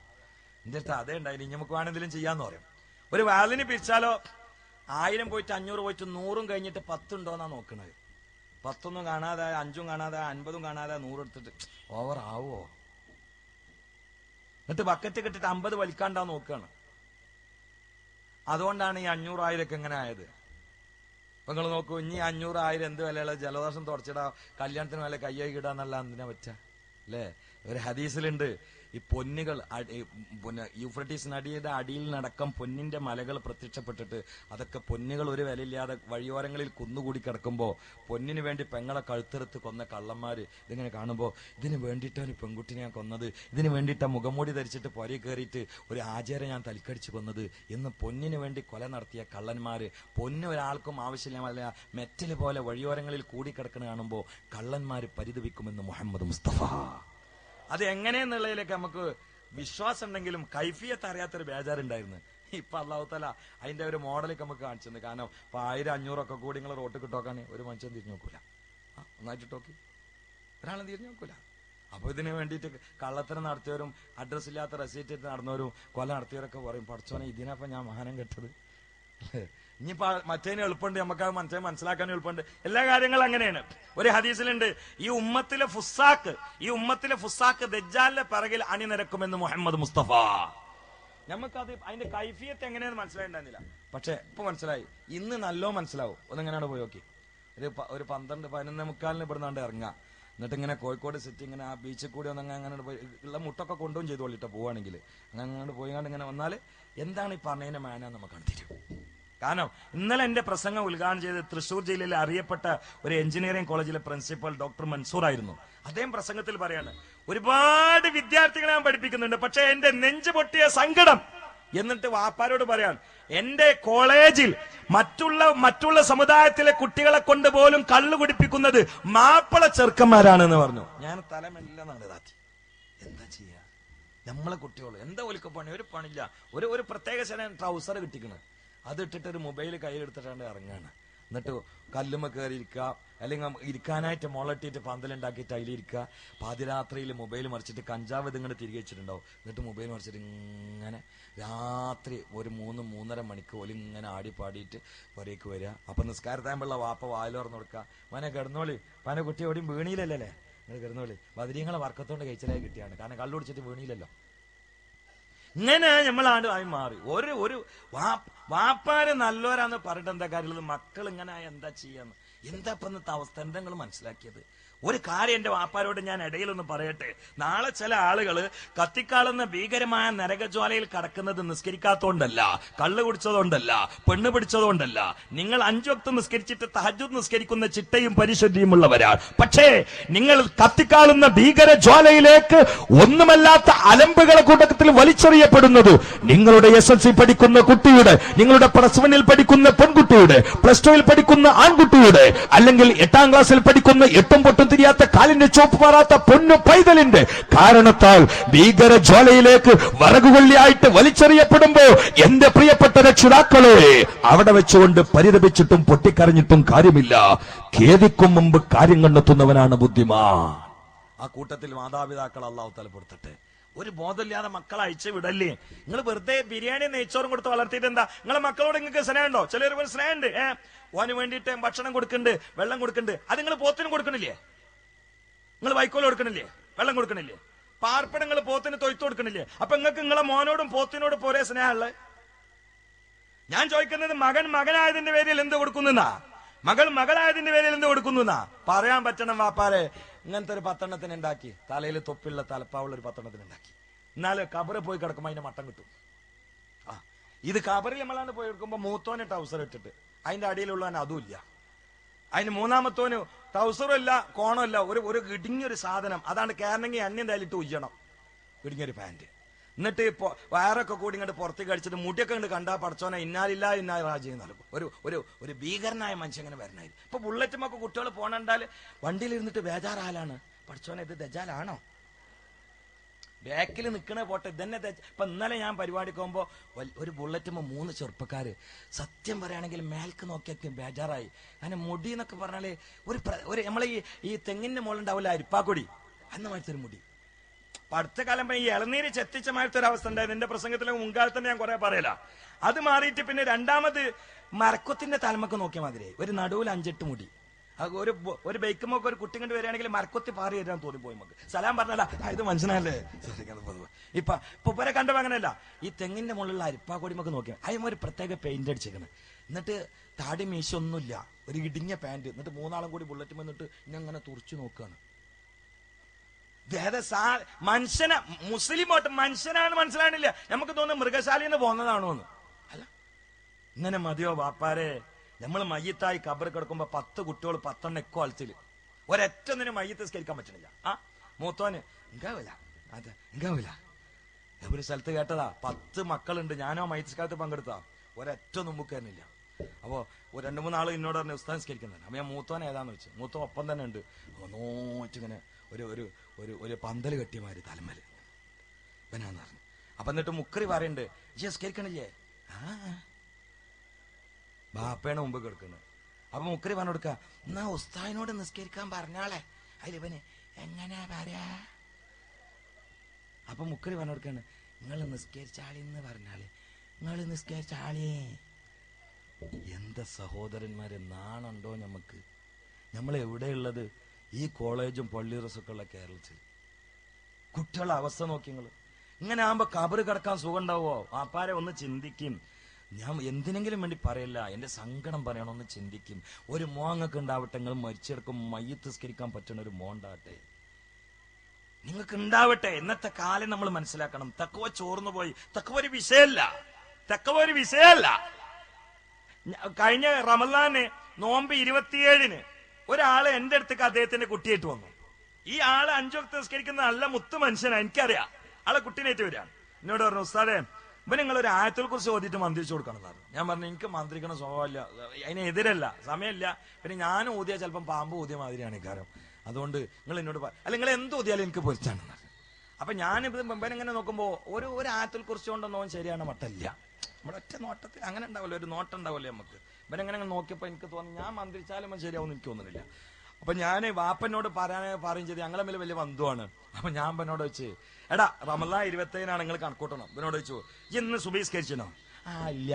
എന്റെ അടുത്ത് അതേ ഉണ്ടായില്ല, ഇനി നമുക്ക് വേണമെങ്കിലും ചെയ്യാന്ന് പറയും. ഒരു വാലിന് പിരിച്ചാലോ 1000 പോയിട്ട് 500 പോയിട്ട് 100 കഴിഞ്ഞിട്ട് 10 ഉണ്ടോന്നാ നോക്കണത്. 10 കാണാതെ, 5 കാണാതെ, 50 കാണാതെ 100 എടുത്തിട്ട് ഓവർ ആവോ? എന്നിട്ട് ബക്കറ്റ് കിട്ടിട്ട് 50 വലിക്കാണ്ടാ നോക്കുകയാണ്. അതുകൊണ്ടാണ് ഈ 500,000 എങ്ങനെ ആയത്. അപ്പൊ നിങ്ങൾ നോക്കൂ, ഇനി 500,000 എന്ത് വിലയുള്ള ജലദോഷം തുടച്ചിടാ, കല്യാണത്തിന് വില കയ്യായി കിടാന്നല്ല എന്തിനാ പറ്റാ അല്ലേ? ഒരു ഹദീസിലുണ്ട്, ഈ പൊന്നുകൾ യൂഫ്രട്ടീസ് നദിയുടെ അടിയിൽ നടക്കം പൊന്നിന്റെ മലകൾ പ്രത്യക്ഷപ്പെട്ടിട്ട് അതൊക്കെ പൊന്നുകൾ ഒരു വിലയില്ലാതെ വഴിയോരങ്ങളിൽ കുന്നുകൂടി കിടക്കുമ്പോ പൊന്നിന് വേണ്ടി പെങ്ങളെ കഴുത്തെടുത്ത് കൊന്ന കള്ളന്മാര് ഇതിങ്ങനെ കാണുമ്പോ ഇതിന് വേണ്ടിയിട്ടാണ് പെൺകുട്ടിനെ ഞാൻ കൊന്നത്, ഇതിന് വേണ്ടിയിട്ടാ മുഖംമൂടി ധരിച്ചിട്ട് പൊര കയറിയിട്ട് ഒരു ആചാരം ഞാൻ തലിക്കടിച്ചു കൊന്നത് എന്ന് പൊന്നിന് വേണ്ടി കൊല നടത്തിയ കള്ളന്മാര്, പൊന്ന് ഒരാൾക്കും ആവശ്യമില്ല മെറ്റൽ പോലെ വഴിയോരങ്ങളിൽ കൂടിക്കിടക്കണ കാണുമ്പോ കള്ളന്മാര് പരിതപിക്കുമെന്ന് മുഹമ്മദ് മുസ്തഫ. അത് എങ്ങനെയെന്നുള്ളതിലേക്ക് നമുക്ക് വിശ്വാസം ഉണ്ടെങ്കിലും കൈഫിയത്ത് അറിയാത്തൊരു ബേജാറുണ്ടായിരുന്നു. ഇപ്പൊ അല്ലാഹു തആല അതിന്റെ ഒരു മോഡലൊക്കെ നമുക്ക് കാണിച്ചത്. കാരണം 1000-500 കൂടി നിങ്ങൾ റോട്ടിൽ കിട്ടോക്കാണ് ഒരു മനുഷ്യൻ തിരിഞ്ഞു നോക്കൂല. ഒന്നായിട്ട് നോക്കി ഒരാളും തിരിഞ്ഞു നോക്കൂല. അപ്പൊ ഇതിന് വേണ്ടിയിട്ട് കള്ളത്തരം നടത്തിയവരും അഡ്രസ് ഇല്ലാത്ത റെസീറ്റ് നടന്നവരും കൊല നടത്തിയവരൊക്കെ പറയും, പഠിച്ചോനെ ഇതിനപ്പം ഞാൻ മഹാനം കെട്ടത്. ഇനിയിപ്പോ മറ്റേന് എളുപ്പമുണ്ട്, നമുക്ക് മനസ്സിലാക്കാൻ എളുപ്പമുണ്ട്. എല്ലാ കാര്യങ്ങളും അങ്ങനെയാണ്. ഒരു ഹദീസിലുണ്ട്, ഈ ഉമ്മത്തിലെ ഫുസാക്ക് ദജ്ജാലിന്റെ പിറകിൽ അണിനിരക്കുമെന്ന് മുഹമ്മദ് മുസ്തഫ. നമുക്കത് അതിന്റെ കൈഫിയത്ത് എങ്ങനെയാന്ന് മനസ്സിലായിട്ടുണ്ടായിരുന്നില്ല. പക്ഷെ ഇപ്പൊ മനസ്സിലായി. ഇന്ന് നല്ലോ മനസ്സിലാവും. ഒന്നെങ്ങനെയാണ് പോയി നോക്കി. ഒരു 12-11:45 ഇവിടുന്നാണ്ട് ഇറങ്ങാം. എന്നിട്ട് ഇങ്ങനെ കോഴിക്കോട് സിറ്റി ഇങ്ങനെ ആ ബീച്ചിൽ കൂടി ഒന്നങ്ങനെ അങ്ങനെ പോയി ഉള്ള മുട്ടൊക്കെ കൊണ്ടുപോകും ചെയ്തോളിട്ടോ പോവുകയാണെങ്കിൽ. അങ്ങനെ പോയിങ്ങാണ്ട് ഇങ്ങനെ വന്നാൽ എന്താണ് ഈ പറഞ്ഞതിന്റെ മാനാന്ന് നമുക്ക് കണ്ടിരിക്കും. കാരണം ഇന്നലെ എന്റെ പ്രസംഗം ഉദ്ഘാടനം ചെയ്ത് തൃശൂർ ജില്ലയിലെ അറിയപ്പെട്ട ഒരു എഞ്ചിനീയറിംഗ് കോളേജിലെ പ്രിൻസിപ്പൽ ഡോക്ടർ മൻസൂർ ആയിരുന്നു. അദ്ദേഹം പ്രസംഗത്തിൽ പറയാണ്, ഒരുപാട് വിദ്യാർത്ഥികളെ ഞാൻ പഠിപ്പിക്കുന്നുണ്ട്, പക്ഷെ എന്റെ നെഞ്ചു പൊട്ടിയ സങ്കടം. എന്നിട്ട് വാപ്പാരോട് പറയാൻ, എന്റെ കോളേജിൽ മറ്റുള്ള സമുദായത്തിലെ കുട്ടികളെ കൊണ്ട് പോലും കള്ളു കുടിപ്പിക്കുന്നത് മാപ്പിള ചെറുക്കന്മാരാണെന്ന് പറഞ്ഞു. ഞാൻ തലമെല്ലാം താത്തി. എന്താ ചെയ്യാ, നമ്മളെ കുട്ടികൾ എന്താ ഒലിക്ക പണി? ഒരു പണില്ല. ഒരു പ്രത്യേക ട്രൗസർ കിട്ടിക്കണ്, അത് ഇട്ടിട്ട് ഒരു മൊബൈൽ കയ്യിലെടുത്തിട്ടാണ്ട് ഇറങ്ങാണ്. എന്നിട്ട് കല്ലുമ്മ കയറിയിരിക്കുക, അല്ലെങ്കിൽ ഇരിക്കാനായിട്ട് മുളട്ടിയിട്ട് പന്തലുണ്ടാക്കിയിട്ട് അതിലിരിക്കുക. പാതിരാത്രിയിൽ മൊബൈൽ മറിച്ചിട്ട് കഞ്ചാവ് ഇതിങ്ങനെ തിരികെ വെച്ചിട്ടുണ്ടാവും. എന്നിട്ട് മൊബൈൽ മറിച്ചിട്ട് ഇങ്ങനെ രാത്രി ഒരു 3-3:30 മണിക്ക് പോലും ഇങ്ങനെ ആടിപ്പാടിയിട്ട് പുരയ്ക്ക് വരിക. അപ്പൊ നിസ്കാരത്താകുമ്പോഴുള്ള വാപ്പ വായിൽ തുറന്നു കൊടുക്കുക, മനെ കിടന്നോളി, പന കുട്ടി എവിടെയും വീണിയില്ലല്ലേ, നിങ്ങൾ കിടന്നോളി, ബദരീങ്ങളെ വർക്കത്തോണ്ട് കഴിച്ചലായി കിട്ടിയാണ്. കാരണം കള്ളു കുടിച്ചിട്ട് വീണിയില്ലല്ലോ. ഇങ്ങനെ നമ്മളാണ്ട് ആയി മാറി. ഒരു വാപ്പാര് നല്ലോരാന്ന് പറഞ്ഞിട്ട് എന്താ കാര്യമുള്ളത്? മക്കൾ ഇങ്ങനെ എന്താ ചെയ്യാന്ന്? എന്താ ഇപ്പൊ ഇന്നത്തെ അവസ്ഥ? എന്താ നിങ്ങൾ മനസ്സിലാക്കിയത്? ഒരു കാര്യം എന്റെ വാപ്പാരോട് ഞാൻ ഇടയിലൊന്ന് പറയട്ടെ. നാളെ ചില ആളുകള് കത്തിക്കാളുന്ന ഭീകരമായ നരകജ്വാലയിൽ കടക്കുന്നത് നിസ്കരിക്കാത്തോണ്ടല്ല, കള്ളു കുടിച്ചതുകൊണ്ടല്ല, പെണ്ണ് പിടിച്ചതുകൊണ്ടല്ല. നിങ്ങൾ 5 വക്ത് നിസ്കരിച്ചിട്ട് തഹജ്ജുദ് നിസ്കരിക്കുന്ന ചിട്ടയും പരിശുദ്ധിയുമുള്ളവരാണ്. പക്ഷേ നിങ്ങൾ കത്തിക്കാളുന്ന ഭീകരജ്വാലയിലേക്ക് ഒന്നുമല്ലാത്ത അലമ്പുകളെ കൂട്ടത്തിൽ വലിച്ചെറിയപ്പെടുന്നത് നിങ്ങളുടെ SSLC പഠിക്കുന്ന കുട്ടിയുടെ, നിങ്ങളുടെ +1 പഠിക്കുന്ന പെൺകുട്ടിയുടെ, +2 പഠിക്കുന്ന ആൺകുട്ടിയുടെ, അല്ലെങ്കിൽ 8ാം ക്ലാസ്സിൽ പഠിക്കുന്ന എട്ടും പൊട്ടും തിരിയാത്ത കാലിന്റെ ചോപ്പ് മാറാത്ത പൊന്നു പൈതലിന്റെ കാരണത്താൽ ഭീകര ജ്വാലയിലേക്ക് വറകുകൊള്ളിയായിട്ട് വലിച്ചെറിയപ്പെടുമ്പോ എന്റെ പ്രിയപ്പെട്ട രക്ഷിതാക്കളെ, അവിടെ വെച്ചുകൊണ്ട് പരിതപിച്ചിട്ടും പൊട്ടിക്കരഞ്ഞിട്ടും കാര്യമില്ല. ഖേദിക്കും മുമ്പ് കാര്യം കണ്ടെത്തുന്നവനാണ് ബുദ്ധിമാൻ. ആ കൂട്ടത്തിൽ മാതാപിതാക്കൾ അള്ളാഹു തലപ്പെടുത്തട്ടെ. ഒരു ബോധമില്ലാതെ മക്കളെ അയച്ചു വിടല്ലേ. നിങ്ങൾ വെറുതെ ബിരിയാണി നെയ്ച്ചോറും കൊടുത്ത് വളർത്തിയിട്ട് എന്താ? നിങ്ങളെ മക്കളോട് നിങ്ങൾക്ക് സ്നേഹമുണ്ടോ? ചിലർ സ്നേഹമുണ്ട്, ഓന് വേണ്ടിയിട്ട് ഭക്ഷണം കൊടുക്കുന്നുണ്ട്, വെള്ളം കൊടുക്കുന്നുണ്ട്. അത് നിങ്ങൾ പോത്തിനും കൊടുക്കണില്ലേ? നിങ്ങൾ വൈക്കോല് കൊടുക്കണില്ലേ? വെള്ളം കൊടുക്കണില്ലേ? പാർപ്പിടങ്ങൾ പോത്തിന് തൊയ്ത്ത് കൊടുക്കണില്ലേ? അപ്പൊ നിങ്ങൾക്ക് നിങ്ങളെ മോനോടും പോത്തിനോടും പോരെ സ്നേഹമുള്ളത്? ഞാൻ ചോദിക്കുന്നത് മകനായതിന്റെ പേരിൽ എന്ത് കൊടുക്കുന്നാ? മകളായതിന്റെ പേരിൽ എന്ത് കൊടുക്കുന്നാ? പറയാൻ പറ്റണം വാപ്പാരെ. ഇങ്ങനത്തെ ഒരു 10 ഉണ്ടാക്കി, തലയിൽ തൊപ്പിയുള്ള തലപ്പാവുള്ള ഒരു 10 ഉണ്ടാക്കി. എന്നാലും കബറ് പോയി കിടക്കുമ്പോ അതിന്റെ മട്ടം കിട്ടും. ഇത് കബറിൽ നമ്മളാണ് പോയി എടുക്കുമ്പോ മൂത്തോനെ ടൗസർ ഇട്ടിട്ട് അതിന്റെ അടിയിലുള്ളവൻ അതുമില്ല. അതിന് മൂന്നാമത്തോന് ടൗസറും ഇല്ല, കോണമില്ല, ഒരു ഇടുങ്ങിയൊരു സാധനം. അതാണ് കേരളെങ്കിൽ അന്യം തയ്യിലിട്ട് ഉയ്യണം, ഇടുങ്ങിയൊരു പാന്റ്. എന്നിട്ട് വയറൊക്കെ കൂടി ഇങ്ങോട്ട് പുറത്തേക്ക് കഴിച്ചിട്ട് മുടിയൊക്കെ ഇങ്ങോട്ട് കണ്ടാ പടച്ചോനെ ഇന്നാലില്ല രാജ്യം നൽകും. ഒരു ഭീകരനായ മനുഷ്യൻ ഇങ്ങനെ വരണായി. ഇപ്പൊ ബുള്ളറ്റുമൊക്കെ കുട്ടികൾ പോണണ്ടാല് വണ്ടിയിലിരുന്നിട്ട് ബേജാറാലാണ്, പടച്ചോനെ ഇത് ദജാലാണോ? ബാക്കിൽ നിൽക്കണ പോട്ടെ, ഇതന്നെ ഇപ്പൊ ഇന്നലെ ഞാൻ പരിപാടിക്ക് പോകുമ്പോ ഒരു ബുള്ളറ്റുമ്പോ 3 ചെറുപ്പക്കാര്, സത്യം പറയുകയാണെങ്കിൽ മേൽക്ക് നോക്കിയൊക്കെ ബേജാറായി. കാരണം മുടി എന്നൊക്കെ പറഞ്ഞാല് ഒരു നമ്മളെ ഈ തെങ്ങിന്റെ മുകളിലുണ്ടാവില്ല അരിപ്പാക്കൊടി, അന്ന് മാറ്റൊരു മുടി. അപ്പൊ അടുത്ത കാലം ഈ ഇളനീര് ചെത്തിച്ച മാറ്റൊരു അവസ്ഥ ഉണ്ടായത് എന്റെ പ്രസംഗത്തിലെ മുൻകാലത്ത് തന്നെ ഞാൻ കുറെ പറയല. അത് മാറിയിട്ട് പിന്നെ രണ്ടാമത് മരക്കൊത്തിന്റെ തലമൊക്കെ നോക്കിയ മാതിരി ഒരു നടുവിൽ 5-8 മുടി. ഒരു ബൈക്കുമൊക്കെ ഒരു കുട്ടി കണ്ട് വരികയാണെങ്കിൽ മരക്കൊത്തി പാറി തരാൻ തോന്നിപ്പോയി നമുക്ക്. സലാം പറഞ്ഞല്ല, ഇത് മനുഷ്യനല്ലേ. ഇപ്പൊ ഇവരെ കണ്ടപ്പോ അങ്ങനെയല്ല, ഈ തെങ്ങിന്റെ മുകളിലുള്ള അരിപ്പാക്കൊടിമൊക്കെ നോക്കിയാൽ അതിന് ഒരു പ്രത്യേക പെയിന്റ് അടിച്ചേക്കണ്. എന്നിട്ട് താടി മീശ ഒന്നുമില്ല, ഒരു ഇടിഞ്ഞ പാന്റ്. എന്നിട്ട് 3 ആളും കൂടി ബുള്ളറ്റ് വന്നിട്ട് ഇനി അങ്ങനെ തുറച്ചു നോക്കുകയാണ്. മനുഷ്യനെ മുസ്ലിമോട്ട് മനുഷ്യനാണ് മനസ്സിലാണില്ല. നമുക്ക് തോന്നുന്നു മൃഗശാലയിൽ നിന്ന് പോകുന്നതാണോ എന്ന്. അല്ല, ഇങ്ങനെ മതിയോ വാപ്പാരെ? നമ്മൾ മയ്യത്തായി കബർ കിടക്കുമ്പോ 10 കുട്ടികൾ 10 എക്കോളത്തില് ഒരൊറ്റൊന്നിനും മയ്യത്ത് സ്കരിക്കാൻ പറ്റണില്ല. മൂത്തോന് ഇങ്കാവില്ല, അതെ ഇങ്കാവില്ല. ഒരു സ്ഥലത്ത് കേട്ടതാ, 10 മക്കളുണ്ട്, ഞാനോ മയ്യത്ത് കാലത്ത് പങ്കെടുത്താ, ഒരൊറ്റ മുമ്പുക്കാരനില്ല. അപ്പോ 2-3 ആള് എന്നോട് പറഞ്ഞ ഉസ്താദ് സ്കരിക്കുന്നതാണ്. അപ്പൊ ഞാൻ മൂത്തോൻ ഏതാന്ന് വെച്ചു. മൂത്തോ ഒപ്പം തന്നെ ഉണ്ട്, നോറ്റിങ്ങനെ ഒരു പന്തല് കെട്ടിയമാര് തലമല് ഇവനാന്ന് പറഞ്ഞു. അപ്പൊ എന്നിട്ട് മുക്കറി പറയുന്നുണ്ട്, സ്കരിക്കണില്ലേ? ബാപ്പയാണ് മുമ്പ് കിടക്കുന്നത്. അപ്പൊ മുക്കറി പറഞ്ഞു കൊടുക്ക, എന്നാ ഉസ്താദിനോട് നിസ്കരിക്കാൻ പറഞ്ഞാളെ. അതിലിവന് എങ്ങനെയാ പറയാ? അപ്പൊ മുക്കറി പറഞ്ഞു കൊടുക്കാണ്, നിങ്ങൾ നിസ്കരിച്ചാളിന്ന് പറഞ്ഞാളെ, നിങ്ങൾ നിസ്കരിച്ചാളേ. എന്താ സഹോദരന്മാരെ, നാണുണ്ടോ നമുക്ക്? നമ്മൾ എവിടെയുള്ളത്? ഈ കോളേജും പള്ളിറസൊക്കെ ഉള്ള കേരളത്തിൽ. കുട്ടികളുടെ അവസ്ഥ നോക്കി നിങ്ങൾ. ഇങ്ങനെ ആകുമ്പോ കബറ് കിടക്കാൻ സുഖം ഉണ്ടാവോ? ആപ്പാരെ ഒന്ന് ചിന്തിക്കും. ഞാൻ എന്തിനെങ്കിലും വേണ്ടി പറയില്ല, എന്റെ സങ്കടം പറയണമെന്ന് ചിന്തിക്കും. ഒരു മോങ്ങൊക്കെ ഉണ്ടാവട്ടെ, നിങ്ങൾ മരിച്ചെടുക്കും മയ്യത്ത് സ്കരിക്കാൻ പറ്റുന്ന ഒരു മോണ്ടാവട്ടെ, നിങ്ങൾക്ക് ഉണ്ടാവട്ടെ. ഇന്നത്തെ കാലം നമ്മൾ മനസ്സിലാക്കണം. തക്കവ ചോർന്നു പോയി. തക്കവ ഒരു വിഷയമല്ല. കഴിഞ്ഞ റമദാന് നോമ്പ് 27-ന് ഒരാള് എന്റെ അടുത്തേക്ക് അദ്ദേഹത്തിന്റെ കുട്ടിയായിട്ട് വന്നു. ഈ ആള് 5 വക്ത് നിസ്കരിക്കുന്ന നല്ല മുത്ത് മനുഷ്യനാ, എനിക്കറിയാം. ആളെ കുട്ടീനായിട്ട് വരികയാണ്. എന്നോട് പറഞ്ഞു, ഉസ്താദേ ഇപ്പൊ നിങ്ങൾ ഒരു ആയത്തിനെ കുറിച്ച് ഓതിയിട്ട് മന്ത്രിച്ചു കൊടുക്കണം എന്ന് പറഞ്ഞു. ഞാൻ പറഞ്ഞു, എനിക്ക് മന്ത്രിക്കണ സ്വഭാവമില്ല, അതിനെതിരല്ല, സമയമില്ല. പിന്നെ ഞാൻ ഊതിയാൽ ചിലപ്പം പാമ്പ് ഊതിയ മാതിരിയാണ് ഈ കാര്യം. അതുകൊണ്ട് നിങ്ങൾ എന്നോട് അല്ല, നിങ്ങൾ എന്ത് ഊതിയാലും എനിക്ക് പൊരിച്ചാണെന്ന് പറഞ്ഞു. അപ്പൊ ഞാനിത് ഇങ്ങനെ നോക്കുമ്പോ ഒരു ആയത്തിൽ കുറിച്ചുകൊണ്ടൊന്നും ശരിയാണ് മട്ടല്ല. നമ്മുടെ ഒറ്റ നോട്ടത്തിൽ അങ്ങനെ ഉണ്ടാവില്ല, ഒരു നോട്ടം ഉണ്ടാവില്ലേ നമുക്ക്. ഇവരെങ്ങനെ നോക്കിയപ്പോ എനിക്ക് തോന്നി ഞാൻ മന്ത്രിച്ചാലും ശരിയാവും എനിക്ക് തോന്നുന്നില്ല. അപ്പൊ ഞാൻ വാപ്പനോട് പറയും ചെയ്ത് ഞങ്ങളെ മേലെ വലിയ ബന്ധുവാണ്. അപ്പൊ ഞാൻ ഇവനോട് വെച്ച്, എടാ റമദാൻ 27-നാണ് നിങ്ങൾ കണക്കൂട്ടണം. ഇവനോട് വെച്ചു, ഇന്ന് സുബഹിസ്കരിച്ചോ? ഇല്ല.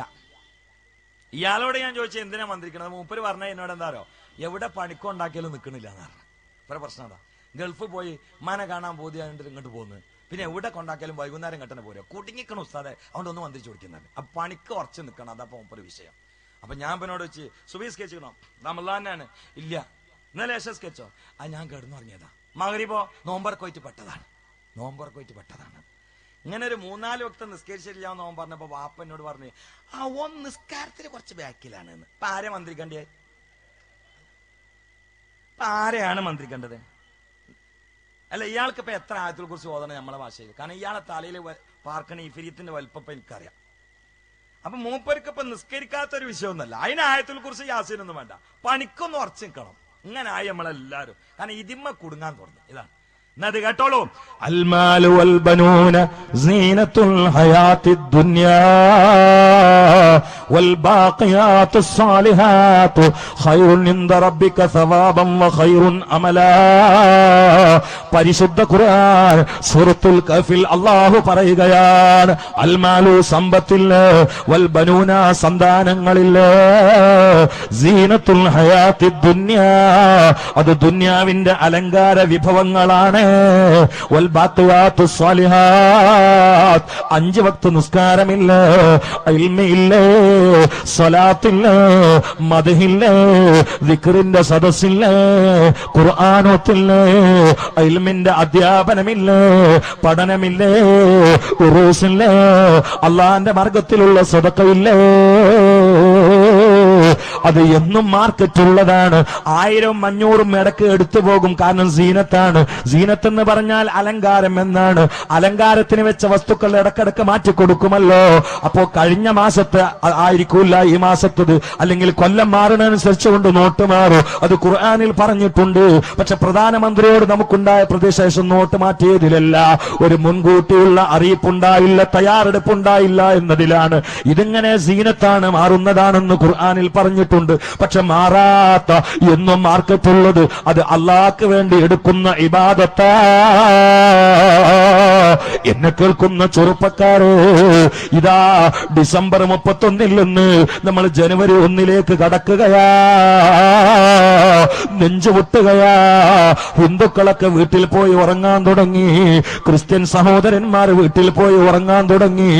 ഇയാളോട് ഞാൻ ചോദിച്ചു എന്തിനാ മന്ത്രിക്കണത്? മൂപ്പര് പറഞ്ഞ എന്നോട് എന്താറോ, എവിടെ പണിക്കുണ്ടാക്കിയാലും നിൽക്കണില്ല എന്ന് പറഞ്ഞു. ഇവരെ പ്രശ്നം എന്താ? ഗൾഫ് പോയി മന കാണാൻ പോതിയായിട്ട് ഇങ്ങോട്ട് പോകുന്നു. പിന്നെ എവിടെ കൊണ്ടാക്കിയാലും വൈകുന്നേരം കെട്ടനെ പോരാ, കുടുങ്ങിക്കണം ഉസ്താദെ, അതുകൊണ്ട് ഒന്ന് മന്ത്രിച്ചു കൊടുക്കുന്നുണ്ട്. അപ്പൊ പണിക്ക് ഉറച്ചു നിൽക്കണം, അതപ്പോ മൂപ്പര് വിഷയം. അപ്പൊ ഞാൻ ഇവനോട് വെച്ച്, സുബഹിസ്കരിച്ചോ? റമദാനാണ്. ഇല്ല. ഇന്നലെ സ്കെച്ചോ? ഞാൻ കിടന്നുറങ്ങിയതാ. മഗ്‌രിബോ? നോമ്പറക്കോയിട്ട് പെട്ടതാണ്. ഇങ്ങനെ ഒരു 3-4 വക്ത് നിസ്കരിച്ചില്ല എന്ന് അവൻ പറഞ്ഞപ്പോ വാപ്പ എന്നോട് പറഞ്ഞു, ഒന്ന് നിസ്കാരത്തിൽ കുറച്ച് ബാക്കിലാണ് എന്ന്. ഇപ്പൊ ആരെ മന്ത്രിക്കണ്ടേ? ആരെയാണ് മന്ത്രിക്കേണ്ടത്? അല്ല, ഇയാൾക്ക് ഇപ്പൊ എത്ര ആയത്തിനെ കുറിച്ച് ഓതണം നമ്മളെ ഭാഷയിൽ? കാരണം ഇയാളെ തലയിൽ പാർക്കണ ഈ ഫിരിയത്തിന്റെ വലുപ്പം എനിക്കറിയാം. അപ്പൊ മൂപ്പർക്ക് ഇപ്പൊ നിസ്കരിക്കാത്തൊരു വിഷയമൊന്നുമല്ല. അതിന് ആയത്തുൽ കുർസി യാസീനൊന്നും വേണ്ട, പണിക്കൊന്ന് ഉറച്ചു നിൽക്കണം. ഇങ്ങനെ ആയി നമ്മളെല്ലാരും. കാരണം ഇതിമ്മ കുടുങ്ങാൻ തുടങ്ങി. ഇതാണ് എന്നത് കേട്ടോളൂ. അൽമാലു വൽ ബനൂന സീനത്തുൽ ഹയാത്തിദ് ദുനിയാ വൽ ബാഖിയാത്തുസ് സാലിഹാത്തു ഖൈറുൻ ഇൻദ റബ്ബിക സവാബൻ വ ഖൈറുൻ അമലാ. പരിശുദ്ധ ഖുർആൻ സൂറത്തുൽ കഹ്ഫിൽ അല്ലാഹു പറയുകയാണ്, അൽമാലു സമ്പത്തിൽ, വൽ ബനൂന സന്താനങ്ങളിൽ, സീനത്തുൽ ഹയാത്തിദ് ദുനിയാ അത് ദുനിയാവിന്റെ അലങ്കാര വിഭവങ്ങളാണ്. വൽ ബാഖിയാത്തുസ് സാലിഹാത്ത് 5 വക്ത് നിസ്കാരമില്ല, ഇൽമില്ല, സ്വലാത്തില്ല, മദ്ഹില്ല, ദിക്റിന്റെ സദസ്സില്ല, ഖുർആനോത്തില്ല, ഇൽമിന്റെ അധ്യാപനമില്ല, പഠനമില്ല, ഉറൂസില്ല, അള്ളാന്റെ മാർഗത്തിലുള്ള സദഖയില്ല. അത് എന്നും മാർക്കറ്റുള്ളതാണ്. 1000-500 ഇടക്ക് എടുത്തു പോകും. കാരണം സീനത്താണ്. സീനത്ത് എന്ന് പറഞ്ഞാൽ അലങ്കാരം എന്നാണ്. അലങ്കാരത്തിന് വെച്ച വസ്തുക്കൾ ഇടക്കിടക്ക് മാറ്റി കൊടുക്കുമല്ലോ. അപ്പോ കഴിഞ്ഞ മാസത്തെ ആയിരിക്കൂല ഈ മാസത്തത്, അല്ലെങ്കിൽ കൊല്ലം മാറുന്നതനുസരിച്ച് കൊണ്ട് നോട്ട് മാറും. അത് ഖുർആനിൽ പറഞ്ഞിട്ടുണ്ട്. പക്ഷെ പ്രധാനമന്ത്രിയോട് നമുക്കുണ്ടായ പ്രതിശേഷം നോട്ട് മാറ്റിയതിലല്ല, ഒരു മുൻകൂട്ടിയുള്ള അറിയിപ്പുണ്ടായില്ല, തയ്യാറെടുപ്പുണ്ടായില്ല എന്നതിലാണ്. ഇതിങ്ങനെ സീനത്താണ്, മാറുന്നതാണെന്ന് ഖുർആനിൽ പറഞ്ഞിട്ടുണ്ട്. പക്ഷെ മാറാത്ത എന്നും മാർക്കറ്റുള്ളത് അത് അള്ളാഹ്ക്ക് വേണ്ടി എടുക്കുന്ന ഇബാദത്താ. എന്നെ കേൾക്കുന്ന ചെറുപ്പക്കാരോ, ഇതാ ഡിസംബർ 31 നിന്ന് നമ്മൾ ജനുവരി 1 കടക്കുകയാ. നെഞ്ചുപൊട്ടുകയാ. ഹിന്ദുക്കളൊക്കെ വീട്ടിൽ പോയി ഉറങ്ങാൻ തുടങ്ങി, ക്രിസ്ത്യൻ സഹോദരന്മാർ വീട്ടിൽ പോയി ഉറങ്ങാൻ തുടങ്ങി.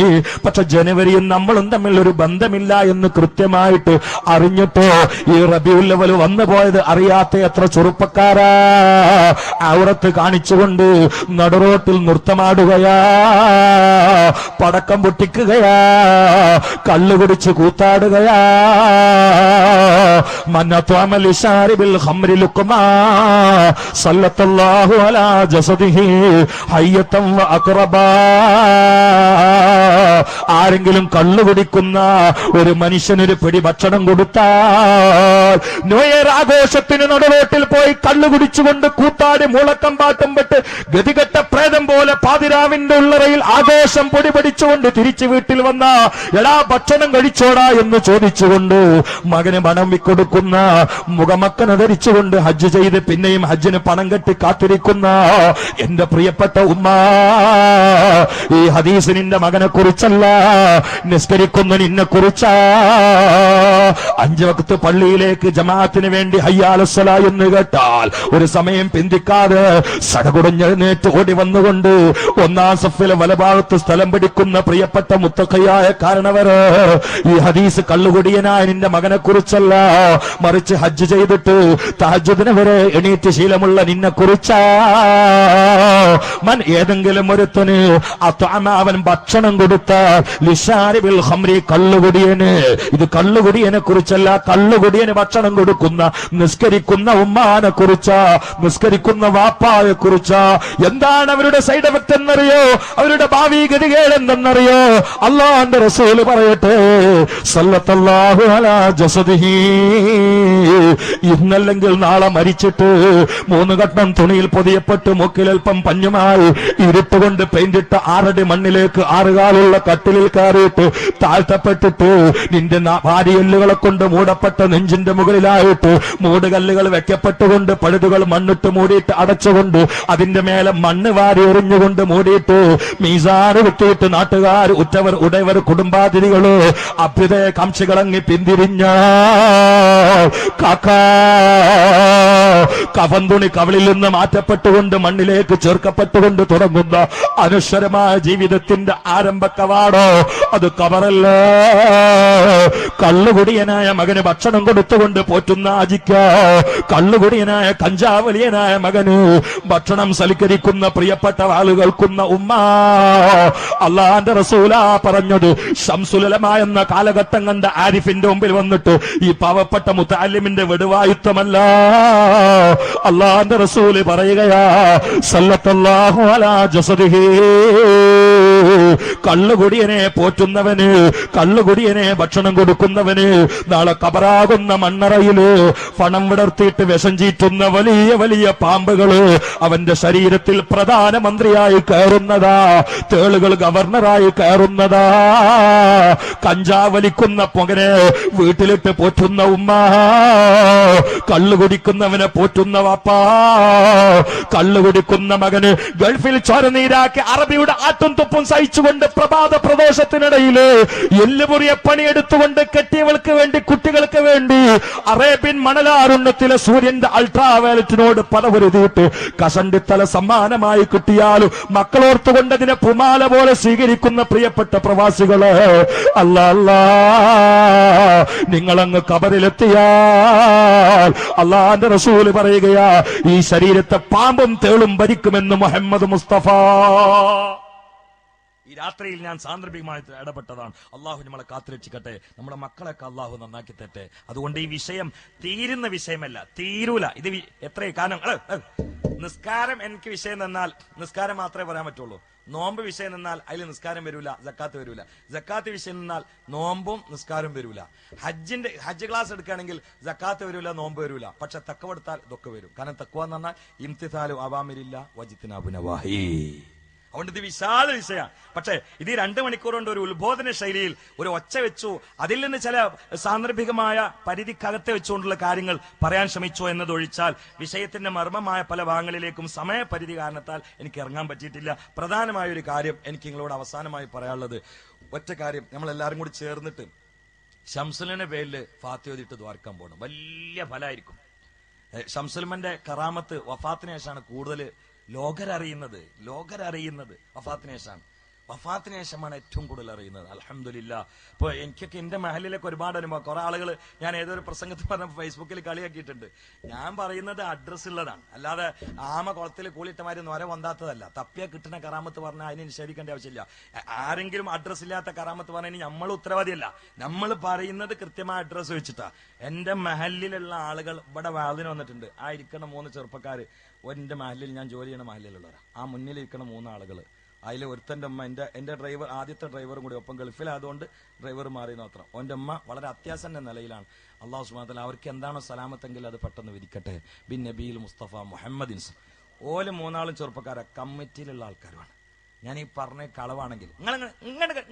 പക്ഷെ ജനുവരിയും നമ്മളും തമ്മിൽ ഒരു ബന്ധമില്ല എന്ന് കൃത്യമായിട്ട് അറിഞ്ഞിട്ടോ ഈ റബീഉൽ അവ്വൽ വന്നു പോയത് അറിയാത്ത എത്ര ചെറുപ്പക്കാരാ ഔറത്ത് കാണിച്ചുകൊണ്ട് നടുറോട്ടിൽ നൃത്തമാടുകയാ, പടക്കം പൊട്ടിക്കുകയാ, കള്ളുകുടിച്ച് കൂത്താടുകയാ. മന്നത്വമൽ ശാരിബിൽ ഖംറി ലുഖ്മാ സല്ലല്ലാഹു അലാ ജസദിഹി ഹയ്യതൻ വ അഖറബാ. ആരെങ്കിലും കള്ളുകുടിക്കുന്ന ഒരു മനുഷ്യനൊരു പിടി ഭക്ഷണം കൊടുത്താൽ, ന്യൂഇയർ ആഘോഷത്തിന് നടുറോട്ടിൽ പോയി കള്ളുകുടിച്ചുകൊണ്ട് കൂത്താടി മുളക്കം പാട്ടും പെട്ട് ഗതികെട്ട പ്രേതം പോലെ പാതിരാവിന്റെ ഉള്ളറയിൽ ആഘോഷം പൊടി പഠിച്ചുകൊണ്ട് തിരിച്ചു വീട്ടിൽ വന്ന, എടാ ഭക്ഷണം കഴിച്ചോടാ എന്ന് ചോദിച്ചുകൊണ്ട് മകന് പണം വിക്കൊടുക്കുന്ന, മുഖമക്കന ധരിച്ചുകൊണ്ട് ഹജ്ജ് ചെയ്ത് പിന്നെയും ഹജ്ജിന് പണം കെട്ടി കാത്തിരിക്കുന്ന എന്റെ പ്രിയപ്പെട്ട ഉമ്മ, ഈ ഹദീസ് നിന്റെ മകനെ കുറിച്ചല്ല, നിസ്കരിക്കുന്ന നിന്നെ കുറിച്ചാ. 5 വക്ത് പള്ളിയിലേക്ക് ജമാഅത്തിന് വേണ്ടി ഹയ്യാലസ്സലാ എന്ന് കേട്ടാൽ ഒരു സമയം പിന്തിക്കാതെ സടകുടഞ്ഞെഴുന്നേറ്റ് ഓടി വന്നുകൊണ്ട് 1-ാം സഫിലെ വലഭാഗത്ത് സ്ഥലം പിടിക്കുന്ന പ്രിയപ്പെട്ട മുത്തഖയായ കാരണവര്, ഈ ഹദീസ് കള്ളുകുടിയനായ നിന്റെ മകനെ കുറിച്ചല്ല, മറിച്ച് ഹജ്ജ് ചെയ്തിട്ട് തഹജ്ജുദിന് വരെ എണീറ്റ് ശീലമുള്ള നിന്നെ കുറിച്ചാ. മൻ ഏതെങ്കിലും ഒരുത്തന് അവൻ ഭക്ഷണം കൊടുത്താൽ ലിശാരിബിൽ ഖംറി കള്ളുകുടിയന്, ഇത് കള്ളുകുടിയനെ കുറിച്ചല്ല, കള്ളുകുടിയന് ഭക്ഷണം കൊടുക്കുന്ന നിസ്കരിക്കുന്ന ഉമ്മാനെ കുറിച്ചാ, നിസ്കരിക്കുന്ന വാപ്പായെ കുറിച്ചാ. എന്താണ് അവരുടെ സൈഡ് എഫക്ട് എന്നറിയോ? അവരുടെ ഭാവി ഗതികേട് എന്തെന്നറിയോ? അല്ലാഹുവിന്റെ റസൂൽ പറയട്ടെ, സല്ലല്ലാഹു അലാ ജസദിഹി, ഇന്നല്ലെങ്കിൽ നാളെ മരിച്ചിട്ട് 3 ഘട്ടം തുണിയിൽ പൊതിയപ്പെട്ട് മൂക്കിലൽപ്പം പഞ്ഞുമായി ഇരുട്ടുകൊണ്ട് പെയിന്റിട്ട 6 അടി മണ്ണിലേക്ക് 6 കാലുള്ള കട്ടിലിൽ കയറിയിട്ട് താഴ്ത്തപ്പെട്ടിട്ട് നിന്റെ ഭാര്യയെല്ലുകളെ കൊണ്ട് മൂടപ്പെട്ട നെഞ്ചിന്റെ മുകളിലായിട്ട് മൂടുകല്ലുകൾ വെക്കപ്പെട്ടുകൊണ്ട് പഴുതുകൾ മണ്ണിട്ട് മൂടിയിട്ട് അടച്ചുകൊണ്ട് അതിന്റെ മേലെ മണ്ണ് വാരി എറിഞ്ഞുകൊണ്ട് മൂടിയിട്ട് മീസാന് വിട്ടിട്ട് നാട്ടുകാർ, ഉറ്റവർ, ഉടയവർ, കുടുംബാതിഥികള്, അഭ്യുദയകാംക്ഷികളങ്ങി പിന്തിരിഞ്ഞ കാക്കാ കഫന്തുണി കവിളിൽ നിന്ന് മാറ്റപ്പെട്ടുകൊണ്ട് മണ്ണിലേക്ക് ചേർക്കപ്പെട്ടുകൊണ്ട് തുടങ്ങുന്ന അനശ്വരമായ ജീവിതത്തിന്റെ ആരംഭ കവാടോ അത് കബറല്ല. കള്ളുകുടിയനായ മകന് ഭക്ഷണം കൊടുത്തുകൊണ്ട് പോറ്റുന്ന അജിക്ക, കള്ളുകുടിയനായ കഞ്ചാവലിയനായ മകന് ഭക്ഷണം സൽക്കരിക്കുന്ന പ്രിയപ്പെട്ട ആളുകൾക്കുന്ന ഉമ്മ. അള്ളാന്റെ റസൂലാ പറഞ്ഞത്, ശംസുലമ എന്ന കാലഘട്ടം കണ്ട ആരിഫിന്റെ മുമ്പിൽ വന്നിട്ട് ഈ പാവപ്പെട്ട മുത്തഅല്ലിമിന്റെ വെടുവായുത്തമല്ല, അള്ളാന്റെ റസൂല് പറയുകയാ, സല്ലല്ലാഹു അലാ ജസദിഹി കള്ളുകുടിയനെ പോറ്റുന്നവന്, കള്ളുകുടിയനെ ഭക്ഷണം കൊടുക്കുന്നവന് നാളെ കബറാകുന്ന മണ്ണറയില് പണം വിടർത്തിയിട്ട് വിഷം ചീറ്റുന്ന വലിയ വലിയ പാമ്പുകള് അവന്റെ ശരീരത്തിൽ പ്രധാനമന്ത്രിയായി കയറുന്നതാ, തേളുകൾ ഗവർണറായി കയറുന്നതാ. കഞ്ചാവലിക്കുന്ന പുകനെ വീട്ടിലിട്ട് പോറ്റുന്ന ഉമ്മ, കള്ളു കുടിക്കുന്നവനെ പോറ്റുന്ന വാപ്പാ, കള്ളു കുടിക്കുന്ന മകന് ഗൾഫിൽ ചോരനീരാക്കി അറബിയുടെ ആട്ടും തുപ്പും സഹിച്ചുകൊണ്ട് പ്രഭാത പ്രദേശത്തിനിടയില് എല്ലുമുറിയെ പണിയെടുത്തുകൊണ്ട് കെട്ടിയവൾക്ക് വേണ്ടി, കുട്ടികൾക്ക് വേണ്ടി അറേബ്യൻ മണലാരുണ്യത്തിലെ സൂര്യന്റെ അൾട്രാവയലറ്റിനോട് പദവരുതിയിട്ട് കസണ്ടിത്തല സമ്മാനമായി കിട്ടിയാലും മക്കളോർത്തുകൊണ്ട് അതിനെ പുമാല പോലെ സ്വീകരിക്കുന്ന പ്രിയപ്പെട്ട പ്രവാസികള്, അല്ലാ അല്ലാ, നിങ്ങളങ്ങ് കബറിലെത്തിയാൽ അള്ളാന്റെ റസൂല് പറയുകയാ, ഈ ശരീരത്തെ പാമ്പും തേളും ഭരിക്കുമെന്ന് മുഹമ്മദ് മുസ്തഫ. ഈ രാത്രിയിൽ ഞാൻ സാന്ദർഭികമായി ഇടപെട്ടതാണ്. അള്ളാഹു നമ്മളെ കാത്തുരക്ഷിക്കട്ടെ, നമ്മുടെ മക്കളൊക്കെ അള്ളാഹു നന്നാക്കി തട്ടെ. അതുകൊണ്ട് ഈ വിഷയം തീരുന്ന വിഷയമല്ല, തീരൂല. ഇത് എത്രയും കാരണം നിസ്കാരം എനിക്ക് വിഷയം തന്നാൽ നിസ്കാരം മാത്രമേ പറയാൻ പറ്റുള്ളൂ. നോമ്പ് വിഷയം നിന്നാൽ അതിൽ നിസ്കാരം വരൂല, സക്കാത്ത് വരൂല. സക്കാത്ത് വിഷയം നിന്നാൽ നോമ്പും നിസ്കാരം വരൂല. ഹജ്ജ് ക്ലാസ് എടുക്കുകയാണെങ്കിൽ സക്കാത്ത് വരൂല, നോമ്പ് വരൂല. പക്ഷെ തക്കവെടുത്താൽ ഇതൊക്കെ വരും. കാരണം തക്വ എന്ന് പറഞ്ഞാൽ ഇംതിസാലു അവാമിരില്ല വജിത്നാബു നവാഹി. അതുകൊണ്ട് ഇത് വിശാല വിഷയമാണ്. പക്ഷേ ഇത് 2 മണിക്കൂർ കൊണ്ട് ഒരു ഉത്ബോധന ശൈലിയിൽ ഒരു ഒച്ച വെച്ചു, അതിൽ നിന്ന് ചില സാന്ദർഭികമായ പരിധിക്കകത്തെ വെച്ചുകൊണ്ടുള്ള കാര്യങ്ങൾ പറയാൻ ശ്രമിച്ചു എന്നതൊഴിച്ചാൽ വിഷയത്തിന്റെ മർമ്മമായ പല ഭാഗങ്ങളിലേക്കും സമയപരിധി കാരണത്താൽ എനിക്ക് ഇറങ്ങാൻ പറ്റിയിട്ടില്ല. പ്രധാനമായ ഒരു കാര്യം എനിക്ക് നിങ്ങളോട് അവസാനമായി പറയാനുള്ളത് ഒറ്റ കാര്യം. നമ്മളെല്ലാവരും കൂടി ചേർന്നിട്ട് ഷംസുലിന്റെ പേരിൽ ഫാത്തിഹ ഓതിയിട്ട് ദ്വാരക്കാൻ പോകണം. വലിയ ഫലമായിരിക്കും. ഷംസുൽമന്റെ കറാമത്ത് വഫാത്തിന് ശേഷമാണ് കൂടുതൽ ലോകരറിയുന്നത്. വഫാത്തിന് ശേഷമാണ്. വഫാത്തിന് ശേഷമാണ് ഏറ്റവും കൂടുതൽ അറിയുന്നത്. അൽഹംദുലില്ലാ. ഇപ്പൊ എനിക്കൊക്കെ എന്റെ മഹലിലൊക്കെ ഒരുപാട് അനുഭവം. കുറെ ആളുകൾ ഞാൻ ഏതൊരു പ്രസംഗത്തിൽ പറഞ്ഞ ഫേസ്ബുക്കിൽ കളിയാക്കിയിട്ടുണ്ട്. ഞാൻ പറയുന്നത് അഡ്രസ് ഉള്ളതാണ്, അല്ലാതെ ആമ കുളത്തിൽ കൂളിട്ടമാരി നൊര വന്നാത്തതല്ല. തപ്പിയ കിട്ടുന്ന കറാമത്ത് പറഞ്ഞാൽ അതിന് നിഷേധിക്കേണ്ട ആവശ്യമില്ല. ആരെങ്കിലും അഡ്രസ് ഇല്ലാത്ത കറാമത്ത് പറഞ്ഞാൽ നമ്മൾ ഉത്തരവാദിയല്ല. നമ്മൾ പറയുന്നത് കൃത്യമായ അഡ്രസ് വെച്ചിട്ടാ. എന്റെ മഹലിലുള്ള ആളുകൾ ഇവിടെ വാതിന് വന്നിട്ടുണ്ട്. ആ ഇരിക്കുന്ന 3 ചെറുപ്പക്കാര് എന്റെ മഹലിൽ, ഞാൻ ജോലി ചെയ്യുന്ന മഹലിലുള്ളവരാ. ആ മുന്നിലിരിക്കുന്ന 3 ആളുകൾ, അതിൽ ഒരുത്തന്റെ അമ്മ, എന്റെ ഡ്രൈവർ, ആദ്യത്തെ ഡ്രൈവറും കൂടി ഒപ്പം ഗൾഫിലായതുകൊണ്ട് ഡ്രൈവർ മാറി മാത്രം. ഓന്റെ അമ്മ വളരെ അത്യാസന്ന നിലയിലാണ്. അള്ളാഹു സുബ്ഹാനഹു വ തആല അവർക്ക് എന്താണോ സലാമത്തെങ്കിൽ അത് പെട്ടെന്ന് വിരിക്കട്ടെ. ബിൻ നബിയിൽ മുസ്തഫ മുഹമ്മദിൻ. ഓല് 3 ആളും ചെറുപ്പക്കാരാ, കമ്മിറ്റിയിലുള്ള ആൾക്കാരുമാണ്. ഞാൻ ഈ പറഞ്ഞ കളവാണെങ്കിൽ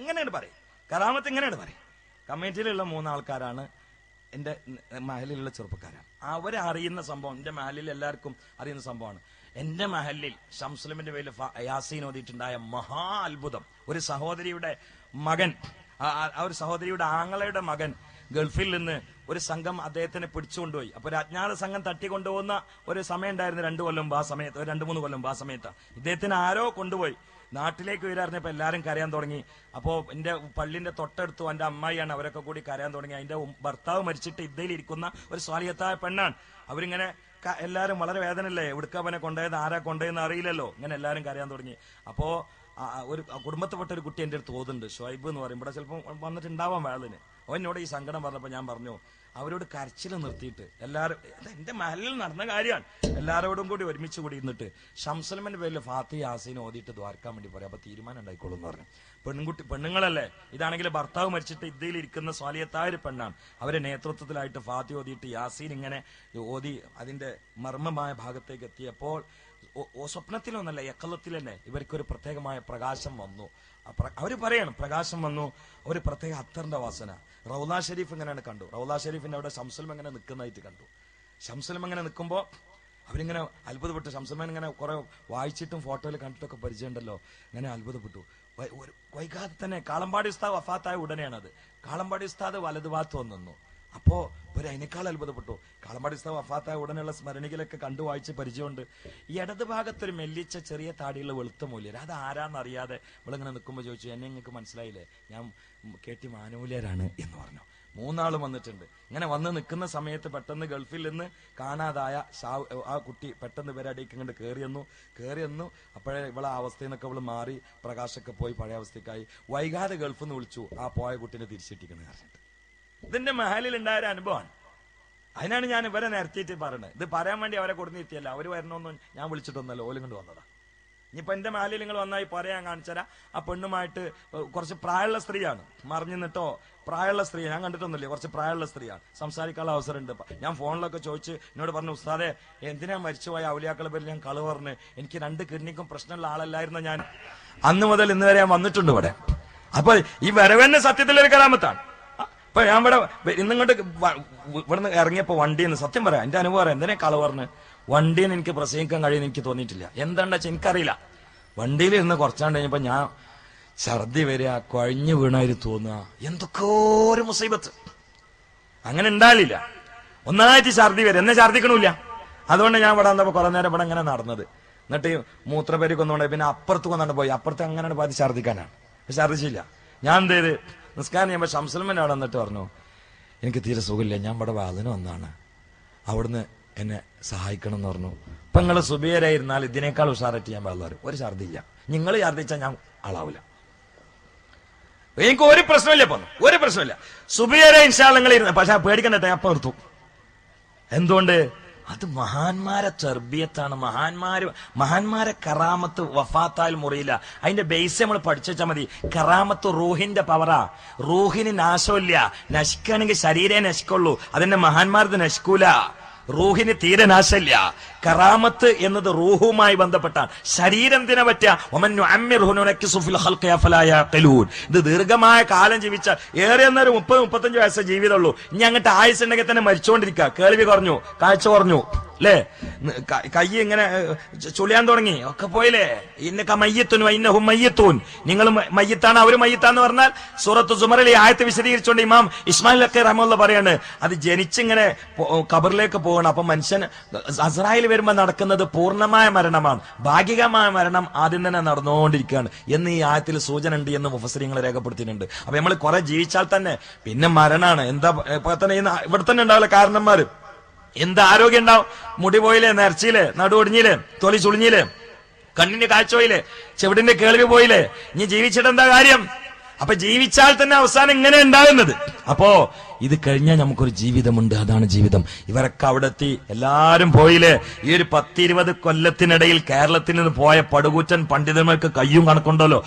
ഇങ്ങനെ പറയും, കറാമത്ത് ഇങ്ങനെയാണ് പറയും. കമ്മിറ്റിയിലുള്ള 3 ആൾക്കാരാണ് എന്റെ മഹലിലുള്ള ചെറുപ്പക്കാരാണ്. അവരറിയുന്ന സംഭവം എന്റെ മഹലിൽ എല്ലാവർക്കും അറിയുന്ന സംഭവമാണ്. എന്റെ മഹലിൽ ഷംസുലിന്റെ പേരിൽ യാസീൻ ഓതിയിട്ടുണ്ടായ മഹാ അത്ഭുതം. ഒരു സഹോദരിയുടെ മകൻ, ഒരു സഹോദരിയുടെ ആങ്ങളയുടെ മകൻ ഗൾഫിൽ നിന്ന് ഒരു സംഘം അദ്ദേഹത്തിനെ പിടിച്ചുകൊണ്ടുപോയി. അപ്പൊ ഒരു അജ്ഞാത സംഘം തട്ടിക്കൊണ്ടുപോകുന്ന ഒരു സമയം ഉണ്ടായിരുന്നു. 2 കൊല്ലം മുമ്പ്. ആ സമയത്ത് 2-3 കൊല്ലം മുമ്പ് ആ സമയത്താണ് ഇദ്ദേഹത്തിന് ആരോ കൊണ്ടുപോയി. നാട്ടിലേക്ക് വരാറിഞ്ഞപ്പോ എല്ലാരും കരയാൻ തുടങ്ങി. അപ്പോ എന്റെ പള്ളിന്റെ തൊട്ടടുത്ത് എന്റെ അമ്മായിയാണ്, അവരൊക്കെ കൂടി കരയാൻ തുടങ്ങി. അതിന്റെ ഭർത്താവ് മരിച്ചിട്ട് ഇരിക്കുന്ന ഒരു സ്വാലിഹത്തായ പെണ്ണാണ്. അവരിങ്ങനെ എല്ലാരും വളരെ വേദനല്ലേ, എവിടുക്കവനെ കൊണ്ടുപോയത്, ആരാ കൊണ്ടുപോയെന്ന് അറിയില്ലല്ലോ. ഇങ്ങനെ എല്ലാരും കരയാൻ തുടങ്ങി. അപ്പോ ഒരു കുടുംബത്തിൽപ്പെട്ട ഒരു കുട്ടി എന്റെ അടുത്ത് തോന്നുന്നുണ്ട്, ഷുഐബ് എന്ന് പറയും. ഇവിടെ ചിലപ്പോൾ വന്നിട്ടുണ്ടാവാൻ വേദന. അവനോട് ഈ സങ്കടം പറഞ്ഞപ്പോ ഞാൻ പറഞ്ഞു, അവരോട് കരച്ചിൽ നിർത്തിയിട്ട് എല്ലാവരും, എന്റെ മഹലിൽ നടന്ന കാര്യമാണ്, എല്ലാവരോടും കൂടി ഒരുമിച്ച് കൂടി ഇരുന്നിട്ട് ഷംസുൽമന്റെ പേരിൽ ഫാത്തിഹ യാസീൻ ഓതിയിട്ട് ദ്വാരക്കാൻ വേണ്ടി പറയാം. അപ്പൊ തീരുമാനം ഉണ്ടായിക്കോളും എന്ന് പറഞ്ഞു. പെണ്ണുങ്ങളല്ലേ, ഇതാണെങ്കിൽ ഭർത്താവ് മരിച്ചിട്ട് ഇരിക്കുന്ന സ്വാലിഹത്തായ ഒരു പെണ്ണാണ്. അവരെ നേതൃത്വത്തിലായിട്ട് ഫാത്തിഹ ഓതിയിട്ട് യാസീൻ ഇങ്ങനെ ഓതി അതിന്റെ മർമ്മമായ ഭാഗത്തേക്ക് എത്തിയപ്പോൾ സ്വപ്നത്തിലൊന്നല്ല, യക്കലത്തിൽ തന്നെ ഇവർക്കൊരു പ്രത്യേകമായ പ്രകാശം വന്നു. അവര് പറയണം പ്രകാശം വന്നു. ഒരു പ്രത്യേക അത്തറിന്റെ വാസന. റൗലാ ഷെരീഫ് ഇങ്ങനെയാണ് കണ്ടു. റൗലാ ഷെരീഫിന്റെ അവിടെ ഷംസുൽമ ഇങ്ങനെ നിൽക്കുന്നതായിട്ട് കണ്ടു. ഷംസുൽമ ഇങ്ങനെ നിൽക്കുമ്പോൾ അവരിങ്ങനെ അത്ഭുതപ്പെട്ടു. ഷംസുൽമാൻ ഇങ്ങനെ കുറെ വായിച്ചിട്ടും ഫോട്ടോയിൽ കണ്ടിട്ടൊക്കെ പരിചയമുണ്ടല്ലോ. ഇങ്ങനെ അത്ഭുതപ്പെട്ടു. വൈകാതെ തന്നെ കാളമ്പാടി ഉസ്താദ് വഫാത്തായ ഉടനെയാണത്. കാളമ്പാടി ഉസ്താദ് വലതുഭാഗത്ത് വന്നു. അപ്പോ അതിനേക്കാൾ അത്ഭുതപ്പെട്ടു. കാളമ്പാടി ഉസ്താദ് വഫാത്തായ ഉടനെയുള്ള സ്മരണികളൊക്കെ കണ്ടു വായിച്ച് പരിചയമുണ്ട്. ഈ ഇടത് ഭാഗത്തൊരു മെല്ലിച്ച ചെറിയ താടിയുള്ള വെളുത്ത മൂല്യർ, അത് ആരാന്നറിയാതെ ഇവളിങ്ങനെ നിൽക്കുമ്പോൾ ചോദിച്ചു, എന്നെ നിങ്ങൾക്ക് മനസ്സിലായില്ലേ, ഞാൻ KT മാനൂല്യരാണ് എന്ന് പറഞ്ഞു. 3 ആളും വന്നിട്ടുണ്ട്. ഇങ്ങനെ വന്ന് നിൽക്കുന്ന സമയത്ത് പെട്ടെന്ന് ഗൾഫിൽ നിന്ന് കാണാതായ ആ കുട്ടി പെട്ടെന്ന് ഇവരടിക്ക് ഇങ്ങോട്ട് കയറിയെന്നു. അപ്പോഴേ ഇവളെ അവസ്ഥയിൽ നിന്നൊക്കെ ഇവള് മാറി, പ്രകാശൊക്കെ പോയി പഴയ അവസ്ഥക്കായി. വൈകാതെ ഗൾഫിൽ നിന്ന് വിളിച്ചു, ആ പോയ കുട്ടീനെ തിരിച്ചിട്ടിക്കുന്നു പറഞ്ഞിട്ട്. ഇതിന്റെ മഹലിൽ ഉണ്ടായ ഒരു അനുഭവമാണ്. അതിനാണ് ഞാൻ ഇവരെ നിരത്തിയിട്ട് പറയുന്നത്. ഇത് പറയാൻ വേണ്ടി അവരെ കൊടുന്നിരുത്തിയല്ല, അവർ വരണമെന്നും ഞാൻ വിളിച്ചിട്ടൊന്നല്ല, ഓലും കൊണ്ട് വന്നതാ. ഇനിയിപ്പോ എന്റെ മാലിൽ നിങ്ങൾ വന്നായി പറയാൻ കാണിച്ചാൽ ആ പെണ്ണുമായിട്ട് കുറച്ച് പ്രായമുള്ള സ്ത്രീയാണ്, മറിഞ്ഞു നിന്നിട്ടോ പ്രായമുള്ള സ്ത്രീ ഞാൻ കണ്ടിട്ടൊന്നുമില്ല, കുറച്ച് പ്രായമുള്ള സ്ത്രീയാണ്, സംസാരിക്കാനുള്ള അവസരമുണ്ട്. ഞാൻ ഫോണിലൊക്കെ ചോദിച്ച് എന്നോട് പറഞ്ഞു, ഉസ്താദെ എന്തിനാ മരിച്ചുപോയ ഔലിയാക്കളെ പേരിൽ ഞാൻ കളവ് പറഞ്ഞ്, എനിക്ക് 2 കിഡ്നിക്കും പ്രശ്നമുള്ള ആളല്ലായിരുന്നു ഞാൻ. അന്ന് മുതൽ ഇന്ന് വരെ ഞാൻ വന്നിട്ടുണ്ട് ഇവിടെ. അപ്പൊ ഈ വരവന്നെ സത്യത്തിലൊരു കലാമത്താണ്. ഇപ്പൊ ഞാൻ ഇവിടെ ഇന്നിങ്ങോട്ട് ഇവിടുന്ന് ഇറങ്ങിയപ്പോ വണ്ടിയിൽ നിന്ന് സത്യം പറയാം, എന്റെ അനുഭവം എന്തിനാ കളവ് പറഞ്ഞ്, വണ്ടിയിൽ നിന്ന് എനിക്ക് പ്രസംഗിക്കാൻ കഴിയുമെന്ന് എനിക്ക് തോന്നിയിട്ടില്ല. എന്താണെന്ന് വെച്ചാൽ എനിക്കറിയില്ല. വണ്ടിയിൽ ഇരുന്ന് കുറച്ചാണ്ട് കഴിഞ്ഞപ്പോ ഞാൻ ഛർദി വരിക, കുഴഞ്ഞു വീണായി തോന്നുക, എന്തൊക്കെ ഒരു മുസീബത്ത്. അങ്ങനെ ഉണ്ടാവില്ല. ഒന്നായിട്ട് ഛർദി വരും, എന്നെ ഛർദിക്കണില്ല. അതുകൊണ്ട് ഞാൻ ഇവിടെ വന്നപ്പോ കുറെ നേരം ഇവിടെ ഇങ്ങനെ നടന്നത്. എന്നിട്ട് മൂത്രപ്പേരി കൊന്നുകൊണ്ട് പിന്നെ അപ്പുറത്ത് കൊന്നാണ്ട് പോയി, അപ്പുറത്ത് അങ്ങനെ പോയി ഛർദിക്കാനാണ്. ഛർദിച്ചില്ല. ഞാൻ എന്ത് ചെയ്ത് നിസ്കാരം ചെയ്യുമ്പോൾ ഷംസുൽമൻ അവിടെ വന്നിട്ട് പറഞ്ഞു, എനിക്ക് തീരെ സുഖമില്ല, ഞാൻ ഇവിടെ വാതിന് വന്നാണ്, അവിടുന്ന് എന്നെ സഹായിക്കണം എന്ന് പറഞ്ഞു. ഇപ്പൊ നിങ്ങൾ സുബിയരായിരുന്നാൽ ഇതിനേക്കാൾ ഉഷാറായിട്ട് ഞാൻ പറഞ്ഞു, ഒരു ഛർദില്ല. നിങ്ങൾ ഛർദിച്ചാൽ ഞാൻ ആളാവില്ല. എനിക്ക് ഒരു പ്രശ്നമില്ല, ഇപ്പൊ ഒരു പ്രശ്നമില്ല. സുബിയരെ ഇൻഷാല്ല നിങ്ങൾ ഇരുന്ന്, പക്ഷെ പേടിക്കണ്ട, ഞാൻ അപ്പൊ നിർത്തും. എന്തുകൊണ്ട്? അത് മഹാന്മാരെ തെർബിയത്താണ്. മഹാന്മാരെ കറാമത്ത് വഫാത്താൽ മുറിയില്ല. അതിന്റെ ബേസ് നമ്മൾ പഠിച്ചു വെച്ചാൽ മതി. കറാമത്ത് റൂഹിന്റെ പവറാ. റൂഹിന് നാശമില്ല. നശിക്കുകയാണെങ്കിൽ ശരീരേ നശിക്കുള്ളൂ, അതിന്റെ മഹാന്മാർക്ക് നശിക്കൂല. റൂഹിന് തീരെ നാശമില്ല. കറാമത്ത് എന്നത് റൂഹുമായി ബന്ധപ്പെട്ടാണ്. ശരീരം ദിന പറ്റുക. ഇത് ദീർഘമായ കാലം ജീവിച്ചാൽ ഏറെ എന്നൊരു 30-35 വയസ്സേ ജീവിതമുള്ളൂ. ഇനി അങ്ങോട്ട് ആയുസ് ഉണ്ടെങ്കിൽ തന്നെ മരിച്ചുകൊണ്ടിരിക്കുക. കേൾവി കുറഞ്ഞു, കാഴ്ച കുറഞ്ഞു, അല്ലേ? കൈ ഇങ്ങനെ ചുളിയാൻ തുടങ്ങി, ഒക്കെ പോയില്ലേ? ഇന്നക മയ്യത്തുൻ ഇന്നഹും മയ്യത്തൂൻ. നിങ്ങൾ മയ്യത്താണ്, അവര് മയ്യത്താന്ന് പറഞ്ഞാൽ സൂറത്ത് സുമറിൽ ഈ ആയത്ത് വിശദീകരിച്ചുകൊണ്ട് ഇമാം ഇസ്മായിൽ ഒക്കെ റഹ്മത്തുള്ളാഹി പറയാണ്, അത് ജനിച്ചിങ്ങനെ ഖബറിലേക്ക് പോകണം. അപ്പൊ മനുഷ്യൻ അസ്രായിൽ വരുമ്പോ നടക്കുന്നത് പൂർണ്ണമായ മരണമാണ്. ഭാഗികമായ മരണം ആദ്യം തന്നെ നടന്നുകൊണ്ടിരിക്കുകയാണ് എന്ന് ഈ ആയത്തിൽ സൂചന ഉണ്ട് എന്ന് മുഫസ്സിരീങ്ങൾ രേഖപ്പെടുത്തിയിട്ടുണ്ട്. അപ്പൊ നമ്മൾ കുറെ ജീവിച്ചാൽ തന്നെ പിന്നെ മരണമാണ്. എന്താ ഇപ്പൊ തന്നെ ഇവിടെ തന്നെ ഉണ്ടാവില്ല കാരണന്മാര്. എന്ത് ആരോഗ്യം ഉണ്ടാവും? മുടി പോയില്ലേ, നരച്ചില്ലേ, നടുവൊടിഞ്ഞില്ലേ, തൊലി ചുളിഞ്ഞില്ലേ, കണ്ണിന്റെ കാഴ്ച പോയില്ലേ, ചെവിടിന്റെ കേൾവി പോയില്ലേ, ഇനി ജീവിച്ചിട്ട് എന്താ കാര്യം? അപ്പൊ ജീവിച്ചാൽ തന്നെ അവസാനം ഇങ്ങനെ ഉണ്ടാകുന്നത്. അപ്പോ ഇത് കഴിഞ്ഞാൽ നമുക്കൊരു ജീവിതമുണ്ട്, അതാണ് ജീവിതം. ഇവരൊക്കെ അവിടെ എത്തി, എല്ലാരും പോയില്ലേ? ഈ ഒരു 10-20 കൊല്ലത്തിനിടയിൽ കേരളത്തിൽ നിന്ന് പോയ പടുകൂറ്റൻ പണ്ഡിതന്മാർക്ക് കയ്യും കണക്കുണ്ടല്ലോ.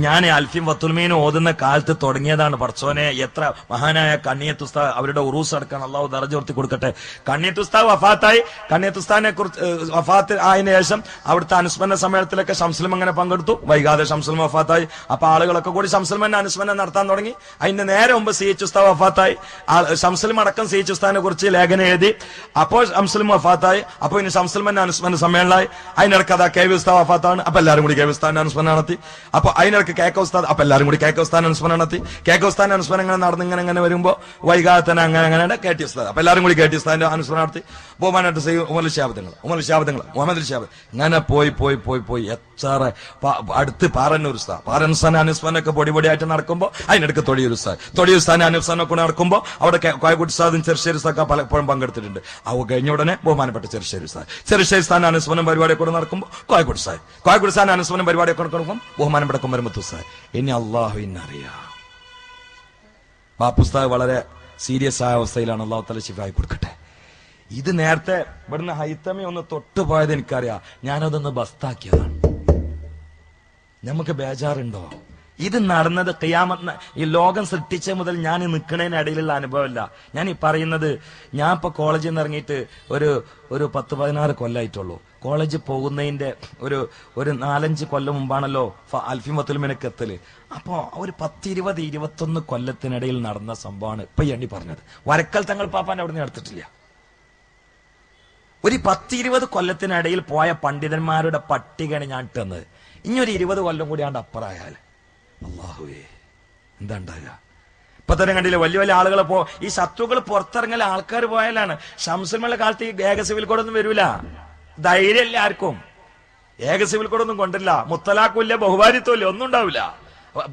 ഞാൻ അൽഫിം വത്തുൽമീനും ഓതുന്ന കാലത്ത് തുടങ്ങിയതാണ്. പടച്ചോനെ, എത്ര മഹാനായ കണ്ണിയത്ത് ഉസ്താദ്, അവരുടെ ഉറൂസ് അടക്കാൻ അള്ളാഹു ദർജ ഉയർത്തി കൊടുക്കട്ടെ. കണ്ണിയത്ത് ഉസ്താദ് വഫാത്തായി. കണ്ണിയത്ത് ഉസ്താദിനെ കുറിച്ച് വഫാത്ത് ആയതിനു ശേഷം അവിടുത്തെ അനുസ്മരണ സമ്മേളനത്തിലൊക്കെ ശംസുൽമ അങ്ങനെ പങ്കെടുത്തു. വൈകാതെ ശംസുൽമ വഫാത്തായി. അപ്പൊ ആളുകളൊക്കെ കൂടി ശംസുൽമന്റെ അനുസ്മരണം നടത്താൻ തുടങ്ങി. അതിന്റെ നേരെ മുമ്പ് CH ഉസ്താദ് വഫാത്തായി. ശംസുൽമ അടക്കം CH ഉസ്താദിനെ കുറിച്ച് ലേഖനം എഴുതി. അപ്പോൾ ശംസുൽമ വഫാത്തായി. അപ്പൊ ഇനി ശംസുൽമന്റെ അനുസ്മരണ സമ്മേളനമായി. അതിനിടക്ക് അതാ KV ഉസ്താദ് വഫാത്താണ്. അപ്പൊ എല്ലാവരും കൂടി KV ഉസ്താദിന്റെ അനുസ്മരണം നടത്തി. അപ്പൊ അതിനിടക്ക് KK ഉസ്താദ്, അപ്പൊ എല്ലാവരും കൂടി KK ഉസ്താദിന്റെ അനുസ്മരണം നടത്തി. KK ഉസ്താദിന്റെ അനുസ്മരണം ഇങ്ങനെ നടന്ന് ഇങ്ങനെ വരുമ്പോ വൈകാതെ തന്നെ അങ്ങനെ KT ഉസ്താദ്, അപ്പൊ എല്ലാവരും കൂടി KT ഉസ്താദിന്റെ അനുസ്മരണം നടത്തി. ബഹുമാനായിട്ട് ഉമർ ശാബദങ്ങൾ മുഹമ്മദ് ഷാബ് ഇങ്ങനെ പോയി എത്ര അടുത്ത് പാറന്നൂർ ഉസ്താദ്, പാറൻസാൻ അനുസ്മരണമൊക്കെ പൊടിയായിട്ട് നടക്കുമ്പോ അതിനിടക്ക് തൊടിയൂർ ഉസ്താദിന്റെ അനുസ്മരണമൊക്കെ നടക്കുമ്പോ അവിടെ കോയക്കുട്ടി ഉസ്താദും ചെറുശ്ശേരി ഉസ്താദ് പലപ്പോഴും പങ്കെടുത്തിട്ടുണ്ട്. അവ കഴിഞ്ഞ ഉടനെ ബഹുമാനപ്പെട്ട ചെറുശ്ശേരി ഉസ്താദ് അനുസ്മരണം പരിപാടിയൊക്കെ നടക്കുമ്പോൾ കോയക്കുട്ടി ഉസ്താദ് അനുസ്മരണം പരിപാടിയൊക്കെ നടക്കുമ്പോൾ ബഹുമാനപ്പെട്ട കുമരമുത്ത് ഉസ്താദ്. ഇനി അള്ളാഹു ഇന്നറിയാം. ബാപ്പുസ്താദ് വളരെ സീരിയസ് ആയ അവസ്ഥയിലാണ്. അള്ളാഹു തആല ശിഫായി കൊടുക്കട്ടെ. ഇത് നേരത്തെ ഇവിടുന്ന് ഹൈത്തമി ഒന്ന് തൊട്ടുപോയത് എനിക്കറിയാം. ഞാനതൊന്ന് ബസ്താക്കിയതാണ്. നമുക്ക് ബേജാറുണ്ടോ? ഇത് നടന്നത് ഖിയാമത്ത്, ഈ ലോകം സൃഷ്ടിച്ച മുതൽ ഞാൻ നിൽക്കുന്നതിനിടയിലുള്ള അനുഭവമല്ല. ഞാൻ ഈ പറയുന്നത്, ഞാൻ ഇപ്പൊ കോളേജിൽ നിന്ന് ഇറങ്ങിയിട്ട് ഒരു 10-16 കൊല്ലമായിട്ടുള്ളൂ. കോളേജിൽ പോകുന്നതിന്റെ ഒരു 4-5 കൊല്ലം മുമ്പാണല്ലോ അൽഫിം വത്തുൽമീനൊക്കെ എത്തല്. അപ്പോ ഒരു 10-20-21 കൊല്ലത്തിനിടയിൽ നടന്ന സംഭവമാണ് ഇപ്പൊ എണ്ണി പറഞ്ഞത്. വരക്കൽ തങ്ങൾ പാപ്പാന്റെ അവിടെ നിന്ന് എടുത്തിട്ടില്ല. ഒരു 10-20 കൊല്ലത്തിനിടയിൽ പോയ പണ്ഡിതന്മാരുടെ പട്ടികയാണ് ഞാൻ ഇട്ടുന്നത്. ഇനി ഒരു 20 കൊല്ലം കൂടിയാണ്ട് അപ്പുറമായാൽ അല്ലാഹുവേ എന്താ ഉണ്ടാകുക? ഇപ്പൊ തന്നെ കണ്ടില്ലേ, വലിയ വലിയ ആളുകളെ ഈ ശത്രുക്കൾ പുറത്തിറങ്ങല ആൾക്കാർ പോയാലാണ്. ശംസുൽമയുടെ കാലത്ത് ഈ ഏക സിവിൽ കോഡൊന്നും വരൂല. ധൈര്യമില്ല ആർക്കും. ഏക സിവിൽ കോഡൊന്നും കൊണ്ടില്ല. മുത്തലാഖുമില്ല, ബഹുഭാരിത്വമില്ല, ഒന്നും ഉണ്ടാവില്ല.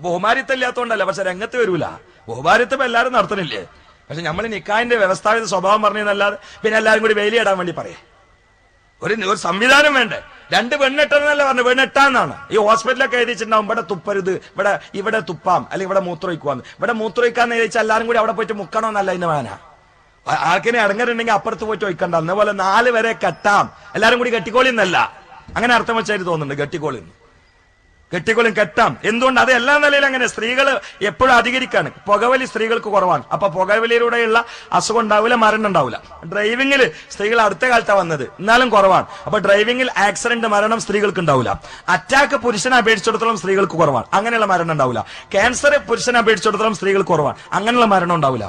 ബഹുഭാരിത്വം ഇല്ലാത്തതുകൊണ്ടല്ല, പക്ഷെ രംഗത്ത് വരൂല. ബഹുഭാരിത്വം എല്ലാവരും നടത്തണില്ലേ? പക്ഷെ നമ്മൾ നിക്കാഹിന്റെ വ്യവസ്ഥാപിത സ്വഭാവം പറഞ്ഞതല്ലാതെ പിന്നെ എല്ലാവരും കൂടി വേലിയിടാൻ വേണ്ടി പറയാം. ഒരു സംവിധാനം വേണ്ടേ? 2 പെണ്ണെട്ടെന്നല്ല പറഞ്ഞു, പെണ്ണെട്ടാന്നാണ്. ഈ ഹോസ്പിറ്റലൊക്കെ എഴുതിച്ചിട്ടുണ്ടാവും, ഇവിടെ തുപ്പരുത്, ഇവിടെ തുപ്പാം, അല്ലെങ്കിൽ ഇവിടെ മൂത്രമൊഴിക്കുവാന്ന്. ഇവിടെ മൂത്രമൊഴിക്കാന്ന് എഴുതിച്ചാൽ എല്ലാവരും കൂടി അവിടെ പോയിട്ട് മുക്കണമെന്നല്ല ഇതിന് വേന. ആർക്കിനെ ഇടങ്ങറുണ്ടെങ്കിൽ അപ്പുറത്ത് പോയിട്ട് ഒഴിക്കണ്ട. അതുപോലെ 4 വരെ കെട്ടാം, എല്ലാരും കൂടി കെട്ടിക്കോളിന്നല്ല. അങ്ങനെ അർത്ഥം വെച്ചായിട്ട് തോന്നുന്നുണ്ട്. കെട്ടിക്കോളും കെട്ടാം. എന്തുകൊണ്ട്? അത് എല്ലാ നിലയിലും അങ്ങനെ. സ്ത്രീകൾ എപ്പോഴും അധികരിക്കാണ്. പുകവലി സ്ത്രീകൾക്ക് കുറവാണ്. അപ്പൊ പുകവലിയിലൂടെയുള്ള അസുഖം ഉണ്ടാവില്ല, മരണം ഉണ്ടാവില്ല. ഡ്രൈവിംഗിൽ സ്ത്രീകൾ അടുത്ത കാലത്താണ് വന്നത്, എന്നാലും കുറവാണ്. അപ്പൊ ഡ്രൈവിംഗിൽ ആക്സിഡന്റ് മരണം സ്ത്രീകൾക്ക് ഉണ്ടാവില്ല. അറ്റാക്ക് പുരുഷനെ അപേക്ഷിച്ചിടത്തോളം സ്ത്രീകൾക്ക് കുറവാണ്, അങ്ങനെയുള്ള മരണം ഉണ്ടാവില്ല. ക്യാൻസർ പുരുഷനെ അപേക്ഷിച്ചിടത്തോളം സ്ത്രീകൾക്ക് കുറവാണ്, അങ്ങനെയുള്ള മരണം ഉണ്ടാവില്ല.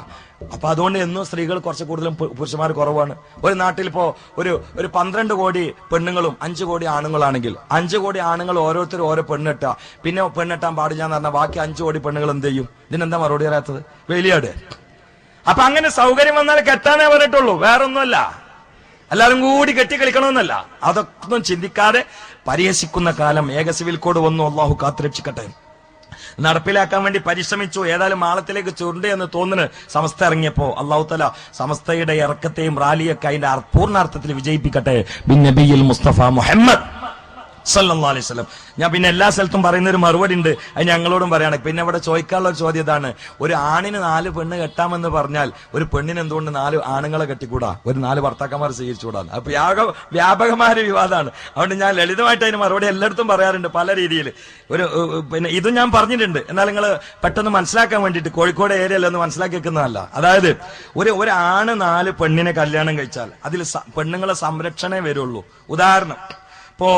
അപ്പൊ അതുകൊണ്ട് എന്നും സ്ത്രീകൾ കുറച്ച് കൂടുതലും പുരുഷന്മാർ കുറവാണ്. ഒരു നാട്ടിൽ ഇപ്പോ ഒരു 12 കോടി പെണ്ണുങ്ങളും 5 കോടി ആണുങ്ങളാണെങ്കിൽ 5 കോടി ആണുങ്ങൾ ഓരോരുത്തരും ഓരോ പെണ്ണെട്ടാ, പിന്നെ പെണ്ണെട്ടാൻ പാടില്ല എന്ന് പറഞ്ഞാൽ ബാക്കി 5 കോടി പെണ്ണുങ്ങൾ എന്ത് ചെയ്യും? ഇതിനെന്താ മറുപടി അറിയാത്തത്? വെളിയാട്. അപ്പൊ അങ്ങനെ സൗകര്യം വന്നാൽ കെട്ടാനേ പറഞ്ഞിട്ടുള്ളൂ, വേറൊന്നുമല്ല. എല്ലാവരും കൂടി കെട്ടി കളിക്കണമെന്നല്ല. അതൊന്നും ചിന്തിക്കാതെ പരിഹസിക്കുന്ന കാലം. ഏക സിവിൽ കോഡ് വന്നു, അള്ളാഹു കാത്തുരക്ഷിക്കട്ടെ. നടപ്പിലാക്കാൻ വേണ്ടി പരിശ്രമിച്ചു. ഏതായാലും മാളത്തിലേക്ക് ചുരുണ്ട് എന്ന് തോന്നുന്നു സമസ്ത ഇറങ്ങിയപ്പോ. അള്ളാഹു തആല സമസ്തയുടെ ഇറക്കത്തെയും റാലിയൊക്കെ അതിന്റെ പൂർണ്ണാർത്ഥത്തിൽ വിജയിപ്പിക്കട്ടെ. ബിൻ നബിയിൽ മുസ്തഫ മുഹമ്മദ് സല്ലല്ലാഹു അലൈഹി വസല്ലം. ഞാൻ പിന്നെ എല്ലാ സ്ഥലത്തും പറയുന്ന ഒരു മറുപടി ഉണ്ട്, അത് ഞങ്ങളോടും പറയാണ്. പിന്നെ ഇവിടെ ചോദിക്കാനുള്ള ഒരു ചോദ്യം ഇതാണ്: ഒരു ആണിന് 4 പെണ്ണ് കെട്ടാമെന്ന് പറഞ്ഞാൽ ഒരു പെണ്ണിന് എന്തുകൊണ്ട് 4 ആണുങ്ങളെ കെട്ടിക്കൂടാ, ഒരു 4 ഭർത്താക്കന്മാർ സ്വീകരിച്ചുകൂടാ? അപ്പൊ വ്യാപകമായ വിവാദമാണ്. അതുകൊണ്ട് ഞാൻ ലളിതമായിട്ട് അതിന് മറുപടി എല്ലായിടത്തും പറയാറുണ്ട്, പല രീതിയിൽ. പിന്നെ ഇതും ഞാൻ പറഞ്ഞിട്ടുണ്ട്, എന്നാൽ നിങ്ങൾ പെട്ടെന്ന് മനസ്സിലാക്കാൻ വേണ്ടിയിട്ട് കോഴിക്കോട് ഏരിയയിൽ ഒന്ന് മനസ്സിലാക്കി വെക്കുന്നതല്ല. അതായത് ഒരു ആണ് 4 പെണ്ണിനെ കല്യാണം കഴിച്ചാൽ അതിൽ പെണ്ണുങ്ങളെ സംരക്ഷണേ വരുള്ളൂ. ഉദാഹരണം, ഇപ്പോ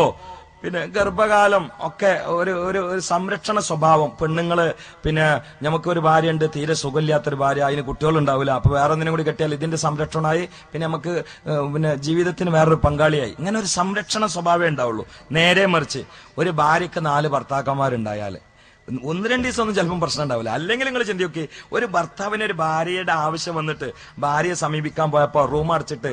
പിന്നെ ഗർഭകാലം ഒക്കെ ഒരു സംരക്ഷണ സ്വഭാവം. പെണ്ണുങ്ങള് പിന്നെ നമുക്കൊരു ഭാര്യ ഉണ്ട്, തീരെ സുഖമില്ലാത്തൊരു ഭാര്യ, അതിന് കുട്ടികളുണ്ടാവില്ല, അപ്പൊ വേറെ ഒന്നിനും കൂടി കെട്ടിയാൽ ഇതിന്റെ സംരക്ഷണമായി, പിന്നെ നമുക്ക് പിന്നെ ജീവിതത്തിന് വേറൊരു പങ്കാളിയായി. ഇങ്ങനെ ഒരു സംരക്ഷണ സ്വഭാവമേ ഉണ്ടാവുള്ളൂ. നേരെ മറിച്ച് ഒരു ഭാര്യക്ക് 4 ഭർത്താക്കന്മാരുണ്ടായാൽ 1-2 ദിവസം ഒന്നും ചിലപ്പം പ്രശ്നം ഉണ്ടാവില്ല. അല്ലെങ്കിൽ നിങ്ങൾ ചിന്തിയൊക്കെ, ഒരു ഭർത്താവിന് ഒരു ഭാര്യയുടെ ആവശ്യം വന്നിട്ട് ഭാര്യയെ സമീപിക്കാൻ പോയപ്പോ റൂം അടച്ചിട്ട്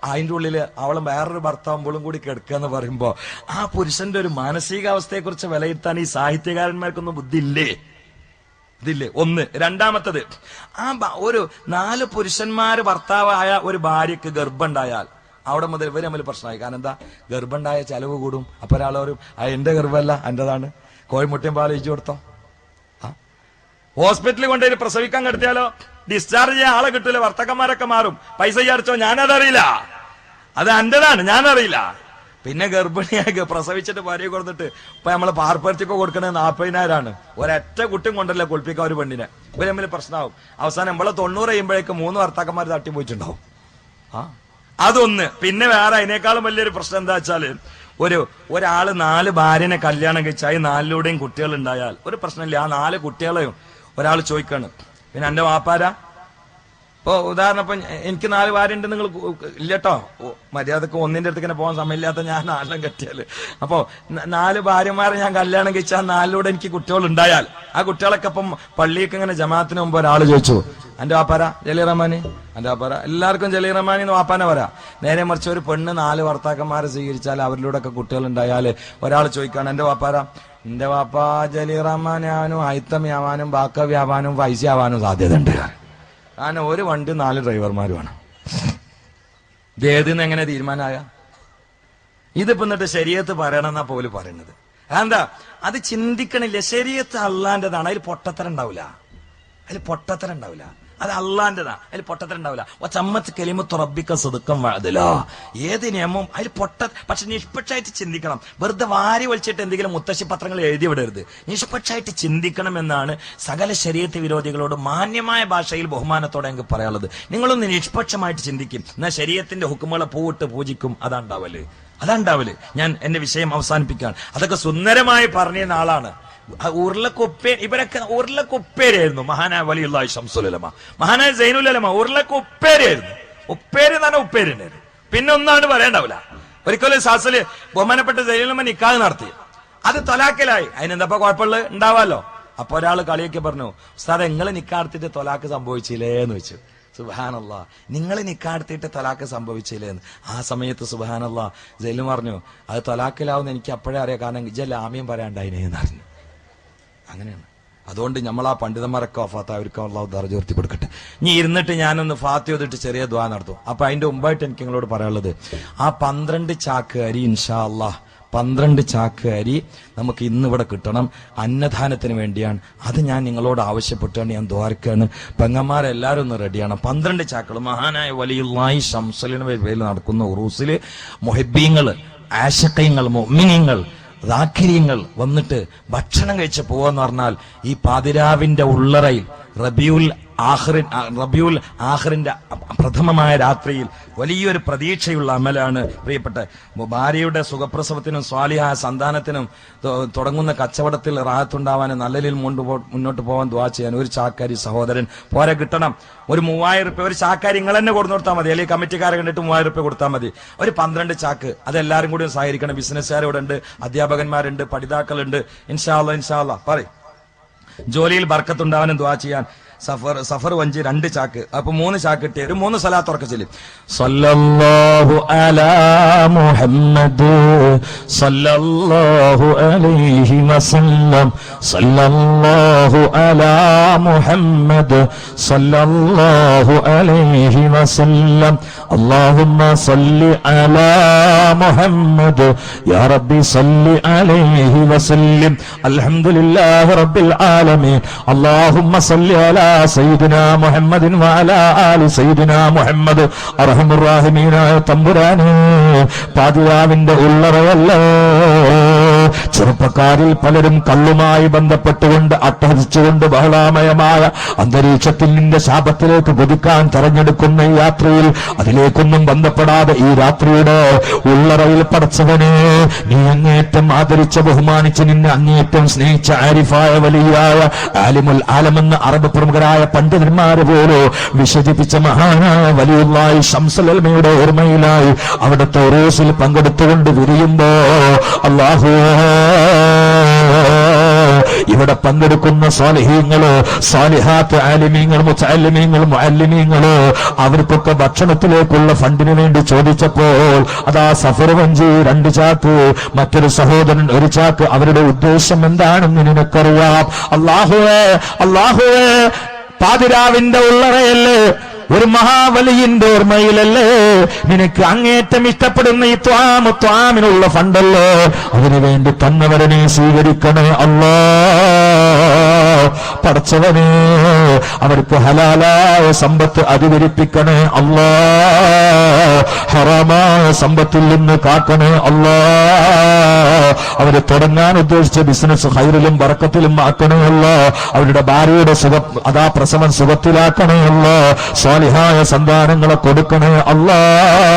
അതിൻ്റെ ഉള്ളിൽ അവളും വേറൊരു ഭർത്താവുമ്പോഴും കൂടി കിടക്കുക എന്ന് പറയുമ്പോ ആ പുരുഷന്റെ ഒരു മാനസികാവസ്ഥയെ കുറിച്ച് വിലയിരുത്താൻ ഈ സാഹിത്യകാരന്മാർക്കൊന്നും ബുദ്ധി ഇല്ലേ? ഇതില്ലേ? ഒന്ന്. രണ്ടാമത്തത്, ഒരു 4 പുരുഷന്മാര് ഭർത്താവായ ഒരു ഭാര്യക്ക് ഗർഭം ഉണ്ടായാൽ അവിടെ മുതൽ ഇവർ തമ്മിൽ പ്രശ്നമായി. കാരണം എന്താ? ഗർഭം ഉണ്ടായ ചെലവ് കൂടും. അപ്പൊ ഒരാളോരും എന്റെ ഗർഭമല്ല, എന്റേതാണ്, കോഴിമുട്ടയും പാൽ ഒഴിച്ചു കൊടുത്തോ. ഹോസ്പിറ്റലിൽ കൊണ്ടുപോയി പ്രസവിക്കാൻ കിടത്തിയാലോ ഡിസ്ചാർജ് ചെയ്യാൻ ആളെ കിട്ടൂല, ഭർത്താക്കന്മാരൊക്കെ മാറും. പൈസ വിചാരിച്ചോ? ഞാനതറിയില്ല, അത് എന്റേതാണ്, ഞാനറിയില്ല. പിന്നെ ഗർഭിണിയായി പ്രസവിച്ചിട്ട് ഭാര്യ കൊടുത്തിട്ട് ഇപ്പൊ നമ്മള് പാർപ്പരത്തിക്ക് കൊടുക്കണത് 40,000 ഒരൊറ്റ കുട്ടിയും കൊണ്ടല്ലേ കുളിപ്പിക്കാൻ ഒരു പെണ്ണിനെ. ഇവര് തമ്മിൽ പ്രശ്നമാവും. അവസാനം നമ്മളെ 90 കഴിയുമ്പോഴേക്ക് 3 ഭർത്താക്കന്മാർ തട്ടിപ്പോയിട്ടുണ്ടാവും. അതൊന്ന്. പിന്നെ വേറെ അതിനേക്കാളും വലിയൊരു പ്രശ്നം എന്താ വെച്ചാല്, ഒരാള് 4 ഭാര്യനെ കല്യാണം കഴിച്ചാൽ 4ലൂടെയും കുട്ടികൾ ഉണ്ടായാൽ ഒരു പ്രശ്നമില്ല. ആ 4 കുട്ടികളെയും ഒരാൾ ചോദിക്കാണ്, പിന്നെ എന്റെ വാപ്പാരാ? ഇപ്പൊ ഉദാഹരണം, ഇപ്പൊ എനിക്ക് 4 ഭാര്യ ഉണ്ട്, നിങ്ങൾ ഇല്ലട്ടോ, മര്യാദക്ക് ഒന്നിന്റെ അടുത്ത് ഇങ്ങനെ പോകാൻ സമയമില്ലാത്ത ഞാൻ 4 കെട്ടിയാല്. അപ്പൊ 4 ഭാര്യമാരെ ഞാൻ കല്യാണം കഴിച്ചാൽ 4ലൂടെ എനിക്ക് കുട്ടികൾ ഉണ്ടായാൽ ആ കുട്ടികളൊക്കെ ഇപ്പം പള്ളിയൊക്കെ ഇങ്ങനെ ജമാഅത്തിന് മുമ്പ് ഒരാൾ ചോദിച്ചു, എന്റെ വാപ്പാര ജലീൽ റഹ്മാന്? എന്റെ വാപ്പാര? എല്ലാവർക്കും ജലീൽ റഹ്മാനി എന്ന് വാപ്പാനെ പറയാ. നേരെ മറിച്ച് ഒരു പെണ്ണ് 4 ഭർത്താക്കന്മാരെ സ്വീകരിച്ചാൽ അവരിലൂടെ ഒക്കെ കുട്ടികൾ ഉണ്ടായാല് ഒരാൾ ചോദിക്കാണ്, എന്റെ വാപ്പാര? എന്റെ വാപ്പ ജലീൽ റഹ്മാനാവാനും ഹൈത്തമ്യാവാനും ബാക്കവ്യാവാനും ഫൈസി ആവാനും സാധ്യത ഉണ്ട്. കാരണം ഒരു വണ്ടി 4 ഡ്രൈവർമാരുമാണ്. ഇതേതെന്ന് എങ്ങനെ തീരുമാനമായ? ഇതിപ്പോ എന്നിട്ട് ശരീഅത്ത് പറയണമെന്നാ പോലും പറയുന്നത്. എന്താ? അത് ചിന്തിക്കണില്ല. ശരീഅത്ത് അള്ളാന്റെതാണ്, അതിൽ പൊട്ടത്തരം ഉണ്ടാവില്ല. അത് അള്ളാന്റെതാ, അതിൽ പൊട്ടത്തരം ഉണ്ടാവില്ല. ചമ്മത്ത് കലിമത്ത് റബ്ബിക്ക സദുക്കം വഅദലാ. ഏത് നിയമം അതിൽ പക്ഷെ നിഷ്പക്ഷമായിട്ട് ചിന്തിക്കണം. വെറുതെ വാരി വലിച്ചിട്ട് എന്തെങ്കിലും മുത്തശ്ശി പത്രങ്ങൾ എഴുതി വിടരുത്. നിഷ്പക്ഷമായിട്ട് ചിന്തിക്കണം എന്നാണ് സകല ശരീഅത്ത് വിരോധികളോട് മാന്യമായ ഭാഷയിൽ ബഹുമാനത്തോടെ എനിക്ക് പറയാനുള്ളത്. നിങ്ങളൊന്ന് നിഷ്പക്ഷമായിട്ട് ചിന്തിക്കും, എന്നാൽ ശരീഅത്തിന്റെ ഹുക്കുമുകളെ പൂവിട്ട് പൂജിക്കും. അതാണ്ടാവല്. ഞാൻ എന്റെ വിഷയം അവസാനിപ്പിക്കുകയാണ്. അതൊക്കെ സുന്ദരമായി പറഞ്ഞ ആളാണ്. ഇവരൊക്കെ ഉരുളക്കുപ്പേരായിരുന്നു. മഹാനായ വലിയുള്ളാഹി ശംസുൽ ഉലമ, മഹാനായ സൈനുൽ ഉലമ ഉരുളക്കുപ്പേരായിരുന്നു. ഉപ്പേര് എന്ന് പറഞ്ഞാൽ ഉപ്പേരുണ്ടായിരുന്നു. പിന്നെ ഒന്നാണ് പറയണ്ടാവില്ല. ഒരിക്കലും സാസല് ബഹുമാനപ്പെട്ട സൈനുൽ ഉലമ നിക്കാഹ് നടത്തി, അത് തൊലാക്കലായി. അതിനെന്താ കുഴപ്പമുള്ളത്? ഉണ്ടാവാലോ. അപ്പൊ ഒരാൾ കളിയൊക്കെ പറഞ്ഞു, ഉസ്താദ് നിങ്ങൾ നിക്കാഹ് നടത്തിയിട്ട് തൊലാക്ക് സംഭവിച്ചില്ലേ എന്ന് വെച്ചു. സുബ്ഹാനല്ലാഹ്, നിങ്ങൾ നിക്കാഹ് നടത്തിയിട്ട് തൊലാക്ക് സംഭവിച്ചില്ലേന്ന്. ആ സമയത്ത് സുബ്ഹാനല്ലാഹ് സൈനുൽ പറഞ്ഞു, അത് തൊലാക്കിലാവുന്ന എനിക്ക് അപ്പോഴേ അറിയാം, കാരണം ഇജ്ജ് ആമീൻ പറയാണ്ടായിനേന്ന് പറഞ്ഞു. അങ്ങനെയാണ്. അതുകൊണ്ട് നമ്മൾ ആ പണ്ഡിതന്മാരൊക്കെ വഫാത്ത്, അവർക്ക് അല്ലാഹു ദർജ ഉയർത്തി കൊടുക്കട്ടെ. ഇനി ഇരുന്നിട്ട് ഞാനൊന്ന് ഫാത്തിഹ ഓതിട്ട് ചെറിയ ദുആ നടത്തും. അപ്പൊ അതിന്റെ മുമ്പായിട്ട് എനിക്ക് നിങ്ങളോട് പറയാനുള്ളത്, ആ 12 ചാക്ക് അരി ഇൻഷാ അല്ലാഹ് 12 ചാക്ക് അരി നമുക്ക് ഇന്നിവിടെ കിട്ടണം, അന്നദാനത്തിന് വേണ്ടിയാണ്. അത് ഞാൻ നിങ്ങളോട് ആവശ്യപ്പെട്ടാണ്, ഞാൻ ദ്വാരക്കാണ്. പെങ്ങന്മാരെല്ലാവരും ഒന്ന് റെഡിയാണ്. 12 ചാക്കുകൾ മഹാനായ വലിയുള്ളാഹി ശംസുൽ ഉലമയുടെ പേരിൽ നടക്കുന്ന ഉറൂസില് മുഹിബ്ബീങ്ങള് ആശിഖീങ്ങൾ, മുഅ്മിനീങ്ങൾ, ദാക്കിരീങ്ങൾ വന്നിട്ട് ഭക്ഷണം കഴിച്ച് പോവാന്ന് പറഞ്ഞാൽ ഈ പാതിരാവിന്റെ ഉള്ളറയിൽ റബിയുൽ ആഖിറിന്റെ പ്രഥമമായ രാത്രിയിൽ വലിയൊരു പ്രതീക്ഷയുള്ള അമലാണ് പ്രിയപ്പെട്ട. ഭാര്യയുടെ സുഖപ്രസവത്തിനും സ്വാലിഹായ സന്താനത്തിനും തുടങ്ങുന്ന കച്ചവടത്തിൽ റാഹത്തുണ്ടാവാനും നല്ല രീതിയിൽ മുന്നോട്ട് പോകാൻ ദുആ ചെയ്യാൻ ഒരു ചാക്കാരി സഹോദരൻ പോരെ കിട്ടണം. ഒരു 3000 രൂപ ഒരു ചാക്കാരി നിങ്ങൾ തന്നെ കൊടുത്തു കൊടുത്താൽ മതി, അല്ലെങ്കിൽ കമ്മിറ്റിക്കാരെ കണ്ടിട്ട് 3000 രൂപ കൊടുത്താൽ മതി. ഒരു 12 ചാക്ക് അതെല്ലാരും കൂടി സഹകരിക്കണം. ബിസിനസ്സുകാരോടെ ഉണ്ട്, അധ്യാപകന്മാരുണ്ട്, പഠിതാക്കളുണ്ട്. ഇൻഷാ അല്ലാഹ് പറയും ജോലിയിൽ ബർക്കത്തുണ്ടാവാനും ദുആ ചെയ്യാൻ. സഫർ വഞ്ചി 2 ചാക്ക്, അപ്പൊ 3 ചാക്ക് കിട്ടിയ ഒരു 3 സലാത്ത് ഉറക്കെ ചൊല്ലും. സല്ലല്ലാഹു അലാ മുഹമ്മദ് സല്ലല്ലാഹു അലൈഹി വസല്ലം സല്ലല്ലാഹു അലാ മുഹമ്മദ് സല്ലല്ലാഹു അലൈഹി വസല്ലം അല്ലാഹുമ്മ സല്ലി അലാ മുഹമ്മദ് യാ റബ്ബി സല്ലി അലൈഹി വസല്ലം അൽഹംദുലില്ലാഹി റബ്ബിൽ ആലമീൻ അല്ലാഹുമ്മ സല്ലി അലാ സയ്യിദിനാ മുഹമ്മദിൻ വഅലാ ആലി സയ്യിദിനാ മുഹമ്മദ്. അർഹമുർ റഹീമീനായ തമ്പുരാനേ, പാതിരാവിന്റെ ഉള്ളറയല്ലോ ചെറുപ്പക്കാരിൽ പലരും കള്ളുമായി ബന്ധപ്പെട്ടുകൊണ്ട് അട്ടഹസിച്ചുകൊണ്ട് ബഹളാമയമായ അന്തരീക്ഷത്തിൽ നിന്റെ ശാപത്തിലേക്ക് കുതിക്കാൻ തെരഞ്ഞെടുക്കുന്ന ഈ യാത്രയിൽ അതിലേക്കൊന്നും ബന്ധപ്പെടാതെ ഈ രാത്രിയുടെ ഉള്ളറയിൽ പടച്ചവനെ നീ അങ്ങേറ്റം ആദരിച്ച ബഹുമാനിച്ച് നിന്നെ അങ്ങേറ്റം സ്നേഹിച്ച ആരിഫായ വലിയായ ആലിമുൽ ആലമെന്ന് അറബ് പ്രമുഖരായ പണ്ഡിതന്മാരെ പോലും വിശദിപ്പിച്ച മഹാനായ വലിയുള്ളായി ശംസുൽ ഉലമയുടെ ഓർമ്മയിലായി അവിടുത്തെ ഉറൂസിൽ പങ്കെടുത്തുകൊണ്ട് വിരിയുമ്പോ അല്ലാഹു ഇവിടെ പങ്കെടുക്കുന്ന സ്വാലിഹീങ്ങള്, സ്വാലിഹാത്ത്, ആലിമീങ്ങൾ, മുതഅല്ലിമീങ്ങൾ, മുഅല്ലിമീങ്ങള് അവർക്കൊക്കെ ഭക്ഷണത്തിലേക്കുള്ള ഫണ്ടിന് വേണ്ടി ചോദിച്ചപ്പോൾ അതാ സഫർ വഞ്ചി 2 ചാക്ക്, മറ്റൊരു സഹോദരൻ 1 ചാക്ക്. അവരുടെ ഉദ്ദേശം എന്താണെന്ന് നിനക്കറിയാം. അല്ലാഹുവേ, അല്ലാഹുവേ, പാതിരാവിന്റെ ഉള്ളറയല്ലേ, ഒരു മഹാവലിയിന്റെ ഓർമ്മയിലല്ലേ നിനക്ക് അങ്ങേറ്റം ഇഷ്ടപ്പെടുന്ന ഈ ത്വാമിനുള്ള ഫണ്ടല്ലോ, അതിനു വേണ്ടി തന്നവരനെ സ്വീകരിക്കണേ അല്ലാ. പടച്ചവനെ അവർക്ക് ഹലാലായ സമ്പത്ത് അധികരിപ്പിക്കണേ അല്ലാ, ഹറാമായ സമ്പത്തിൽ നിന്ന് കാക്കണേ അല്ലാ. അവര് തുടങ്ങാൻ ഉദ്ദേശിച്ച ബിസിനസ് ഹൈറിലും ബറക്കത്തിലും ആക്കണേ അല്ലാ. അവരുടെ ഭാര്യയുടെ സുഖം അതാ പ്രസവം സുഖത്തിലാക്കണേ അല്ലാ. സ്വാലിഹായ സന്താനങ്ങളെ കൊടുക്കണേ അല്ലാ.